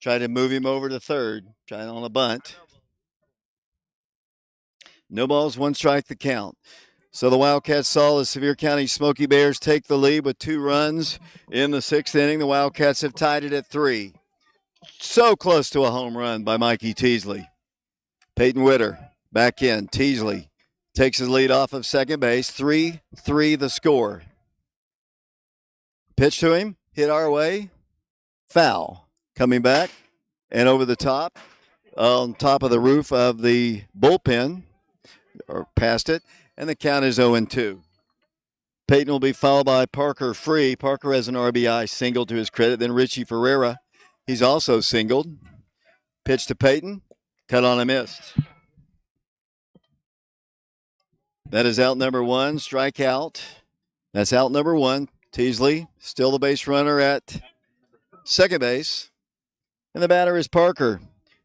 Try to move him over to third. Trying on a bunt. No balls, 1 strike the count. So the Wildcats saw the Sevier County Smoky Bears take the lead with 2 runs in the 6th inning. The Wildcats have tied it at 3. So close to a home run by Mikey Teasley. Peyton Witter back in. Teasley takes his lead off of second base. 3-3 the score. Pitch to him. Hit our way. Foul. Coming back and over the top. On top of the roof of the bullpen. Or past it. And the count is 0-2. Peyton will be followed by Parker Free. Parker has an RBI single to his credit. Then Richie Ferreira. He's also singled. Pitch to Peyton. Cut on a missed. That is out number 1. Strikeout. That's out number 1. Teasley still the base runner at second base. And the batter is Parker.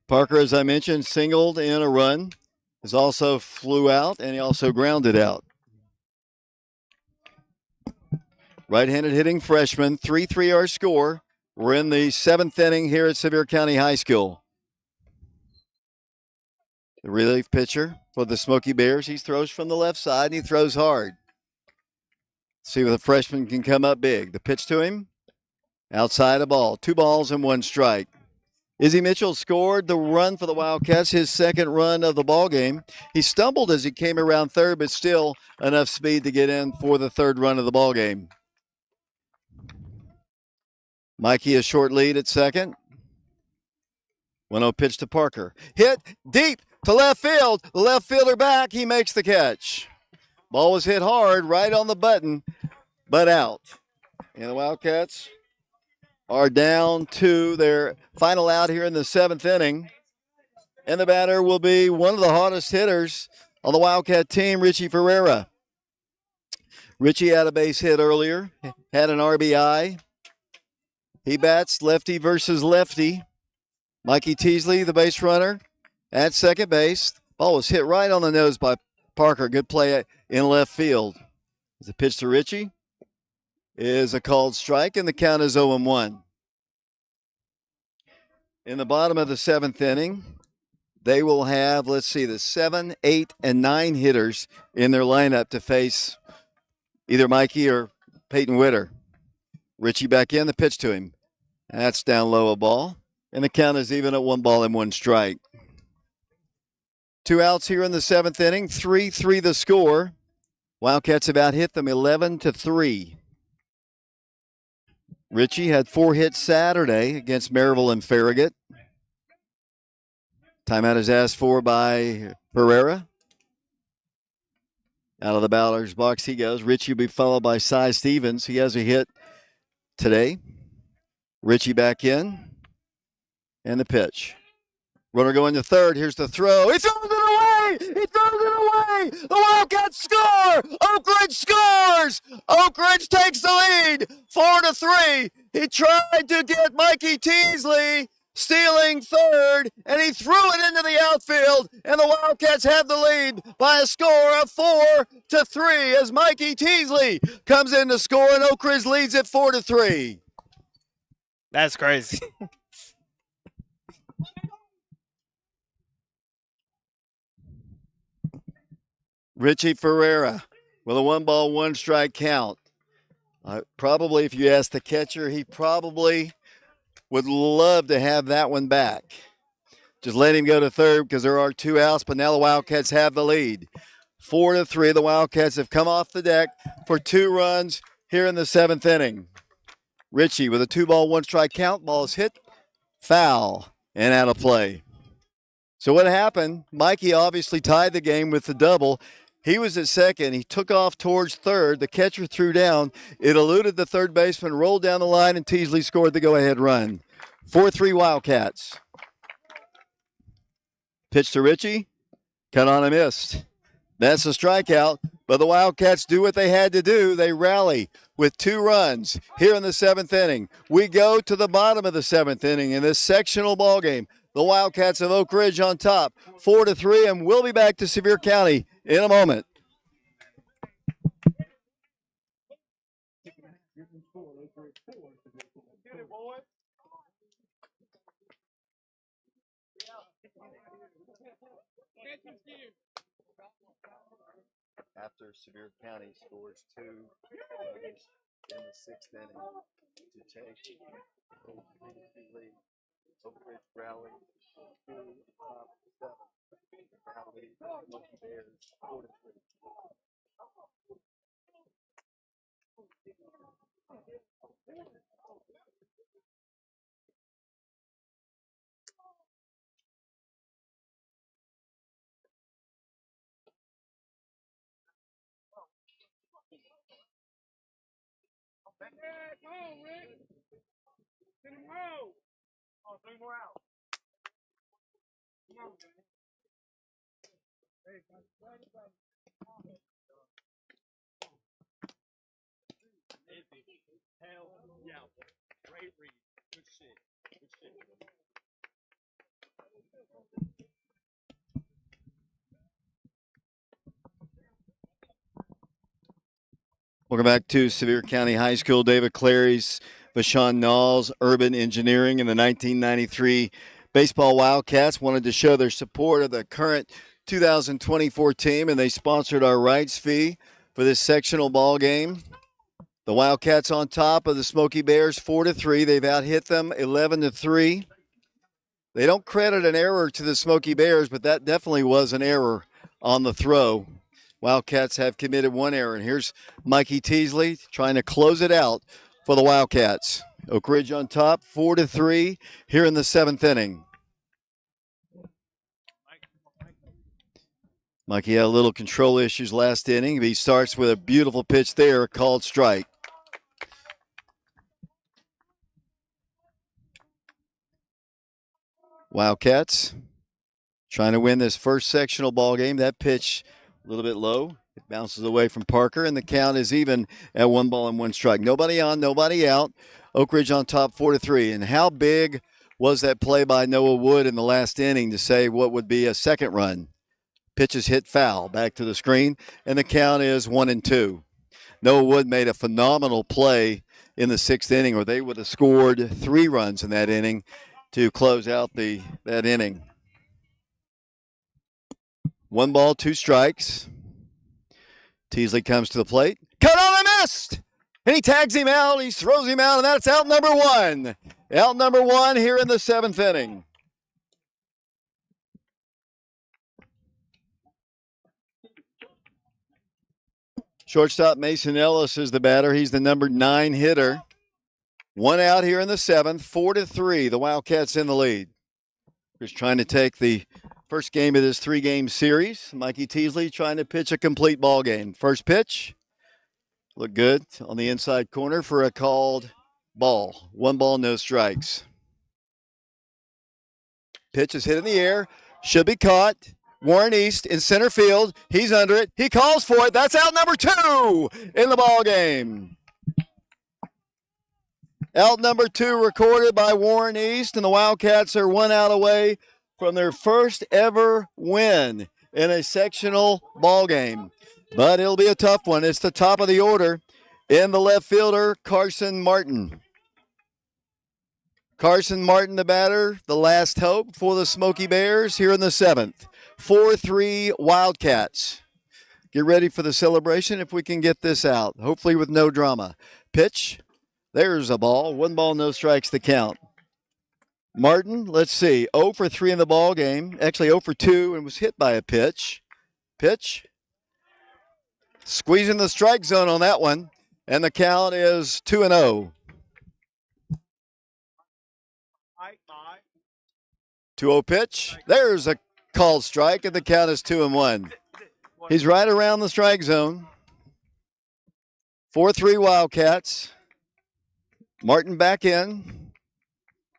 Parker, as I mentioned, singled in a run. Has also flew out, and he also grounded out. Right-handed hitting freshman, 3-3 our score. We're in the 7th inning here at Sevier County High School. The relief pitcher for the Smoky Bears, he throws from the left side, and he throws hard. See if the freshman can come up big. The pitch to him, outside a ball. 2 balls and 1 strike. Izzy Mitchell scored the run for the Wildcats, his 2nd run of the ball game. He stumbled as he came around third, but still enough speed to get in for the 3rd run of the ball game. Mikey a short lead at second. 1-0 pitch to Parker. Hit deep to left field. The left fielder back. He makes the catch. Ball was hit hard right on the button, but out. And the Wildcats are down to their final out here in the 7th inning. And the batter will be one of the hottest hitters on the Wildcat team, Richie Ferreira. Richie had a base hit earlier, had an RBI. He bats lefty versus lefty. Mikey Teasley, the base runner, at second base. Ball was hit right on the nose by Parker. Good play in left field. The pitch to Richie is a called strike, and the count is 0-1. In the bottom of the 7th inning, they will have, the 7, 8, and 9 hitters in their lineup to face either Mikey or Peyton Witter. Richie back in, the pitch to him. That's down low a ball, and the count is even at 1 ball and 1 strike. 2 outs here in the 7th inning, 3-3 the score. Wildcats have out-hit them 11-3. Richie had 4 hits Saturday against Maryville and Farragut. Timeout is asked for by Pereira. Out of the batter's box he goes. Richie will be followed by Cy Stevens. He has a hit today. Richie back in. And the pitch. Runner going to third. Here's the throw. He throws it away! He throws it away! The Wildcats score! Oak Ridge scores! Oak Ridge takes the lead, 4-3. He tried to get Mikey Teasley stealing third, and he threw it into the outfield, and the Wildcats have the lead by a score of 4-3 as Mikey Teasley comes in to score, and Oak Ridge leads it 4-3. That's crazy. Richie Ferreira with a 1-ball, 1-strike count. Probably, if you ask the catcher, he probably would love to have that one back. Just let him go to third because there are 2 outs, but now the Wildcats have the lead. 4-3, the Wildcats have come off the deck for 2 runs here in the 7th inning. Richie with a 2-ball, 1-strike count. Ball is hit, foul, and out of play. So what happened, Mikey obviously tied the game with the double. He was at second. He took off towards third. The catcher threw down. It eluded the third baseman, rolled down the line, and Teasley scored the go-ahead run. 4-3 Wildcats. Pitch to Richie. Cut on a missed. That's a strikeout, but the Wildcats do what they had to do. They rally with 2 runs here in the 7th inning. We go to the bottom of the 7th inning in this sectional ball game. The Wildcats of Oak Ridge on top, 4-3, and we'll be back to Sevier County in a moment. After Sevier County scores 2 runs in the 6th inning to take the lead, Oak Ridge rally to top 7. Now lead the Bears 4-3. Come on, Rick. Send him home. Oh, 3 more out. Come on, man. Hey, hell yeah. Great read. Good shit. Good shit. Welcome back to Sevier County High School. David Clary's Vashon Knowles, Urban Engineering, and the 1993 Baseball Wildcats wanted to show their support of the current 2024 team, and they sponsored our rights fee for this sectional ball game. The Wildcats on top of the Smoky Bears 4-3. They've out-hit them 11-3. They don't credit an error to the Smoky Bears, but that definitely was an error on the throw. Wildcats have committed 1 error, and here's Mikey Teasley trying to close it out for the Wildcats. Oak Ridge on top, 4-3 here in the 7th inning. Mikey had a little control issues last inning. He starts with a beautiful pitch there, called strike. Wildcats trying to win this first sectional ball game. That pitch a little bit low. It bounces away from Parker, and the count is even at 1 ball and 1 strike. Nobody on, nobody out. Oak Ridge on top 4-3. And how big was that play by Noah Wood in the last inning to save what would be a second run? Pitch is hit foul. Back to the screen, and the count is 1-2. Noah Wood made a phenomenal play in the 6th inning, or they would have scored 3 runs in that inning to close out that inning. 1 ball, 2 strikes. Teasley comes to the plate. Cut on a missed! And he tags him out. He throws him out, and that's out number 1. Out number 1 here in the 7th inning. Shortstop Mason Ellis is the batter. He's the number 9 hitter. 1 out here in the 7th, 4-3. The Wildcats in the lead. Just trying to take the first game of this 3-game series. Mikey Teasley trying to pitch a complete ball game. First pitch. Looked good on the inside corner for a called ball. 1 ball, no strikes. Pitch is hit in the air. Should be caught. Warren East in center field. He's under it. He calls for it. That's out number 2 in the ball game. Out number 2 recorded by Warren East, and the Wildcats are 1 out away from their first ever win in a sectional ball game. But it'll be a tough one. It's the top of the order in the left fielder, Carson Martin. Carson Martin, the batter, the last hope for the Smoky Bears here in the 7th. 4-3 Wildcats. Get ready for the celebration if we can get this out, hopefully with no drama. Pitch. There's a ball. 1 ball, no strikes the count. Martin, let's see, 0 for 3 in the ball game. Actually 0 for 2 and was hit by a pitch. Pitch. Squeezing the strike zone on that one. And the count is 2-0. 2-0 pitch. There's a called strike, and the count is 2-1. He's right around the strike zone. 4-3 Wildcats. Martin back in.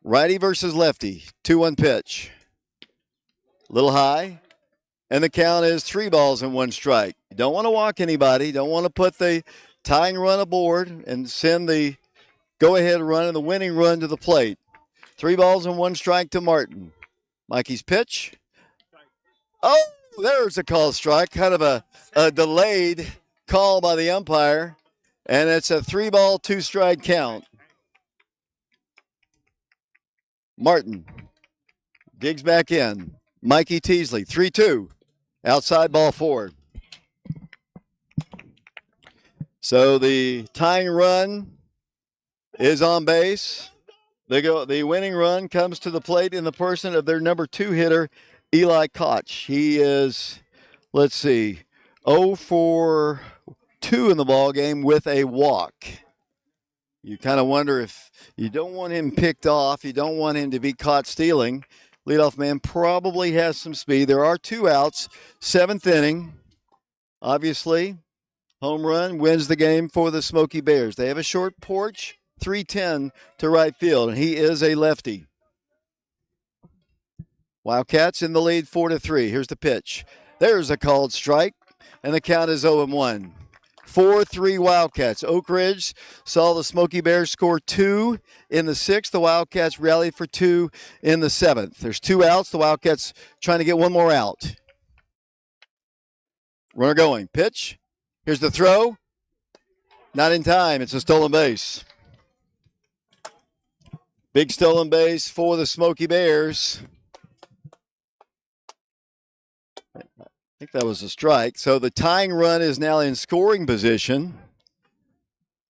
Righty versus lefty. 2-1 pitch. A little high. And the count is 3 balls and 1 strike. You don't want to walk anybody. Don't want to put the tying run aboard and send the go-ahead run and the winning run to the plate. 3 balls and 1 strike to Martin. Mikey's pitch. Oh, there's a called strike. Kind of a delayed call by the umpire. And it's a 3 ball, 2 strike count. Martin digs back in. Mikey Teasley, 3-2. Outside ball 4. So the tying run is on base. The winning run comes to the plate in the person of their number 2 hitter, Eli Koch. He is, let's see, 0 for 2 in the ball game with a walk. You kind of wonder if you don't want him picked off, you don't want him to be caught stealing. Leadoff man probably has some speed. There are 2 outs, 7th inning. Obviously, home run wins the game for the Smoky Bears. They have a short porch. 310 to right field, and he is a lefty. Wildcats in the lead 4-3. Here's the pitch. There's a called strike, and the count is 0-1. 4-3 Wildcats. Oak Ridge saw the Smoky Bears score 2 in the 6th. The Wildcats rallied for 2 in the 7th. There's 2 outs. The Wildcats trying to get 1 more out. Runner going. Pitch. Here's the throw. Not in time. It's a stolen base. Big stolen base for the Smoky Bears. I think that was a strike. So the tying run is now in scoring position.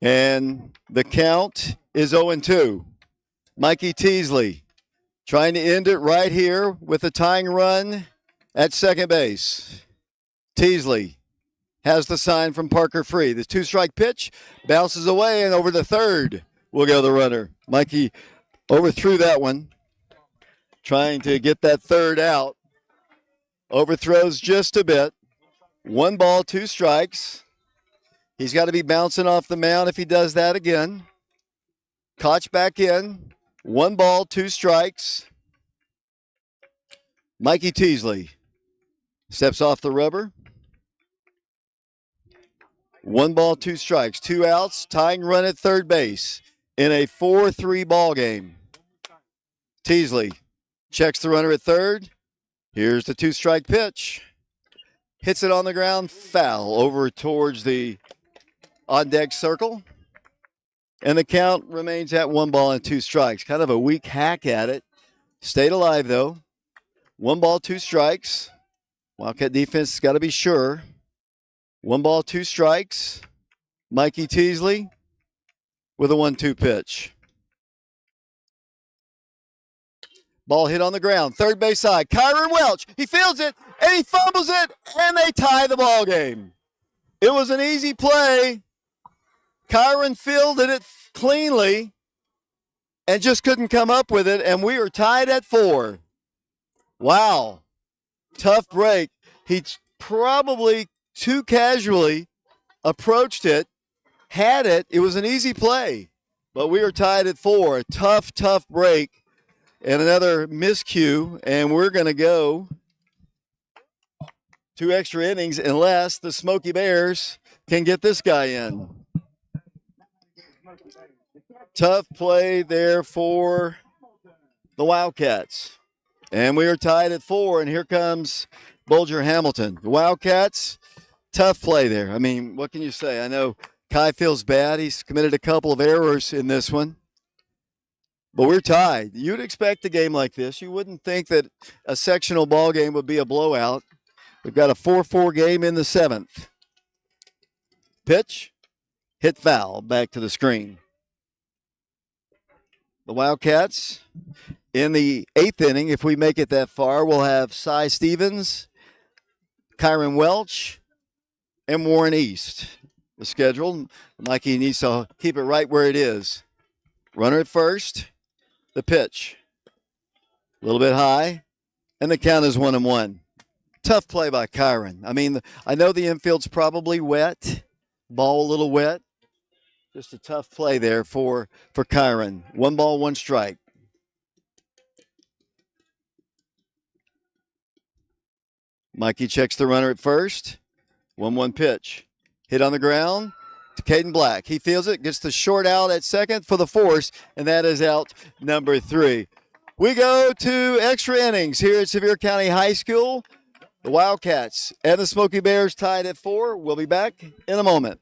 And the count is 0-2. Mikey Teasley trying to end it right here with the tying run at second base. Teasley has the sign from Parker Free. The 2-strike pitch bounces away, and over to third will go the runner. Mikey overthrew that one, trying to get that 3rd out. Overthrows just a bit. 1 ball, 2 strikes. He's got to be bouncing off the mound if he does that again. Koch back in. 1 ball, 2 strikes. Mikey Teasley steps off the rubber. 1 ball, 2 strikes. 2 outs, tying run at third base in a 4-3 ball game. Teasley checks the runner at third. Here's the 2-strike pitch. Hits it on the ground, foul over towards the on-deck circle. And the count remains at 1 ball and 2 strikes. Kind of a weak hack at it. Stayed alive, though. 1 ball, 2 strikes. Wildcat defense has got to be sure. 1 ball, 2 strikes. Mikey Teasley with a 1-2 pitch. Ball hit on the ground, third base side. Kyron Welch, he fields it, and he fumbles it, and they tie the ball game. It was an easy play. Kyron fielded it cleanly and just couldn't come up with it, and we are tied at 4. Wow. Tough break. He probably too casually approached it, had it. It was an easy play, but we are tied at 4. A tough, tough break. And another miscue, and we're going to go 2 extra innings unless the Smoky Bears can get this guy in. Tough play there for the Wildcats. And we are tied at 4, and here comes Bulger Hamilton. The Wildcats, tough play there. I mean, what can you say? I know Kai feels bad. He's committed a couple of errors in this one. But we're tied. You'd expect a game like this. You wouldn't think that a sectional ball game would be a blowout. We've got a 4-4 game in the 7th. Pitch, hit foul, back to the screen. The Wildcats in the 8th inning, if we make it that far, we'll have Cy Stevens, Kyron Welch, and Warren East. The schedule, Mikey needs to keep it right where it is. Runner at first, the pitch. A little bit high, and the count is 1-1. Tough play by Kyron. I mean, I know the infield's probably wet, ball a little wet. Just a tough play there for Kyron. 1 ball, 1 strike. Mikey checks the runner at first. 1-1 pitch. Hit on the ground to Caden Black. He feels it, gets the short out at second for the force, and that is out number 3. We go to extra innings here at Sevier County High School. The Wildcats and the Smoky Bears tied at 4. We'll be back in a moment.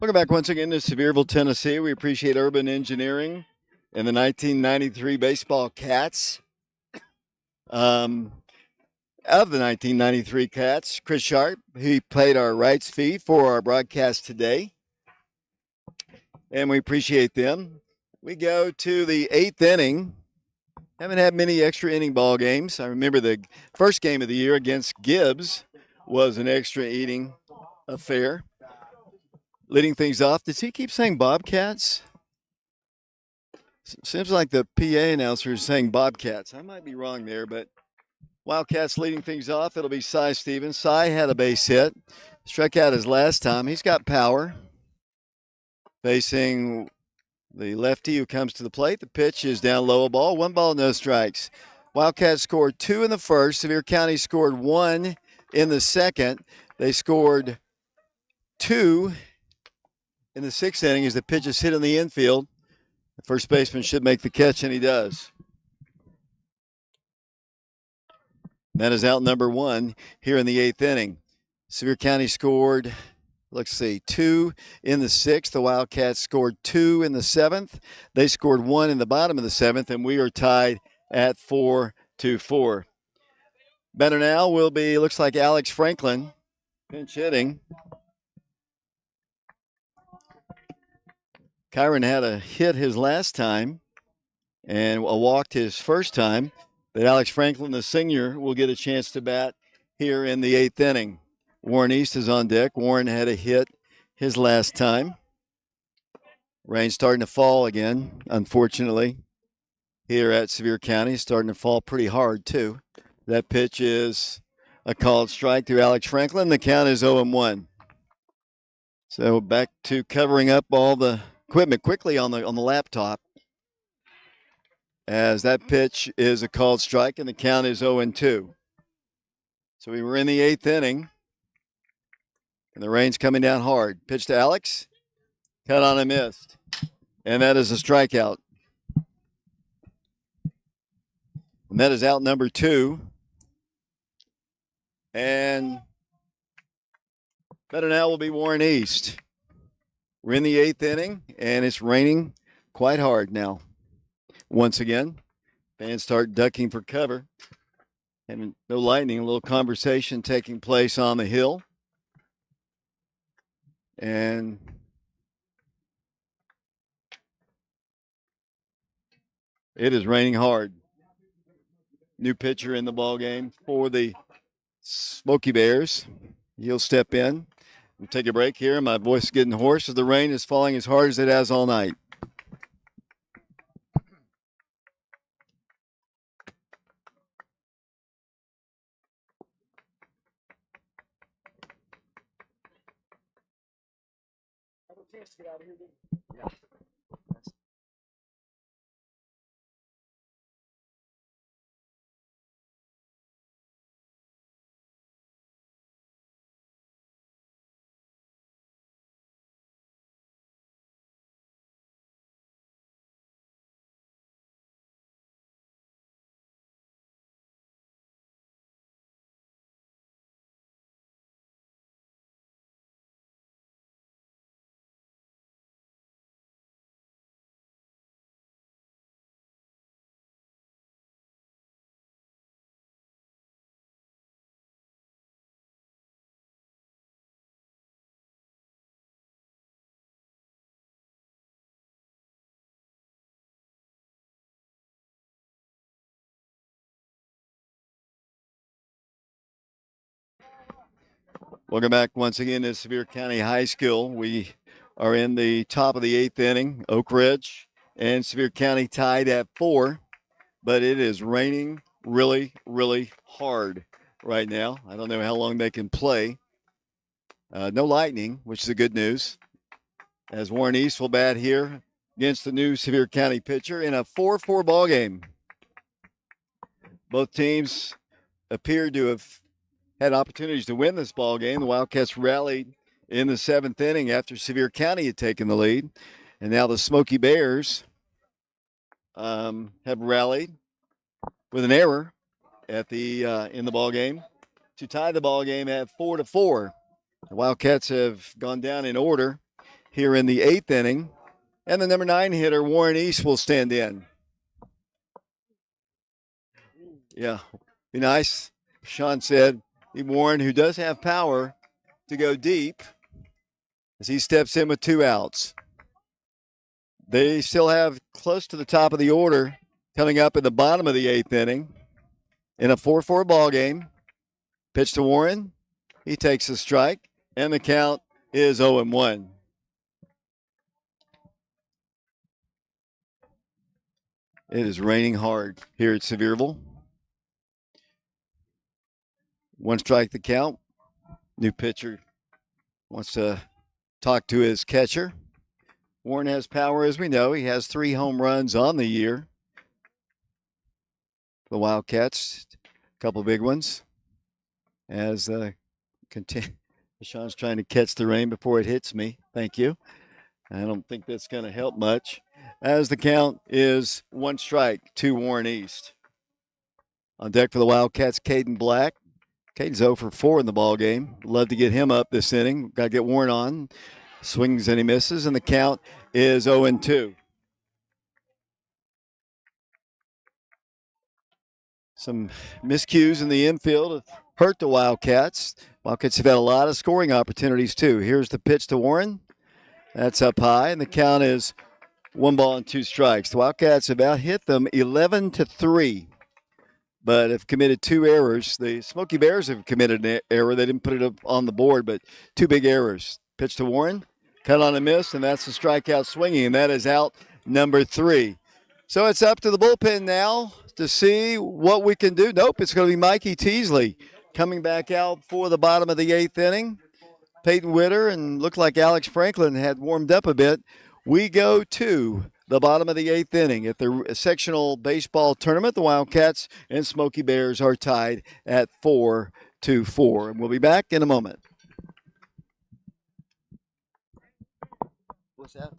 Welcome back once again to Sevierville, Tennessee. We appreciate Urban Engineering and the 1993 baseball Cats. Of the 1993 Cats, Chris Sharp, he played our rights fee for our broadcast today, and we appreciate them. We go to the 8th inning. Haven't had many extra inning ball games. I remember the first game of the year against Gibbs was an extra inning affair. Leading things off, does he keep saying Bobcats? Seems like the PA announcer is saying Bobcats. I might be wrong there, but Wildcats leading things off. It'll be Cy Stevens. Cy had a base hit. Struck out his last time. He's got power. Facing the lefty who comes to the plate. The pitch is down low, a ball. 1 ball, no strikes. Wildcats scored 2 in the first. Sevier County scored 1 in the second. They scored 2 in the 6th inning as the pitch is hit in the infield. The first baseman should make the catch, and he does. That is out number 1 here in the 8th inning. Sevier County scored, 2 in the 6th. The Wildcats scored 2 in the 7th. They scored 1 in the bottom of the 7th, and we are tied at 4-4. Better now will be, looks like Alex Franklin, pinch hitting. Kyron had a hit his last time and walked his first time. But Alex Franklin, the senior, will get a chance to bat here in the 8th inning. Warren East is on deck. Warren had a hit his last time. Rain's starting to fall again, unfortunately. Here at Sevier County, starting to fall pretty hard, too. That pitch is a called strike to Alex Franklin. The count is 0-1. So back to covering up all the equipment quickly on the laptop, as that pitch is a called strike and the count is 0-2. So we were in the 8th inning, and the rain's coming down hard. Pitch to Alex, cut on and missed, and that is a strikeout. And that is out number 2. And better now will be Warren East. We're in the 8th inning, and it's raining quite hard now. Once again, fans start ducking for cover. And no lightning, a little conversation taking place on the hill. And it is raining hard. New pitcher in the ball game for the Smoky Bears. He'll step in. We'll take a break here. My voice is getting hoarse as the rain is falling as hard as it has all night. Welcome back once again to Sevier County High School. We are in the top of the 8th inning. Oak Ridge and Sevier County tied at 4, but it is raining really, really hard right now. I don't know how long they can play. No lightning, which is a good news, as Warren East will bat here against the new Sevier County pitcher in a 4-4 ball game. Both teams appear to have had opportunities to win this ball game. The Wildcats rallied in the 7th inning after Sevier County had taken the lead, and now the Smoky Bears have rallied with an error at the in the ball game to tie the ball game at 4-4. The Wildcats have gone down in order here in the 8th inning, and the number 9 hitter Warren East will stand in. Yeah, be nice. Sean said. Warren, who does have power to go deep, as he steps in with 2 outs. They still have close to the top of the order coming up in the bottom of the 8th inning in a 4-4 ball game. Pitch to Warren. He takes a strike, and the count is 0-1. It is raining hard here at Sevierville. 1 strike the count. New pitcher wants to talk to his catcher. Warren has power, as we know. He has 3 home runs on the year. The Wildcats, a couple big ones. As Sean's trying to catch the rain before it hits me. Thank you. I don't think that's going to help much. As the count is 1 strike to Warren East. On deck for the Wildcats, Caden Black. Caden's 0 for 4 in the ball game. Love to get him up this inning. Got to get Warren on. Swings and he misses, and the count is 0-2. Some miscues in the infield have hurt the Wildcats. Wildcats have had a lot of scoring opportunities, too. Here's the pitch to Warren. That's up high, and the count is 1 ball and 2 strikes. The Wildcats have out hit them 11-3. But have committed 2 errors. The Smoky Bears have committed an error. They didn't put it up on the board, but 2 big errors. Pitch to Warren. Cut on a miss, and that's the strikeout swinging, and that is out number 3. So it's up to the bullpen now to see what we can do. Nope, it's going to be Mikey Teasley coming back out for the bottom of the 8th inning. Peyton Witter and looked like Alex Franklin had warmed up a bit. We go to the bottom of the 8th inning at the sectional baseball tournament. The Wildcats and Smoky Bears are tied at 4-4. And we'll be back in a moment. What's that?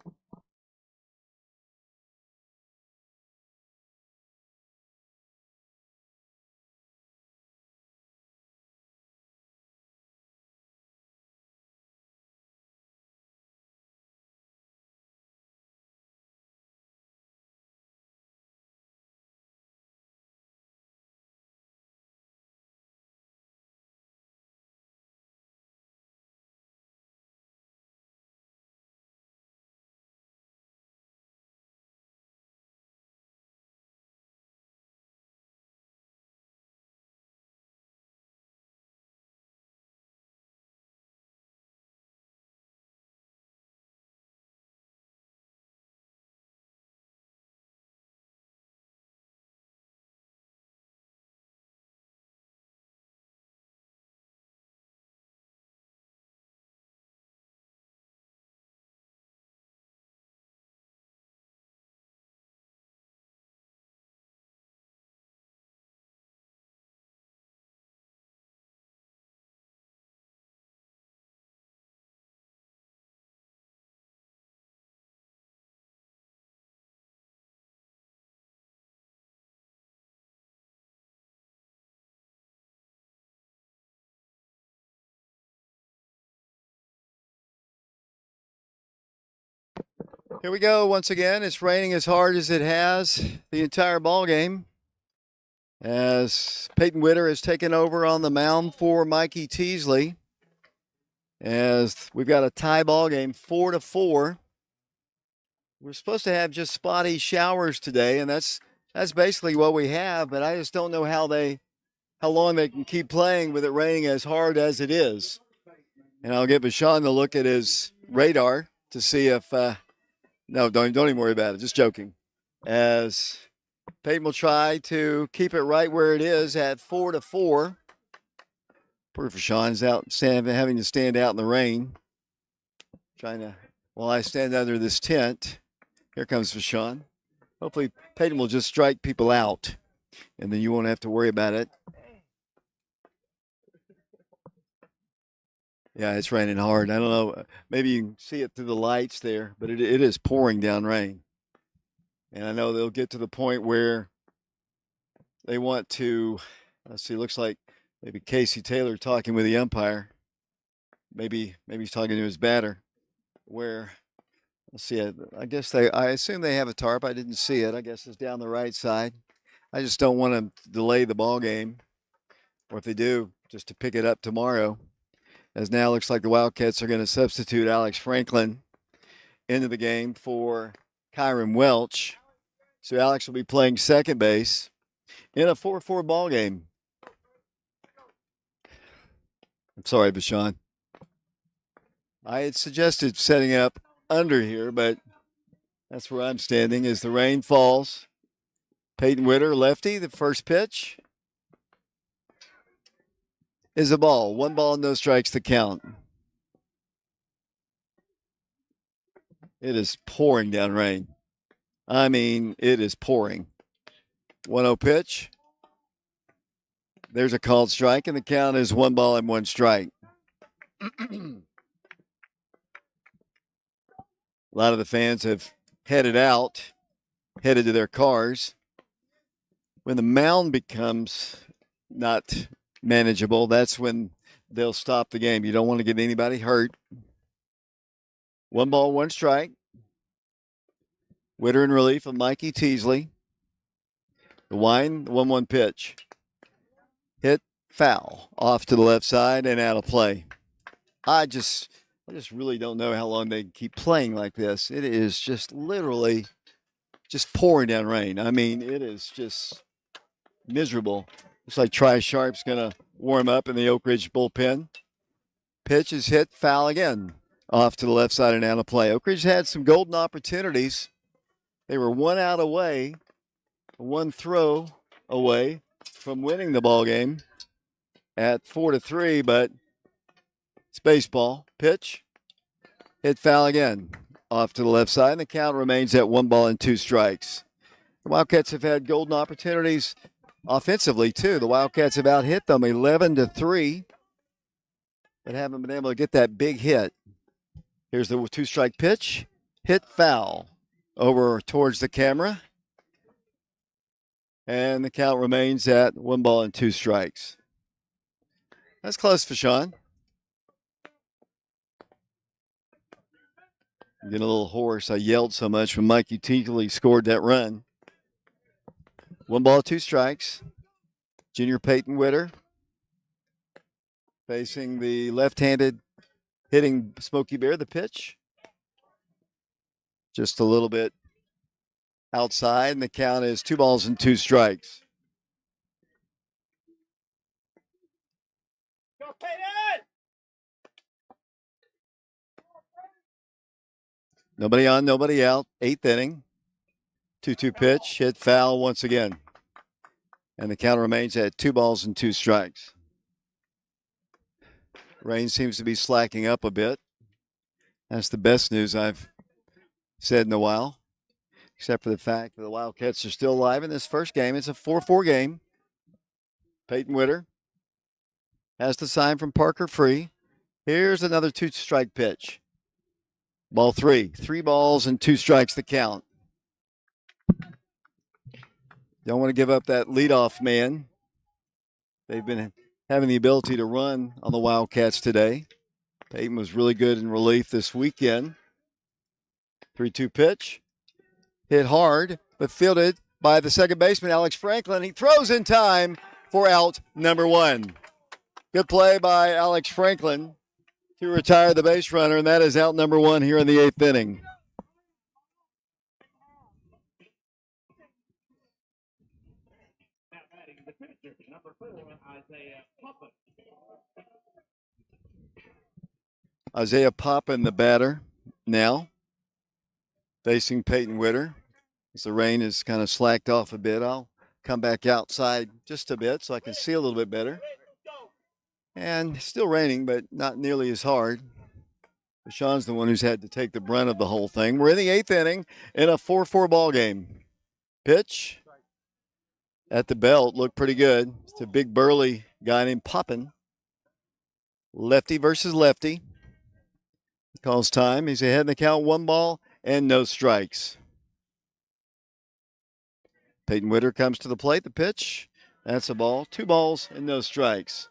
Here we go once again. It's raining as hard as it has the entire ball game, as Peyton Witter has taken over on the mound for Mikey Teasley, as we've got a tie ball game 4-4. We're supposed to have just spotty showers today, and that's basically what we have, but I just don't know how long they can keep playing with it raining as hard as it is. And I'll give Bashan to look at his radar to see if no, don't even worry about it. Just joking. As Peyton will try to keep it right where it is at 4-4. Poor Fashawn's having to stand out in the rain. While I stand under this tent. Here comes Fashawn. Hopefully Peyton will just strike people out, and then you won't have to worry about it. Yeah, it's raining hard. I don't know. Maybe you can see it through the lights there, but it is pouring down rain. And I know they'll get to the point where they want to, let's see, looks like maybe Casey Taylor talking with the umpire. Maybe he's talking to his batter. Where, let's see, I guess I assume they have a tarp. I didn't see it. I guess it's down the right side. I just don't want to delay the ball game, or if they do, just to pick it up tomorrow. As now looks like the Wildcats are going to substitute Alex Franklin into the game for Kyron Welch. So Alex will be playing second base in a 4-4 ball game. I'm sorry, Bashan. I had suggested setting up under here, but that's where I'm standing as the rain falls. Peyton Witter, lefty, the first pitch is a ball. 1 ball, no strikes to count. It is pouring down rain. I mean, it is pouring. 1-0 pitch. There's a called strike, and the count is 1 ball and 1 strike. A lot of the fans have headed to their cars. When the mound becomes not manageable, that's when they'll stop the game. You don't want to get anybody hurt. 1 ball, 1 strike. Witter in relief of Mikey Teasley. The 1-1 pitch. Hit foul off to the left side and out of play. I just really don't know how long they can keep playing like this. It is just literally just pouring down rain. I mean, it is just miserable. Looks like Tri Sharp's going to warm up in the Oak Ridge bullpen. Pitch is hit foul again. Off to the left side and down the play. Oak Ridge had some golden opportunities. They were 1 out away, 1 throw away from winning the ball game at 4-3, but it's baseball. Pitch, hit foul again. Off to the left side, and the count remains at 1 ball and 2 strikes. The Wildcats have had golden opportunities offensively, too. The Wildcats have out-hit them 11-3, but haven't been able to get that big hit. Here's the 2-strike pitch. Hit foul over towards the camera. And the count remains at 1 ball and 2 strikes. That's close for Sean. I'm getting a little hoarse. I yelled so much when Mikey Teagley scored that run. 1 ball, 2 strikes. Junior Peyton Witter facing the left-handed hitting Smokey Bear. The pitch just a little bit outside, and the count is 2 balls and 2 strikes. Go, Peyton! Nobody on, nobody out. 8th inning. 2-2 pitch, hit foul once again. And the count remains at 2 balls and 2 strikes. Rain seems to be slacking up a bit. That's the best news I've said in a while, except for the fact that the Wildcats are still alive in this first game. It's a 4-4 game. Peyton Witter has the sign from Parker Free. Here's another 2-strike pitch. Ball 3. 3 balls and 2 strikes the count. Don't want to give up that leadoff man. They've been having the ability to run on the Wildcats today. Peyton was really good in relief this weekend. 3-2 pitch. Hit hard, but fielded by the second baseman, Alex Franklin. He throws in time for out number 1. Good play by Alex Franklin to retire the base runner, and that is out number 1 here in the 8th inning. Isaiah Poppin, the batter, now facing Peyton Witter. As the rain has kind of slacked off a bit, I'll come back outside just a bit so I can see a little bit better. And still raining, but not nearly as hard. Sean's the one who's had to take the brunt of the whole thing. We're in the 8th inning in a 4-4 ball game. Pitch at the belt looked pretty good. It's a big burly guy named Poppin. Lefty versus lefty. He calls time. He's ahead in the count. 1 ball and no strikes. Peyton Witter comes to the plate. The pitch. That's a ball. 2 balls and no strikes.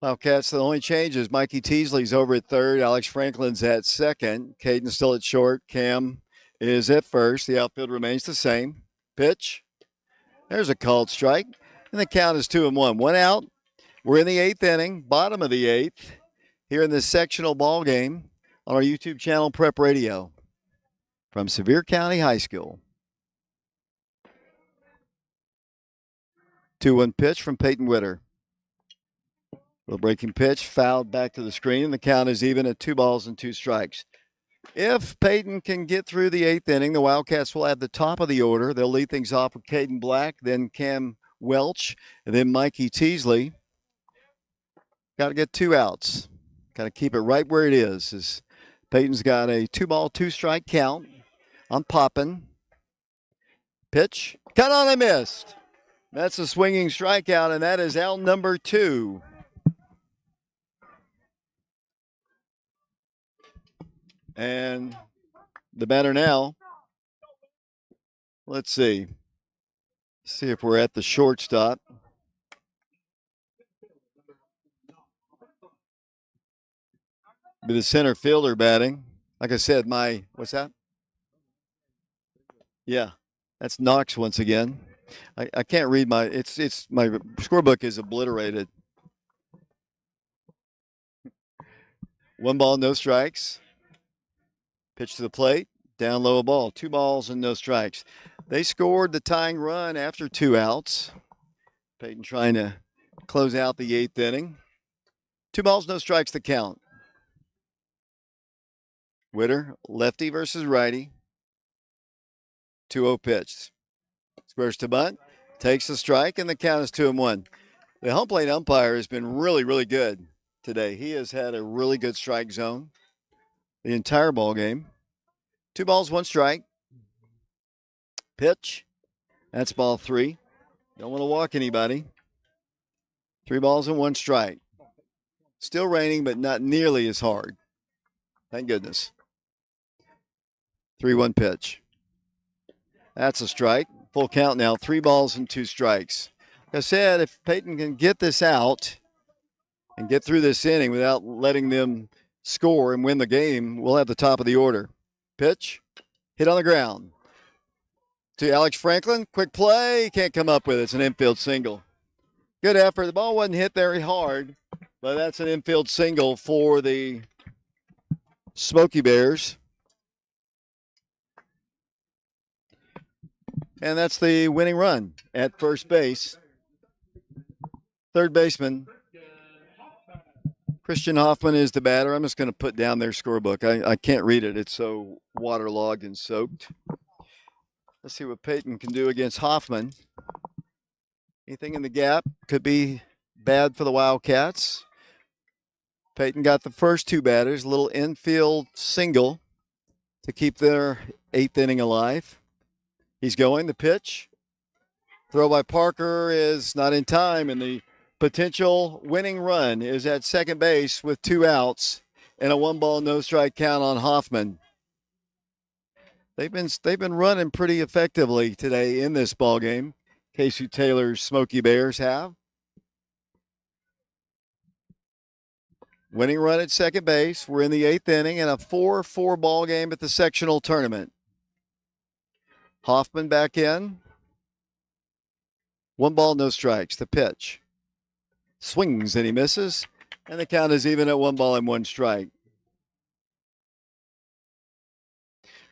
Wildcats, the only change is Mikey Teasley's over at third. Alex Franklin's at second. Caden's still at short. Cam is at first. The outfield remains the same. Pitch. There's a called strike. And the count is 2-1. 1 out. We're in the 8th inning, bottom of the 8th, here in this sectional ball game on our YouTube channel, Prep Radio, from Sevier County High School. 2-1 pitch from Peyton Witter. The breaking pitch, fouled back to the screen, and the count is even at 2 balls and 2 strikes. If Peyton can get through the 8th inning, the Wildcats will have the top of the order. They'll lead things off with Caden Black, then Cam Welch, and then Mikey Teasley. Got to get 2 outs. Got to keep it right where it is. As Peyton's got a 2 ball, 2 strike count on Poppin. Pitch, cut on and missed. That's a swinging strikeout, and that is out number 2. And the batter now, let's see. See if we're at the shortstop. Be the center fielder batting. Like I said, what's that? Yeah, that's Knox once again. I can't read my scorebook is obliterated. 1 ball, no strikes. Pitch to the plate, down low a ball. 2 balls and no strikes. They scored the tying run after 2 outs. Peyton trying to close out the 8th inning. 2 balls, no strikes to count. Witter, lefty versus righty. 2-0 pitch. Squares to bunt, takes the strike, and the count is 2-1. The home plate umpire has been really, really good today. He has had a really good strike zone the entire ball game. 2 balls, 1 strike. Pitch. That's ball 3. Don't want to walk anybody. 3 balls and 1 strike. Still raining, but not nearly as hard. Thank goodness. 3-1 pitch. That's a strike. Full count now. 3 balls and 2 strikes. Like I said, if Peyton can get this out and get through this inning without letting them score and win the game, we'll have the top of the order. Pitch. Hit on the ground. To Alex Franklin. Quick play. Can't come up with it. It's an infield single. Good effort. The ball wasn't hit very hard, but that's an infield single for the Smoky Bears. And that's the winning run at first base. Third baseman, Christian Hoffman, is the batter. I'm just going to put down their scorebook. I can't read it. It's so waterlogged and soaked. Let's see what Peyton can do against Hoffman. Anything in the gap could be bad for the Wildcats. Peyton got the first 2 batters, a little infield single to keep their 8th inning alive. He's going, the pitch. Throw by Parker is not in time, and the potential winning run is at second base with 2 outs and a 1 ball, no strike count on Hoffman. They've been running pretty effectively today in this ball game. Casey Taylor's Smoky Bears have. Winning run at second base. We're in the 8th inning and a 4-4 ball game at the sectional tournament. Hoffman back in. 1 ball, no strikes. The pitch. Swings and he misses. And the count is even at 1 ball and 1 strike.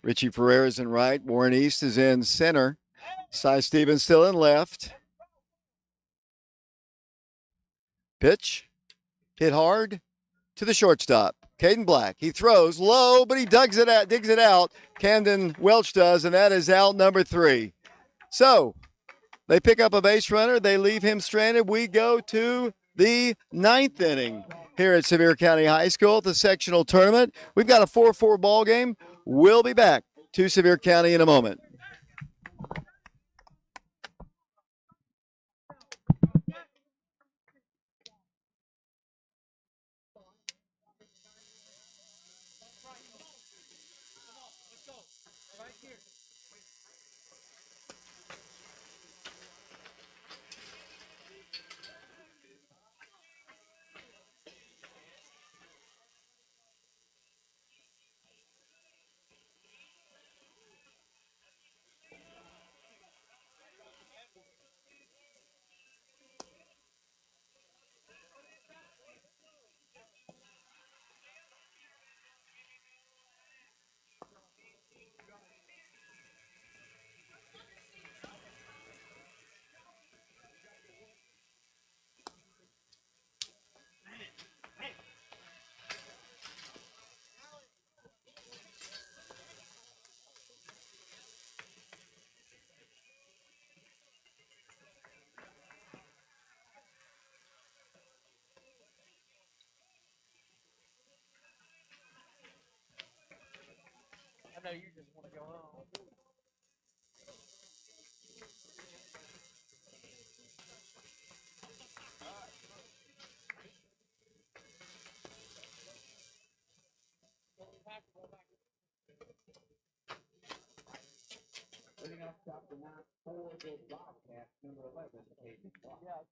Richie Ferreira's in right. Warren East is in center. Cy Stevens still in left. Pitch. Hit hard to the shortstop. Caden Black. He throws low, but he digs it out. Camden Welch does, and that is out number 3. So they pick up a base runner. They leave him stranded. We go to the 9th inning here at Sevier County High School at the sectional tournament. We've got a 4-4 ball game. We'll be back to Sevier County in a moment. I know you just want to go home. For the Wildcats, number 11, Caden Black.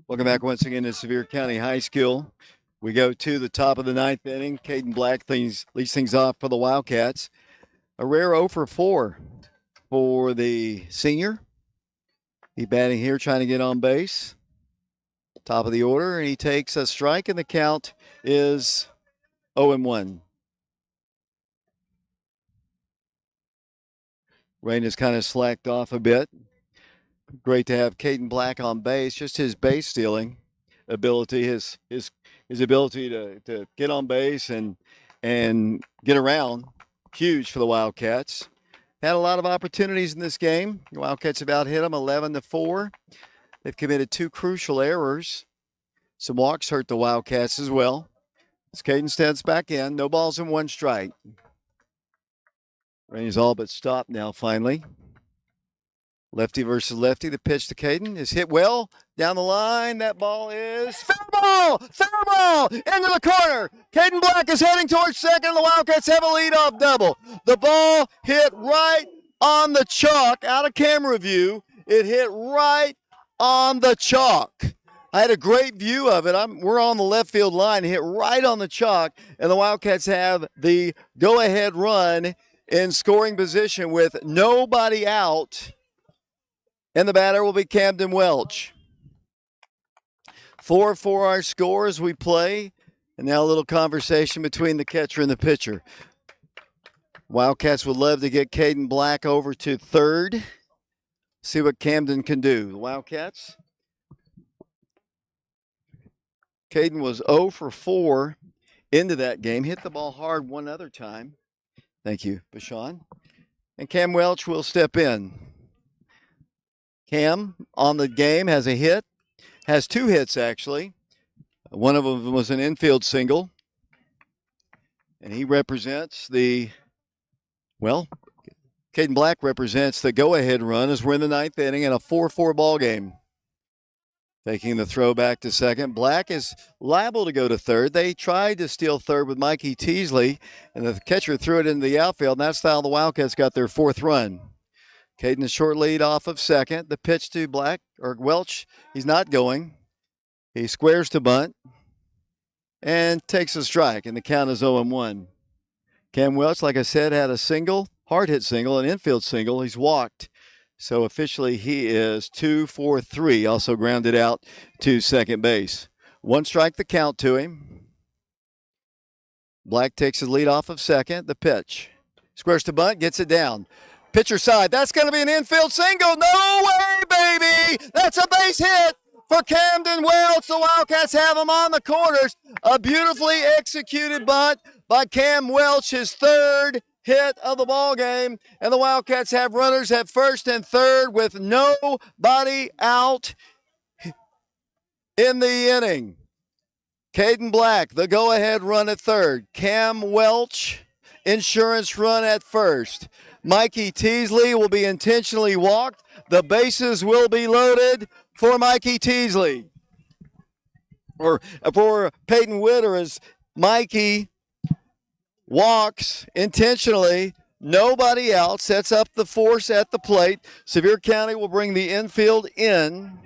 Welcome back once again to Sevier County High School. We go to the top of the 9th inning. Caden Black leads things off for the Wildcats. A rare 0 for 4 for the senior. He batting here, trying to get on base. Top of the order, and he takes a strike, and the count is 0-1. Rain has kind of slacked off a bit. Great to have Caden Black on base. Just his base stealing ability, his ability to get on base and get around, huge for the Wildcats. Had a lot of opportunities in this game. The Wildcats have out hit them 11-4. They've committed 2 crucial errors. Some walks hurt the Wildcats as well. As Caden steps back in, no balls and 1 strike. Rain is all but stopped now, finally. Lefty versus lefty. The pitch to Caden is hit well down the line. That ball is fair ball! Fair ball! Into the corner. Caden Black is heading towards second. The Wildcats have a leadoff double. The ball hit right on the chalk. Out of camera view, it hit right on the chalk. I had a great view of it. We're on the left field line. It hit right on the chalk, and the Wildcats have the go-ahead run in scoring position with nobody out. And the batter will be Camden Welch. 4-4 our score as we play. And now a little conversation between the catcher and the pitcher. Wildcats would love to get Caden Black over to third. See what Camden can do. The Wildcats. Caden was 0 for 4 into that game. Hit the ball hard one other time. Thank you, Bashan. And Cam Welch will step in. Cam on the game has a hit, has 2 hits actually. One of them was an infield single. And he represents Caden Black represents the go-ahead run as we're in the 9th inning in a 4-4 ball game. Taking the throw back to second. Black is liable to go to third. They tried to steal third with Mikey Teasley, and the catcher threw it into the outfield, and that's how the Wildcats got their 4th run. Caden a short lead off of second. The pitch to Welch, he's not going. He squares to bunt and takes a strike, and the count is 0-1. Cam Welch, like I said, had a single, hard hit single, an infield single. He's walked. So officially he is 2 for 3, also grounded out to second base. 1 strike the count to him. Black takes his lead off of second. The pitch. Squares to bunt, gets it down. Pitcher side, that's going to be an infield single. No way, baby! That's a base hit for Camden Welch. The Wildcats have him on the corners. A beautifully executed bunt by Cam Welch, his 3rd hit of the ball game, and the Wildcats have runners at first and third with nobody out in the inning. Caden Black, the go-ahead run at third. Cam Welch, insurance run at first. Mikey Teasley will be intentionally walked. The bases will be loaded for Mikey Teasley. Or for Peyton Witter as Mikey walks intentionally. Nobody out. Sets up the force at the plate. Sevier County will bring the infield in.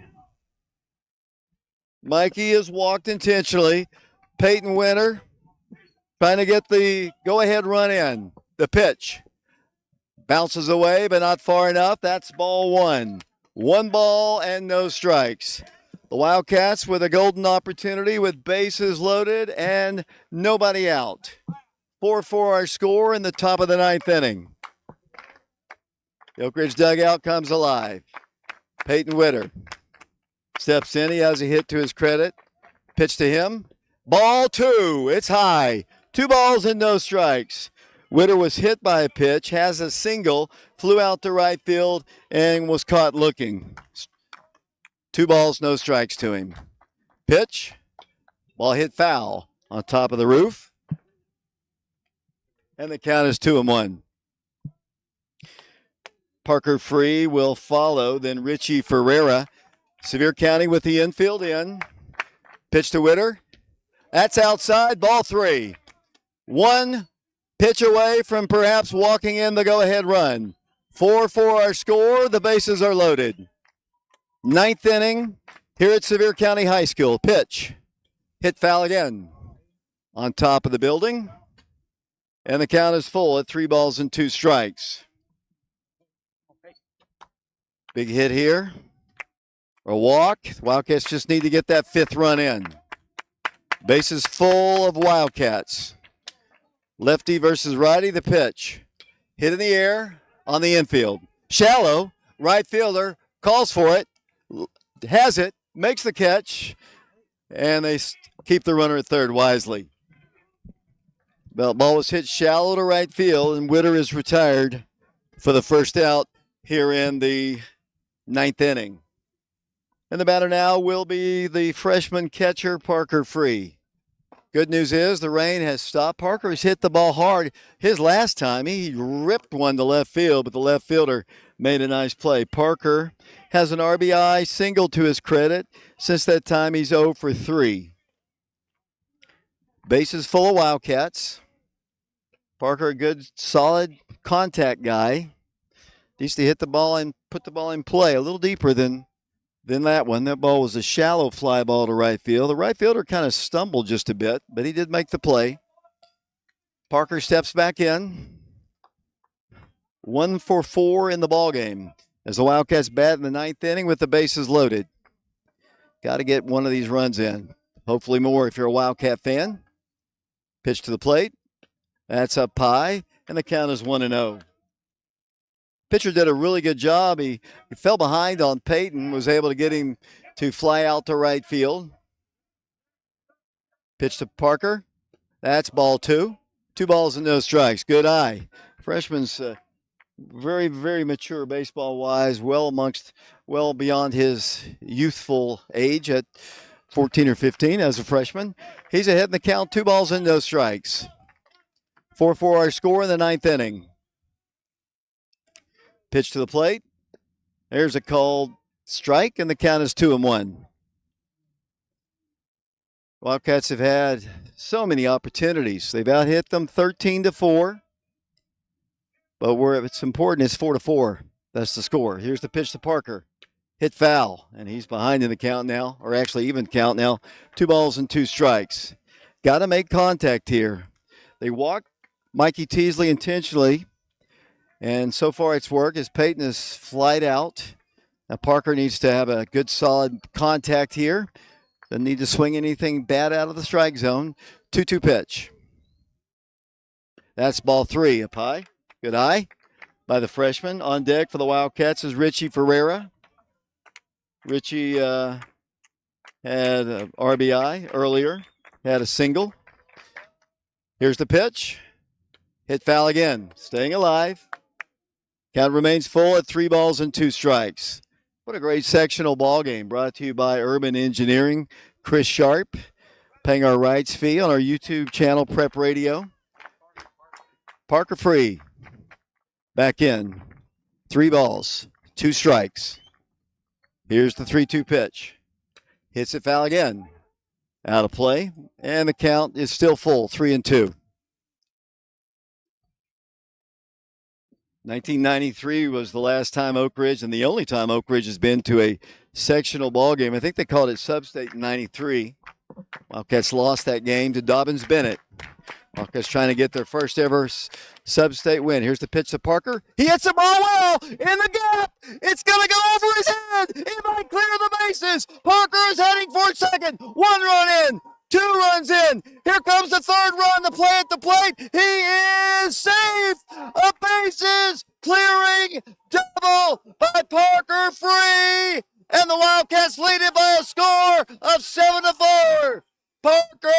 Mikey is walked intentionally. Peyton Winter trying to get the go-ahead run in. The pitch. Bounces away, but not far enough. That's ball 1. 1 ball and no strikes. The Wildcats with a golden opportunity with bases loaded and nobody out. 4-4 our score in the top of the 9th inning. The Oak Ridge dugout comes alive. Peyton Witter steps in. He has a hit to his credit. Pitch to him. Ball 2. It's high. 2 balls and no strikes. Witter was hit by a pitch, has a single, flew out to right field, and was caught looking. 2 balls, no strikes to him. Pitch. Ball hit foul on top of the roof. And the count is 2-1. Parker Free will follow, then Richie Ferreira. Sevier County with the infield in. Pitch to Witter. That's outside, ball 3. 1 pitch away from perhaps walking in the go-ahead run. 4-4 our score. The bases are loaded. 9th inning here at Sevier County High School. Pitch. Hit foul again. On top of the building. And the count is full at 3 balls and 2 strikes. Big hit here. or a walk. Wildcats just need to get that 5th run in. Bases full of Wildcats. Lefty versus righty, the pitch. Hit in the air on the infield. Shallow, right fielder, calls for it, has it, makes the catch, and they keep the runner at third wisely. The ball was hit shallow to right field, and Witter is retired for the first out here in the 9th inning. And the batter now will be the freshman catcher, Parker Free. Good news is the rain has stopped. Parker has hit the ball hard. His last time, he ripped one to left field, but the left fielder made a nice play. Parker has an RBI single to his credit. Since that time, he's 0 for 3. Bases full of Wildcats. Parker, a good, solid contact guy. Needs to hit the ball and put the ball in play a little deeper than that one. That ball was a shallow fly ball to right field. The right fielder kind of stumbled just a bit, but he did make the play. Parker steps back in. 1 for 4 in the ballgame as the Wildcats bat in the 9th inning with the bases loaded. Got to get one of these runs in. Hopefully more if you're a Wildcat fan. Pitch to the plate. That's up high, and the count is 1-0. Pitcher did a really good job. He fell behind on Peyton, was able to get him to fly out to right field. Pitch to Parker. That's ball 2. 2 balls and no strikes. Good eye. Freshman's very, very mature baseball-wise, well beyond his youthful age at 14 or 15 as a freshman. He's ahead in the count, 2 balls and no strikes. 4-4 our score in the 9th inning. Pitch to the plate. There's a called strike, and the count is 2-1. Wildcats have had so many opportunities. They've out-hit them 13-4. But where it's important, it's 4-4. That's the score. Here's the pitch to Parker. Hit foul, and he's behind in the count now, or actually even count now. 2 balls and 2 strikes. Got to make contact here. They walked Mikey Teasley intentionally, and so far it's worked as Peyton is flied out. Now Parker needs to have a good solid contact here. Doesn't need to swing anything bad out of the strike zone. 2-2 pitch. That's ball 3 up high. Good eye by the freshman. On deck for the Wildcats is Richie Ferreira. Richie had an RBI earlier, had a single. Here's the pitch. Hit foul again, staying alive. Count remains full at 3 balls and 2 strikes. What a great sectional ball game brought to you by Urban Engineering. Chris Sharp paying our rights fee on our YouTube channel, Prep Radio. Parker Free back in. 3 balls, 2 strikes. Here's the 3-2 pitch. Hits it foul again. Out of play, and the count is still full, 3-2. 1993 was the last time Oak Ridge, and the only time Oak Ridge has been to a sectional ball game. I think they called it Sub-State in 93. Wildcats lost that game to Dobbins Bennett. Wildcats trying to get their first ever Sub-State win. Here's the pitch to Parker. He hits the ball well in the gap. It's going to go over his head. It might clear the bases. Parker is heading for second. 1 run in. 2 runs in. Here comes the 3rd run to play at the plate. He is safe. A bases clearing double by Parker Free. And the Wildcats lead it by a score of 7-4. Parker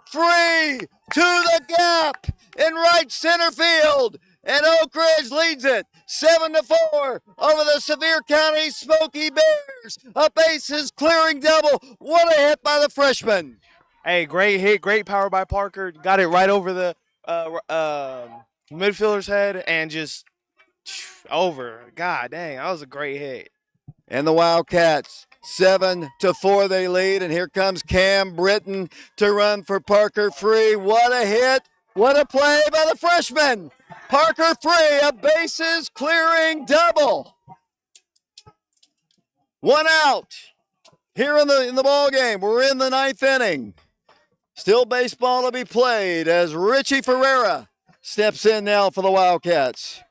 Free to the gap in right center field. And Oak Ridge leads it 7-4 over the Sevier County Smoky Bears. A bases clearing double. What a hit by the freshman. Hey, great hit, great power by Parker. Got it right over the midfielder's head and just over. God dang, that was a great hit. And the Wildcats, 7-4 they lead. And here comes Cam Britton to run for Parker Free. What a hit. What a play by the freshman. Parker Free, a bases clearing double. 1 out here in the ball game. We're in the 9th inning. Still baseball to be played as Richie Ferreira steps in now for the Wildcats.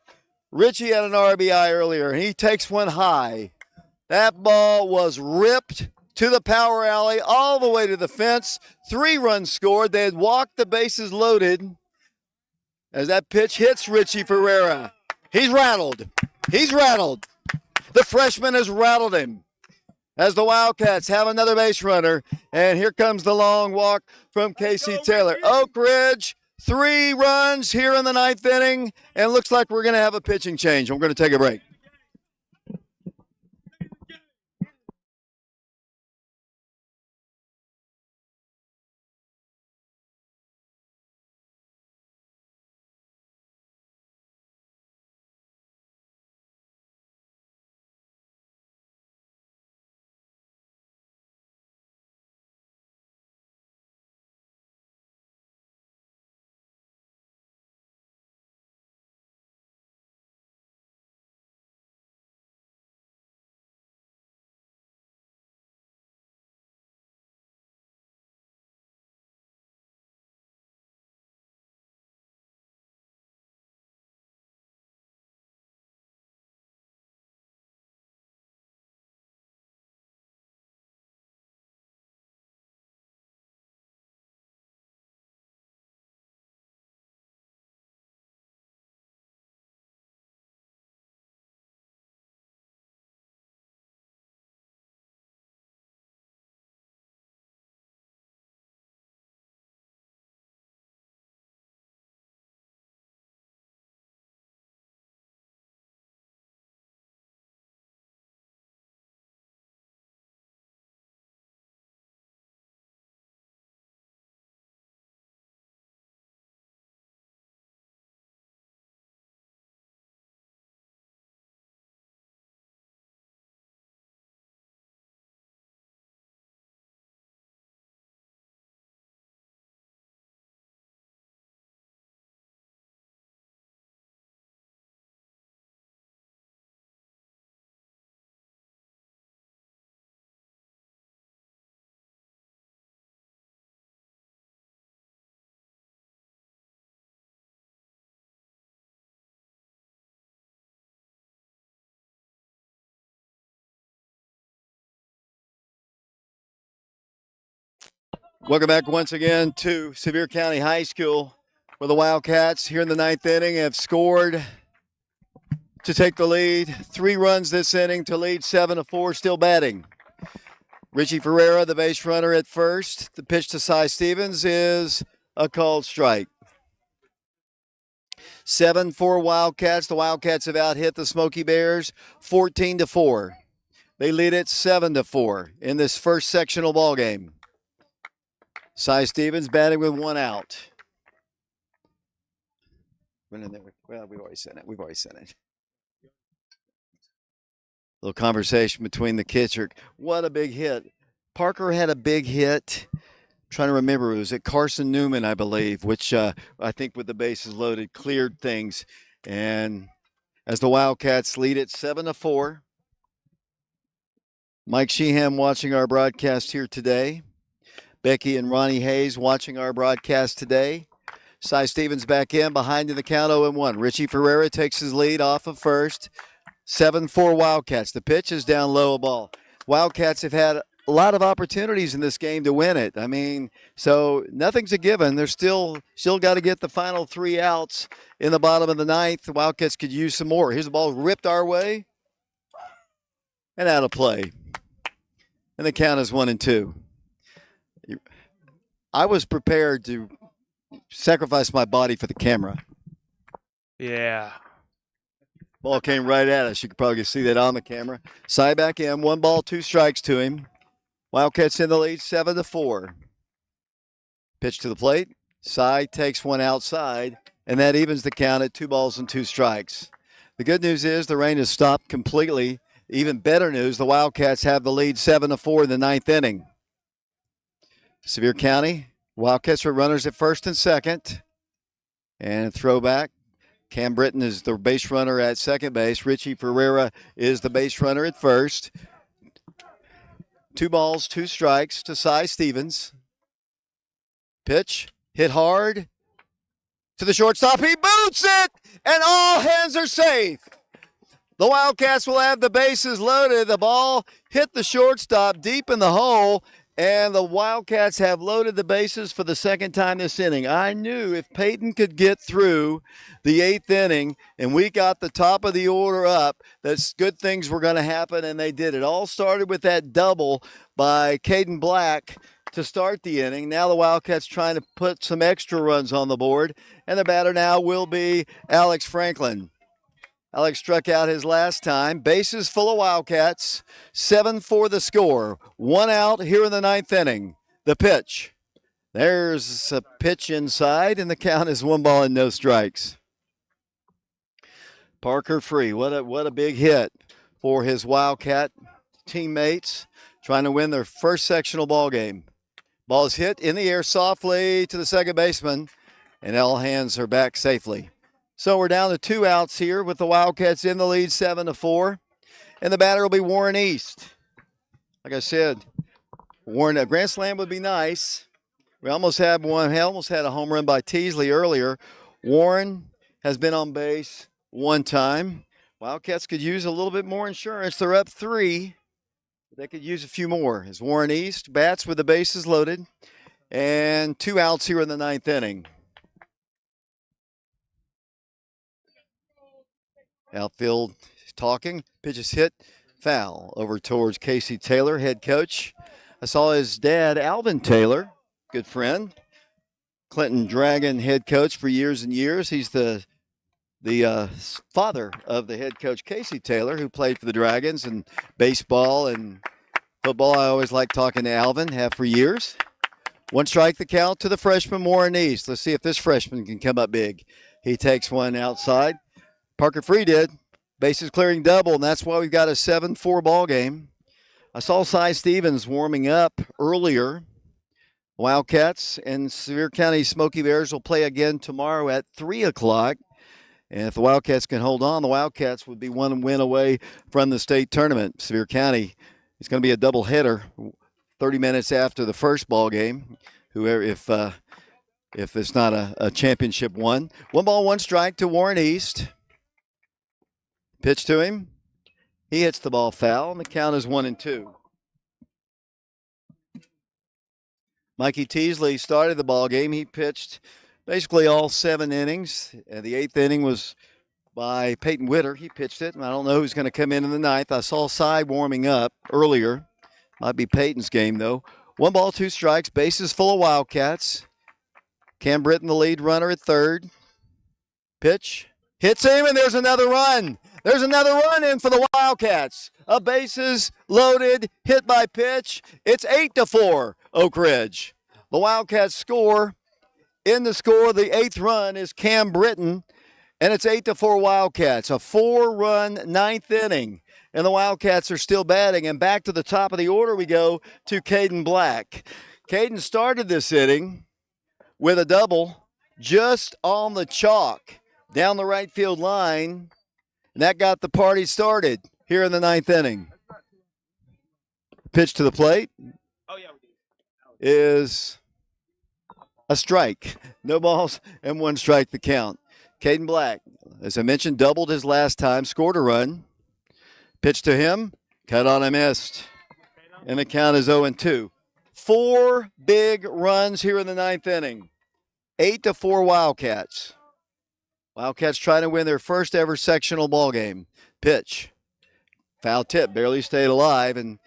Richie had an RBI earlier. He takes one high. That ball was ripped to the power alley all the way to the fence. 3 runs scored. They had walked the bases loaded as that pitch hits Richie Ferreira. He's rattled. He's rattled. The freshman has rattled him as the Wildcats have another base runner. And here comes the long walk from Casey Taylor. Oak Ridge, 3 runs here in the 9th inning. And looks like we're going to have a pitching change. We're going to take a break. Welcome back once again to Sevier County High School, where the Wildcats here in the 9th inning have scored to take the lead. 3 runs this inning to lead 7-4, still batting. Richie Ferreira, the base runner at first. The pitch to Cy Stevens is a called strike. 7-4 Wildcats. The Wildcats have out-hit the Smoky Bears 14-4. They lead it 7-4 in this first sectional ball game. Cy Stevens batting with 1 out. Well, we've already said it. Little conversation between the catcher. What a big hit. Parker had a big hit. I'm trying to remember, it was at Carson Newman, I believe, which I think with the bases loaded cleared things. And as the Wildcats lead it 7-4. Mike Sheehan watching our broadcast here today. Becky and Ronnie Hayes watching our broadcast today. Cy Stevens back in behind in the count 0-1. Richie Ferreira takes his lead off of first. 7-4 Wildcats. The pitch is down low, a ball. Wildcats have had a lot of opportunities in this game to win it. I mean, so nothing's a given. They're still got to get the final 3 outs in the bottom of the 9th. The Wildcats could use some more. Here's the ball ripped our way and out of play. And the count is 1-2. I was prepared to sacrifice my body for the camera. Yeah. Ball came right at us. You could probably see that on the camera. Cy back in. 1 ball, 2 strikes to him. Wildcats in the lead, 7-4. Pitch to the plate. Cy takes one outside, and that evens the count at 2 balls and 2 strikes. The good news is the rain has stopped completely. Even better news, the Wildcats have the lead 7-4 in the 9th inning. Sevier County, Wildcats are runners at first and second. And throwback. Cam Britton is the base runner at second base. Richie Ferreira is the base runner at first. 2 balls, 2 strikes to Cy Stevens. Pitch, hit hard to the shortstop. He boots it, and all hands are safe. The Wildcats will have the bases loaded. The ball hit the shortstop deep in the hole, and the Wildcats have loaded the bases for the second time this inning. I knew if Peyton could get through the 8th inning and we got the top of the order up, that good things were going to happen, and they did. It all started with that double by Caden Black to start the inning. Now the Wildcats trying to put some extra runs on the board, and the batter now will be Alex Franklin. Alex struck out his last time. Bases full of Wildcats. 7-4 the score. 1 out here in the 9th inning. The pitch. There's a pitch inside, and the count is 1 ball and no strikes. Parker Free. What a big hit for his Wildcat teammates, trying to win their first sectional ball game. Ball is hit in the air softly to the second baseman, and all hands are back safely. So we're down to 2 outs here with the Wildcats in the lead 7-4. And the batter will be Warren East. Like I said, Warren, a grand slam would be nice. We almost had one. We almost had a home run by Teasley earlier. Warren has been on base 1 time. Wildcats could use a little bit more insurance. They're up 3. They could use a few more. As Warren East bats with the bases loaded. And 2 outs here in the 9th inning. Outfield talking. Pitch is hit. Foul over towards Casey Taylor, head coach. I saw his dad, Alvin Taylor, good friend. Clinton Dragon head coach for years and years. He's the father of the head coach, Casey Taylor, who played for the Dragons and baseball and football. I always like talking to Alvin, have for years. 1 strike the count to the freshman, Warren East. Let's see if this freshman can come up big. He takes one outside. Parker Free did. Bases clearing double, and that's why we've got a 7-4 ball game. I saw Cy Stevens warming up earlier. Wildcats and Sevier County Smoky Bears will play again tomorrow at 3 o'clock. And if the Wildcats can hold on, the Wildcats would be 1 win away from the state tournament. Sevier County is going to be a doubleheader 30 minutes after the first ball game. Whoever, if it's not a championship one. 1 ball, 1 strike to Warren East. Pitch to him. He hits the ball foul, and the count is 1-2. Mikey Teasley started the ball game. He pitched basically all 7 innings. And the 8th inning was by Peyton Witter. He pitched it, and I don't know who's going to come in the 9th. I saw Cy warming up earlier. Might be Peyton's game, though. 1 ball, 2 strikes. Bases full of Wildcats. Cam Britton, the lead runner at third. Pitch. Hits him, and there's another run. There's another run in for the Wildcats. A bases loaded, hit by pitch. It's 8-4, Oak Ridge. The Wildcats score. In the score, the 8th run is Cam Britton, and it's 8-4 Wildcats. A 4-run 9th inning, and the Wildcats are still batting. And back to the top of the order we go to Caden Black. Caden started this inning with a double just on the chalk down the right field line. And that got the party started here in the 9th inning. Pitch to the plate is a strike. No balls and 1 strike the count. Caden Black, as I mentioned, doubled his last time, scored a run. Pitch to him, cut on and missed. And the count is 0-2. 4 big runs here in the 9th inning. 8-4 Wildcats. Wildcats trying to win their first ever sectional ball game. Pitch. Foul tip, barely stayed alive, and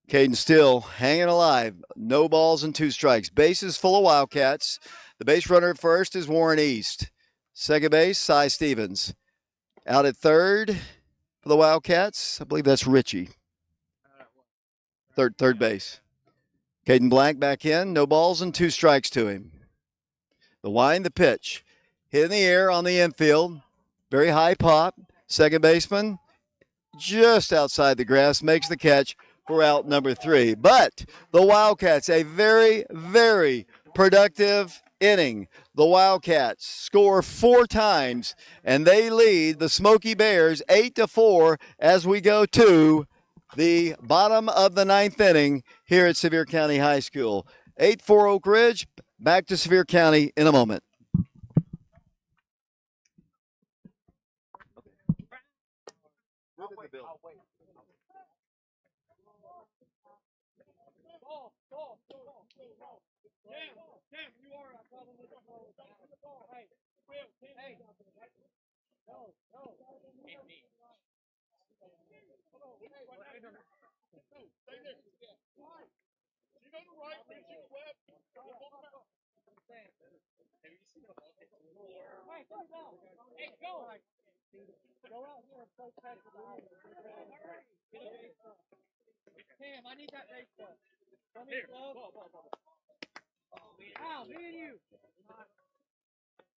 Caden still hanging alive. No balls and 2 strikes. Bases full of Wildcats. The base runner at first is Warren East. Second base, Cy Stevens. Out at third for the Wildcats, I believe that's Richie. Third base. Caden Black back in. No balls and 2 strikes to him. The wind, the pitch. Hit in the air on the infield. Very high pop. Second baseman just outside the grass makes the catch for out number 3. But the Wildcats, a very, very productive inning. The Wildcats score 4 times, and they lead the Smoky Bears 8-4 as we go to the bottom of the 9th inning here at Sevier County High School. 8-4 Oak Ridge. Back to Sevier County in a moment. Cam, you are a problem with the ball. Hey, Will, hey. No. It's me. Stay there. You go to right, pitching left. Have you seen the ball hit the floor? Hey, go. Hey, go. Go out here and play catch with the eye. Cam, I need that baseball. Come here, ball. Ow, me and you.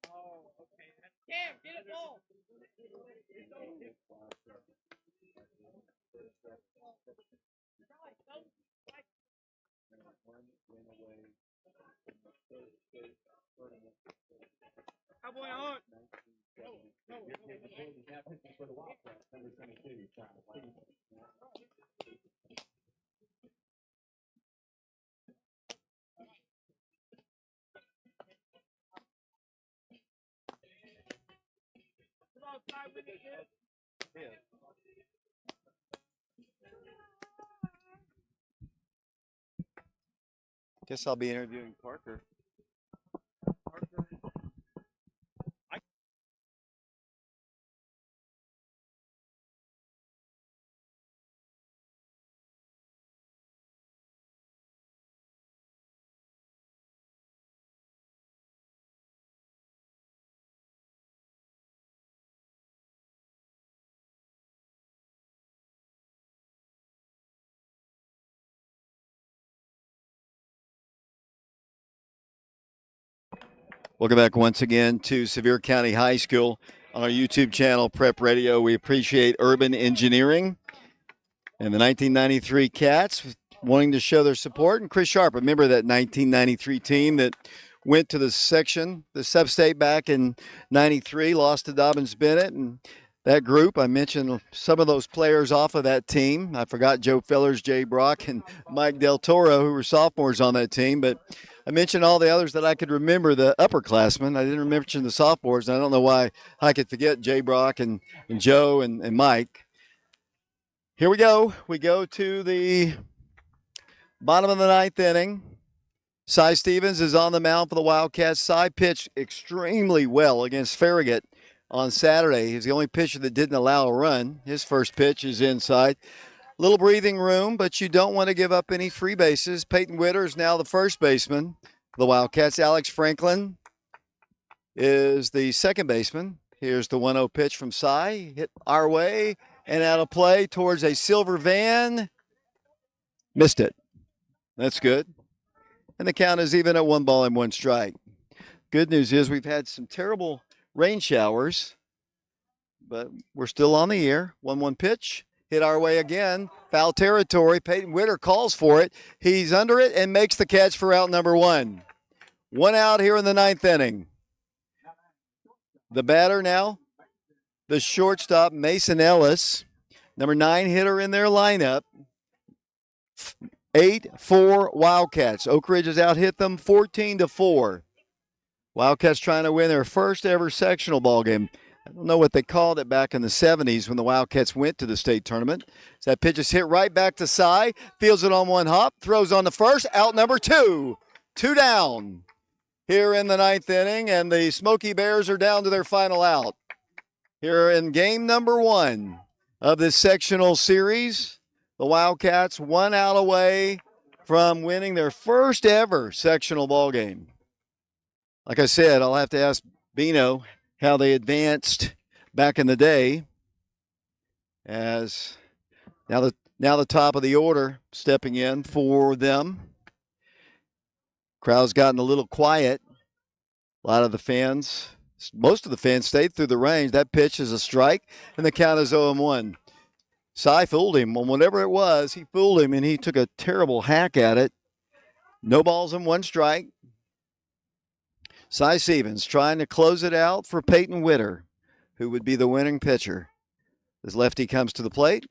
Oh, okay. Cam, get it ball. Cowboy on. No. Come outside with it, kid. Yeah. Guess I'll be interviewing Parker. Welcome back once again to Sevier County High School on our YouTube channel, Prep Radio. We appreciate Urban Engineering and the 1993 Cats wanting to show their support. And Chris Sharp, a member of that 1993 team that went to the sub-state back in 93, lost to Dobbins Bennett. And that group, I mentioned some of those players off of that team. I forgot Joe Fellers, Jay Brock, and Mike Del Toro, who were sophomores on that team. But I mentioned all the others that I could remember, the upperclassmen. I didn't mention the sophomores, and I don't know why I could forget Jay Brock and Joe and Mike. Here we go. We go to the bottom of the ninth inning. Cy Stevens is on the mound for the Wildcats. Cy pitched extremely well against Farragut on Saturday. He's the only pitcher that didn't allow a run. His first pitch is inside. Little breathing room, but you don't want to give up any free bases. Peyton Witter is now the first baseman for the Wildcats. Alex Franklin is the second baseman. Here's the 1-0 pitch from Cy. Hit our way and out of play towards a silver van. Missed it. That's good. And the count is even at 1-1 strike. Good news is we've had some terrible rain showers, but we're still on the air. 1-1 pitch. Hit our way again. Foul territory. Peyton Witter calls for it. He's under it and makes the catch for out number 1. 1 out here in the ninth inning. The batter now, the shortstop, Mason Ellis. Number 9 hitter in their lineup. 8-4 Wildcats. Oak Ridge has out hit them 14-4. Wildcats trying to win their first ever sectional ball game. I don't know what they called it back in the 70s when the Wildcats went to the state tournament. So that pitch is hit right back to Cy. Fields it on one hop. Throws on the first. Out number 2. 2 down here in the ninth inning. And the Smoky Bears are down to their final out. Here in game number 1 of this sectional series, the Wildcats 1 out away from winning their first ever sectional ball game. Like I said, I'll have to ask Bino how they advanced back in the day, as now the top of the order stepping in for them. Crowd's gotten a little quiet. A lot of the fans, most of the fans stayed through the range. That pitch is a strike, and the count is 0-1. Cy fooled him on whatever it was. He fooled him, and he took a terrible hack at it. No balls and 1 strike. Cy Stevens trying to close it out for Peyton Witter, who would be the winning pitcher. As lefty comes to the plate,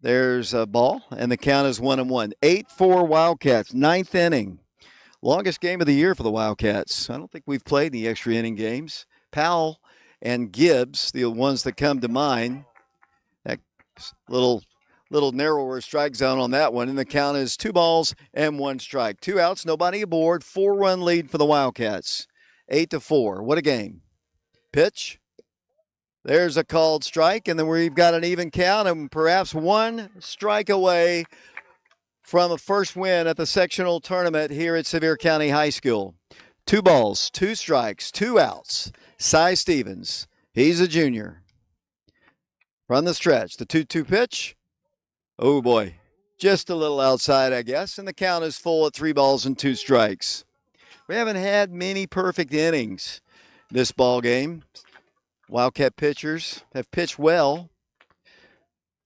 there's a ball, and the count is 1-1. 8-4 Wildcats, ninth inning. Longest game of the year for the Wildcats. I don't think we've played any extra inning games. Powell and Gibbs, the ones that come to mind. That Little narrower strike zone on that one, and the count is 2 balls and 1 strike. 2 outs, nobody aboard. 4-run lead for the Wildcats. 8-4. What a game. Pitch. There's a called strike, and then we've got an even count and perhaps 1 strike away from a first win at the sectional tournament here at Sevier County High School. 2 balls, 2 strikes, 2 outs. Cy Stevens, he's a junior. From the stretch, the 2-2 pitch. Oh boy, just a little outside, I guess, and the count is full at 3 balls and 2 strikes. We haven't had many perfect innings this ball game. Wildcat pitchers have pitched well.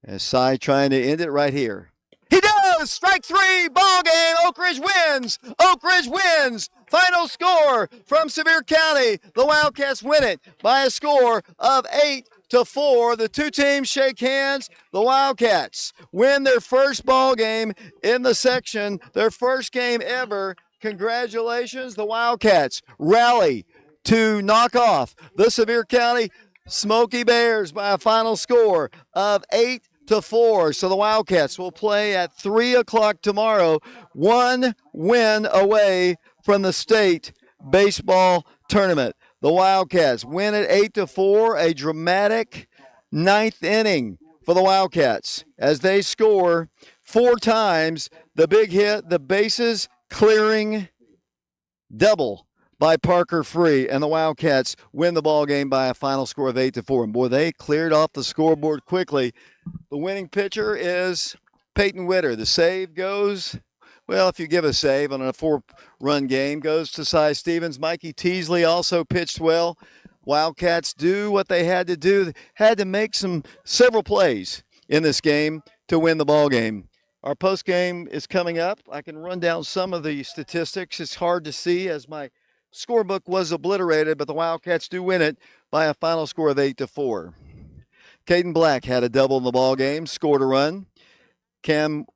As Cy trying to end it right here. He does! Strike 3, ball game. Oak Ridge wins. Oak Ridge wins. Final score from Sevier County. The Wildcats win it by a score of 8-4. The two teams shake hands. The Wildcats win their first ball game in the section, their first game ever. Congratulations, the Wildcats rally to knock off the Sevier County Smoky Bears by a final score of 8-4. So the Wildcats will play at 3 o'clock tomorrow, 1 win away from the state baseball tournament. The Wildcats win at 8-4, a dramatic 9th inning for the Wildcats as they score 4 times. The big hit, the bases clearing double by Parker Free, and the Wildcats win the ball game by a final score of 8-4. And boy, they cleared off the scoreboard quickly. The winning pitcher is Peyton Witter. The save goes, well, if you give a save on a 4-run game, goes to Cy Stevens. Mikey Teasley also pitched well. Wildcats do what they had to do. Had to make several plays in this game to win the ball game. Our post game is coming up. I can run down some of the statistics. It's hard to see as my scorebook was obliterated, but the Wildcats do win it by a final score of 8-4. Caden Black had a double in the ball game, scored a run. Camden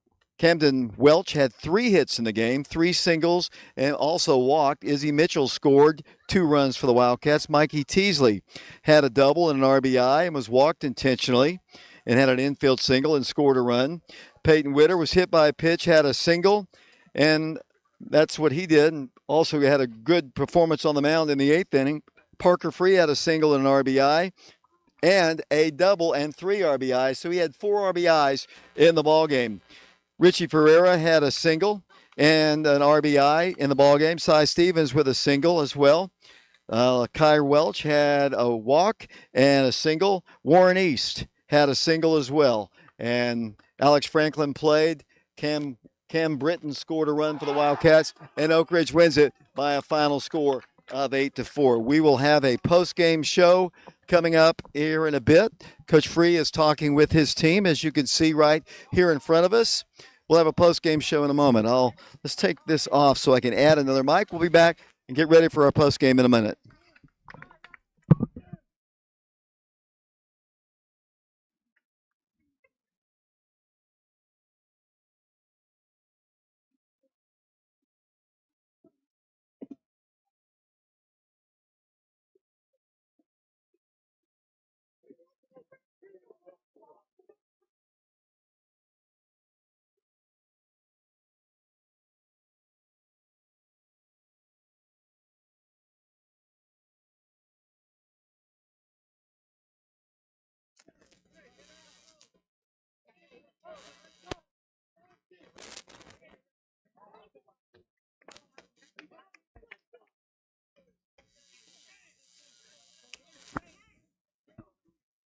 Welch had 3 hits in the game, 3 singles, and also walked. Izzy Mitchell scored 2 runs for the Wildcats. Mikey Teasley had a double and an RBI and was walked intentionally and had an infield single and scored a run. Peyton Witter was hit by a pitch, had a single, and that's what he did. And also had a good performance on the mound in the 8th inning. Parker Free had a single and an RBI and a double and 3 RBIs. So he had 4 RBIs in the ballgame. Richie Ferreira had a single and an RBI in the ballgame. Cy Stevens with a single as well. Kai Welch had a walk and a single. Warren East had a single as well. And Alex Franklin played. Cam Britton scored a run for the Wildcats, and Oak Ridge wins it by a final score of 8-4. We will have a post-game show coming up here in a bit. Coach Free is talking with his team, as you can see right here in front of us. We'll have a post-game show in a moment. Let's take this off so I can add another mic. We'll be back and get ready for our post-game in a minute.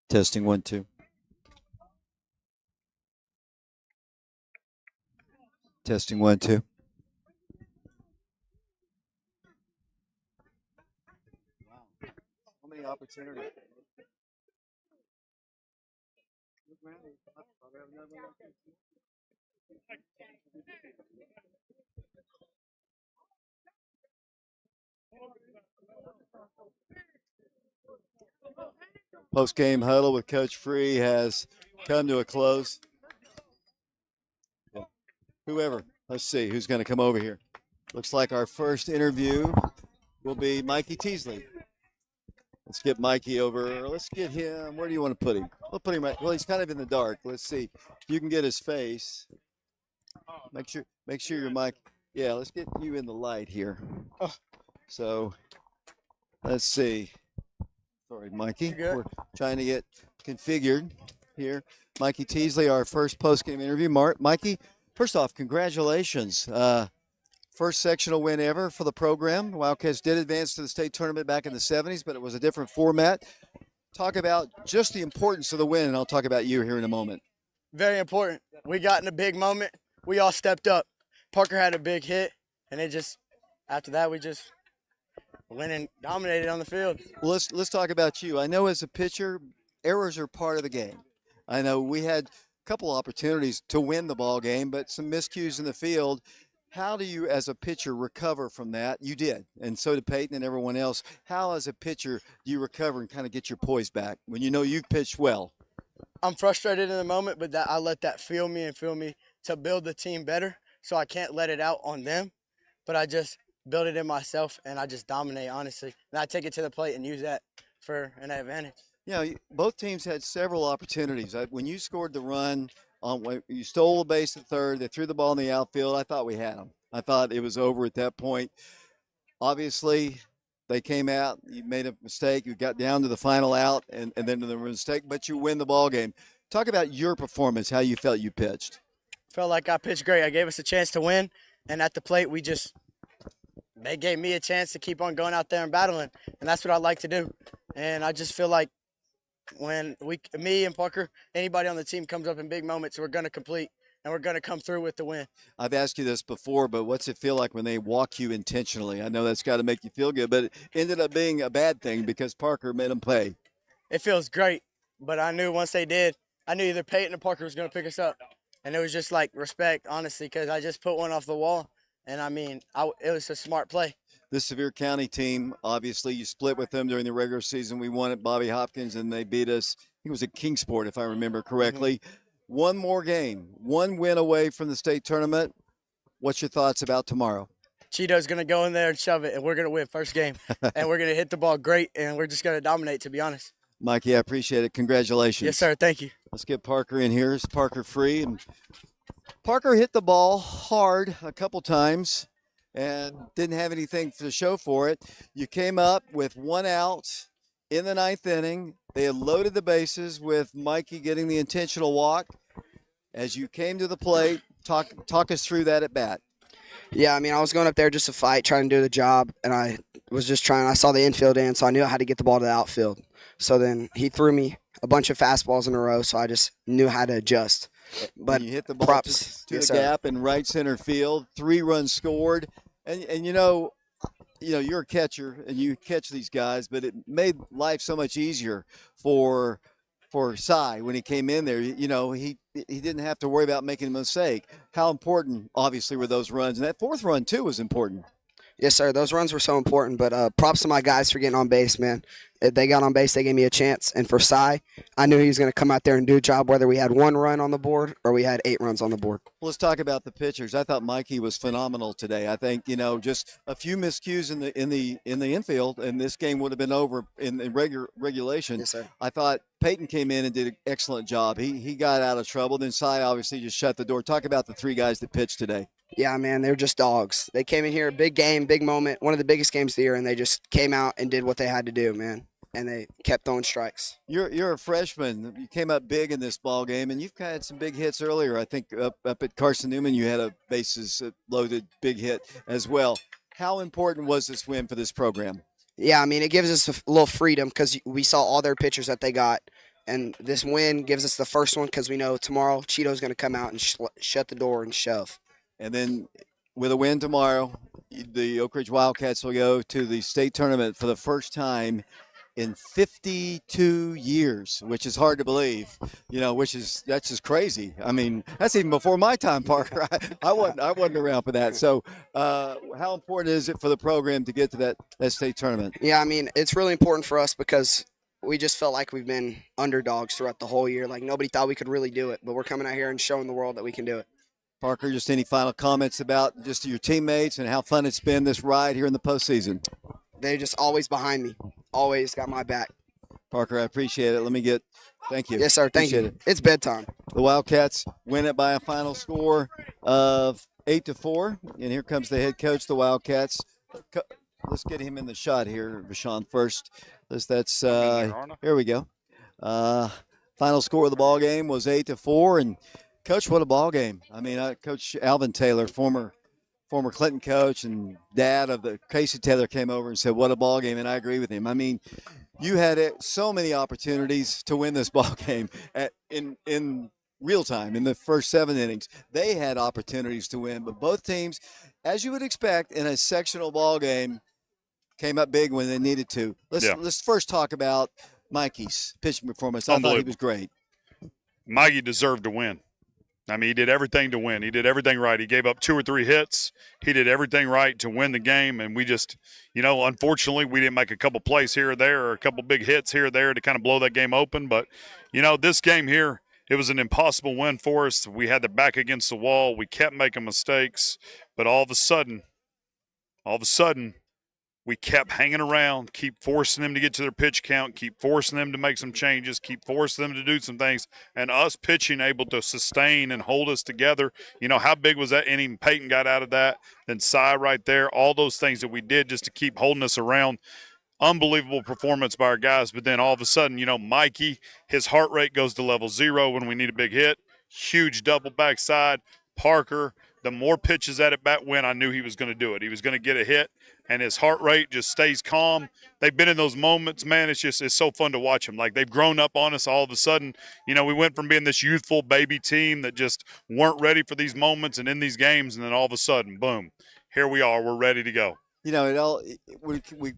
Testing 1, 2. Testing 1, 2. Wow. How many opportunities? Post-game huddle with Coach Free has come to a close. Whoever, let's see who's going to come over here. Looks like our first interview will be Mikey Teasley. Let's get Mikey over. Let's get him. Where do you want to put him? We'll put him right. Well, he's kind of in the dark. Let's see. You can get his face. Make sure your mic. Yeah, let's get you in the light here. So, let's see. Sorry, Mikey. We're trying to get configured here. Mikey Teasley, our first post-game interview. Mikey, first off, congratulations. First sectional win ever for the program. Wildcats did advance to the state tournament back in the 70s, but it was a different format. Talk about just the importance of the win, and I'll talk about you here in a moment. Very important. We got in a big moment. We all stepped up. Parker had a big hit, and after that, we just went and dominated on the field. Well, let's talk about you. I know as a pitcher, errors are part of the game. I know we had a couple opportunities to win the ball game, but some miscues in the field. How do you, as a pitcher, recover from that? You did, and so did Peyton and everyone else. How, as a pitcher, do you recover and kind of get your poise back when you know you've pitched well? I'm frustrated in the moment, but I let that fuel me to build the team better, so I can't let it out on them. But I just build it in myself, and I just dominate, honestly. And I take it to the plate and use that for an advantage. Yeah, both teams had several opportunities. When you scored the run, when you stole the base at third, they threw the ball in the outfield. I thought we had them. I thought it was over at that point. Obviously, they came out. You made a mistake. You got down to the final out, and then there was a mistake, but you win the ball game. Talk about your performance, how you felt you pitched. Felt like I pitched great. I gave us a chance to win, and at the plate, they gave me a chance to keep on going out there and battling, and that's what I like to do. And I just feel like when me and Parker, anybody on the team comes up in big moments, we're going to complete, and we're going to come through with the win. I've asked you this before, but what's it feel like when they walk you intentionally? I know that's got to make you feel good, but it ended up being a bad thing because Parker made them pay. It feels great, but I knew once they did, I knew either Peyton or Parker was going to pick us up. And it was just like respect, honestly, because I just put one off the wall, and it was a smart play. The Sevier County team, obviously, you split with them during the regular season. We won at Bobby Hopkins, and they beat us. I think it was at Kingsport, if I remember correctly. Mm-hmm. One more game, one win away from the state tournament. What's your thoughts about tomorrow? Cheeto's going to go in there and shove it, and we're going to win first game. And we're going to hit the ball great, and we're just going to dominate, to be honest. Mikey, I appreciate it. Congratulations. Yes, sir. Thank you. Let's get Parker in here. Is Parker free? And Parker hit the ball hard a couple times and didn't have anything to show for it. You came up with one out in the ninth inning. They had loaded the bases with Mikey getting the intentional walk. As you came to the plate, talk us through that at bat. Yeah, I was going up there just to fight, trying to do the job, and I saw the infield in, so I knew how to get the ball to the outfield. So then he threw me a bunch of fastballs in a row, so I just knew how to adjust. But you hit the ball props to the gap in right center field, 3 runs scored. And you know, you're a catcher and you catch these guys, but it made life so much easier for Cy when he came in there. He didn't have to worry about making a mistake. How important, obviously, were those runs? And that 4th run, too, was important. Yes, sir. Those runs were so important, but props to my guys for getting on base, man. If they got on base, they gave me a chance. And for Cy, I knew he was going to come out there and do a job whether we had 1 run on the board or we had 8 runs on the board. Well, let's talk about the pitchers. I thought Mikey was phenomenal today. I think, just a few miscues in the infield, and this game would have been over in regulation. Yes, sir. I thought Peyton came in and did an excellent job. He got out of trouble. Then Cy obviously just shut the door. Talk about the 3 guys that pitched today. Yeah, man, they're just dogs. They came in here, big game, big moment, one of the biggest games of the year, and they just came out and did what they had to do, man. And they kept throwing strikes. You're a freshman. You came up big in this ball game, and you've had some big hits earlier. I think up at Carson Newman, you had a bases loaded big hit as well. How important was this win for this program? Yeah, it gives us a little freedom because we saw all their pitchers that they got. And this win gives us the first one because we know tomorrow Cheeto's going to come out and shut the door and shove. And then with a win tomorrow, the Oak Ridge Wildcats will go to the state tournament for the first time in 52 years, which is hard to believe, that's just crazy. That's even before my time, Parker. I wasn't around for that. So how important is it for the program to get to that state tournament? Yeah, it's really important for us because we just felt like we've been underdogs throughout the whole year. Like nobody thought we could really do it, but we're coming out here and showing the world that we can do it. Parker, just any final comments about just your teammates and how fun it's been this ride here in the postseason? They're just always behind me. always got my back. Parker, I appreciate it. Thank you. Yes, sir. Thank Appreciate you. it. It's bedtime. The Wildcats win it by a final score of 8-4. And here comes the head coach, the Wildcats. Let's get him in the shot here, Vashon, first. Here we go. Final score of the ball game was 8-4. And Coach, what a ball game! I mean, Coach Alvin Taylor, former Clinton coach and dad of the Casey Taylor, came over and said, "What a ball game!" And I agree with him. I mean, you had so many opportunities to win this ball game in real time in the first 7 innings. They had opportunities to win, but both teams, as you would expect in a sectional ball game, came up big when they needed to. Let's first talk about Mikey's pitching performance. I thought he was great. Mikey deserved to win. I mean, he did everything to win. He did everything right. He gave up 2 or 3 hits. He did everything right to win the game. And we just, unfortunately, we didn't make a couple plays here or there or a couple big hits here or there to kind of blow that game open. But, this game here, it was an impossible win for us. We had the back against the wall. We kept making mistakes. But all of a sudden, we kept hanging around, keep forcing them to get to their pitch count, keep forcing them to make some changes, keep forcing them to do some things, and us pitching able to sustain and hold us together. How big was that inning Peyton got out of that? Then Cy right there, all those things that we did just to keep holding us around. Unbelievable performance by our guys. But then all of a sudden, Mikey, his heart rate goes to level 0 when we need a big hit. Huge double backside. Parker, the more pitches at bat went, I knew he was going to do it. He was going to get a hit. And his heart rate just stays calm. They've been in those moments, man. It's so fun to watch them. Like, they've grown up on us all of a sudden. We went from being this youthful baby team that just weren't ready for these moments and in these games, and then all of a sudden, boom, here we are. We're ready to go. We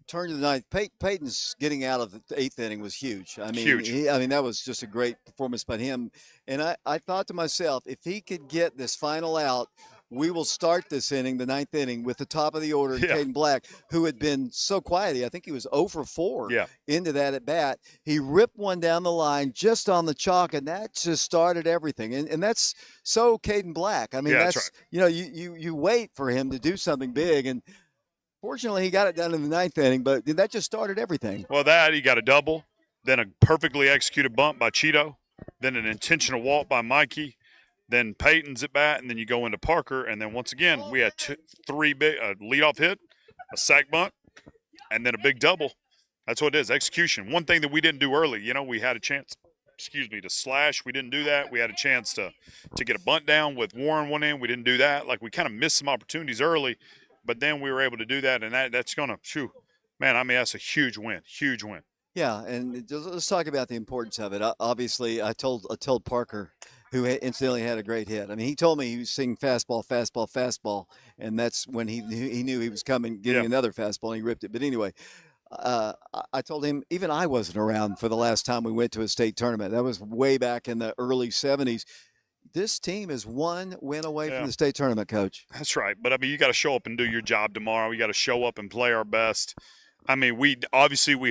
turned to the ninth. Peyton's getting out of the 8th inning was huge. I mean, huge. That was just a great performance by him. And I thought to myself, if he could get this final out, we will start this inning, the 9th inning, with the top of the order, Caden Black, who had been so quiet. I think he was 0 for 4 into that at bat. He ripped one down the line just on the chalk, and that just started everything. And that's so Caden Black. I mean, that's right. You wait for him to do something big, and fortunately he got it done in the 9th inning, but that just started everything. Well, he got a double, then a perfectly executed bunt by Cheeto, then an intentional walk by Mikey. Then Peyton's at bat, and then you go into Parker, and then once again we had 3 big leadoff hit, a sac bunt, and then a big double. That's what it is, execution. One thing that we didn't do early, we had a chance, to slash. We didn't do that. We had a chance to get a bunt down with Warren one in. We didn't do that. Like, we kind of missed some opportunities early, but then we were able to do that, and that's going to, man, I mean, that's a huge win, huge win. Yeah, and let's talk about the importance of it. Obviously, I told Parker, who incidentally had a great hit. I mean, he told me he was singing fastball, fastball, fastball, and that's when he knew he was getting another fastball, and he ripped it. But anyway, I told him, even I wasn't around for the last time we went to a state tournament. That was way back in the early 70s. This team is 1 win away from the state tournament, Coach. That's right. But, I mean, you got to show up and do your job tomorrow. We got to show up and play our best. I mean, we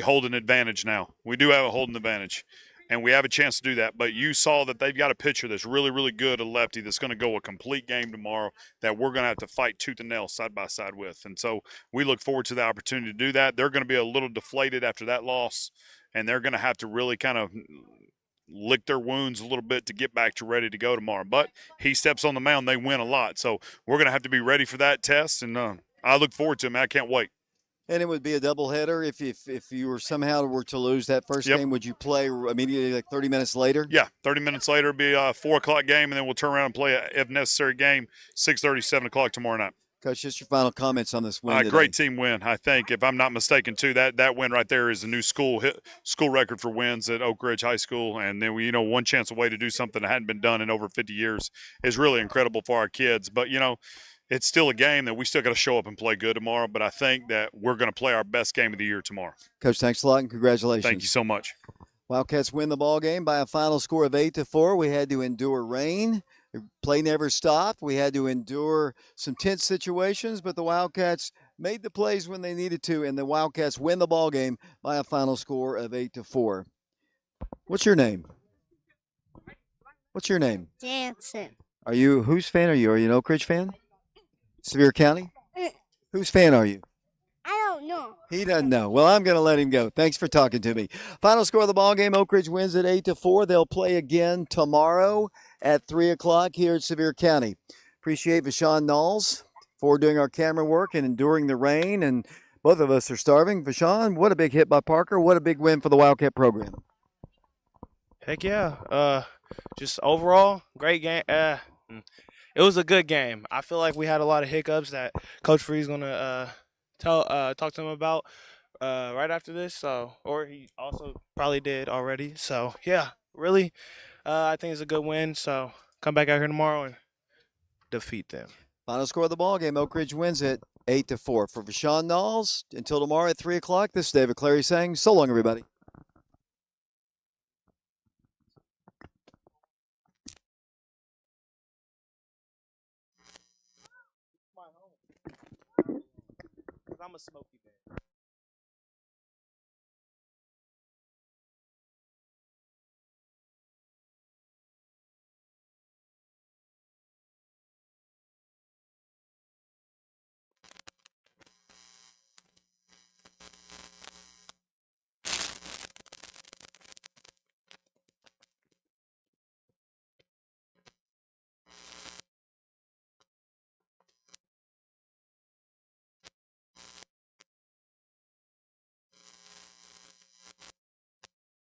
hold an advantage now. We do have a holding advantage. And we have a chance to do that. But you saw that they've got a pitcher that's really, really good, a lefty, that's going to go a complete game tomorrow that we're going to have to fight tooth and nail side by side with. And so we look forward to the opportunity to do that. They're going to be a little deflated after that loss, and they're going to have to really kind of lick their wounds a little bit to get back to ready to go tomorrow. But he steps on the mound, they win a lot. So we're going to have to be ready for that test, and I look forward to it, man. I can't wait. And it would be a doubleheader if you were somehow to lose that first game. Would you play immediately, like 30 minutes later? Yeah, 30 minutes later it'll be a 4 o'clock game, and then we'll turn around and play a, if necessary, game 6:30, 7 o'clock tomorrow night. Coach, just your final comments on this win today. Great team win, I think. If I'm not mistaken, too, that win right there is a new school record for wins at Oak Ridge High School. And then, one chance away to do something that hadn't been done in over 50 years is really incredible for our kids. But, it's still a game that we still got to show up and play good tomorrow. But I think that we're going to play our best game of the year tomorrow. Coach, thanks a lot and congratulations. Thank you so much. Wildcats win the ball game by a final score of 8-4. We had to endure rain. The play never stopped. We had to endure some tense situations, but the Wildcats made the plays when they needed to, and the Wildcats win the ball game by a final score of 8-4. What's your name? What's your name? Jansen. Whose fan are you? Are you an Oak Ridge fan? Sevier County? Whose fan are you? I don't know. He doesn't know. Well, I'm going to let him go. Thanks for talking to me. Final score of the ball game: Oak Ridge wins at 8-4. They'll play again tomorrow at 3:00 here at Sevier County. Appreciate Vashawn Knowles for doing our camera work and enduring the rain. And both of us are starving. Vashawn, what a big hit by Parker. What a big win for the Wildcat program. Heck yeah. Just overall, great game. It was a good game. I feel like we had a lot of hiccups that Coach Free's gonna talk to him about right after this. So, or he also probably did already. So, yeah, really, I think it's a good win. So, come back out here tomorrow and defeat them. Final score of the ball game: Oak Ridge wins it 8-4. For Vashawn Knowles, until tomorrow at 3:00. This is David Clary saying so long, everybody. I'm a smoky bear.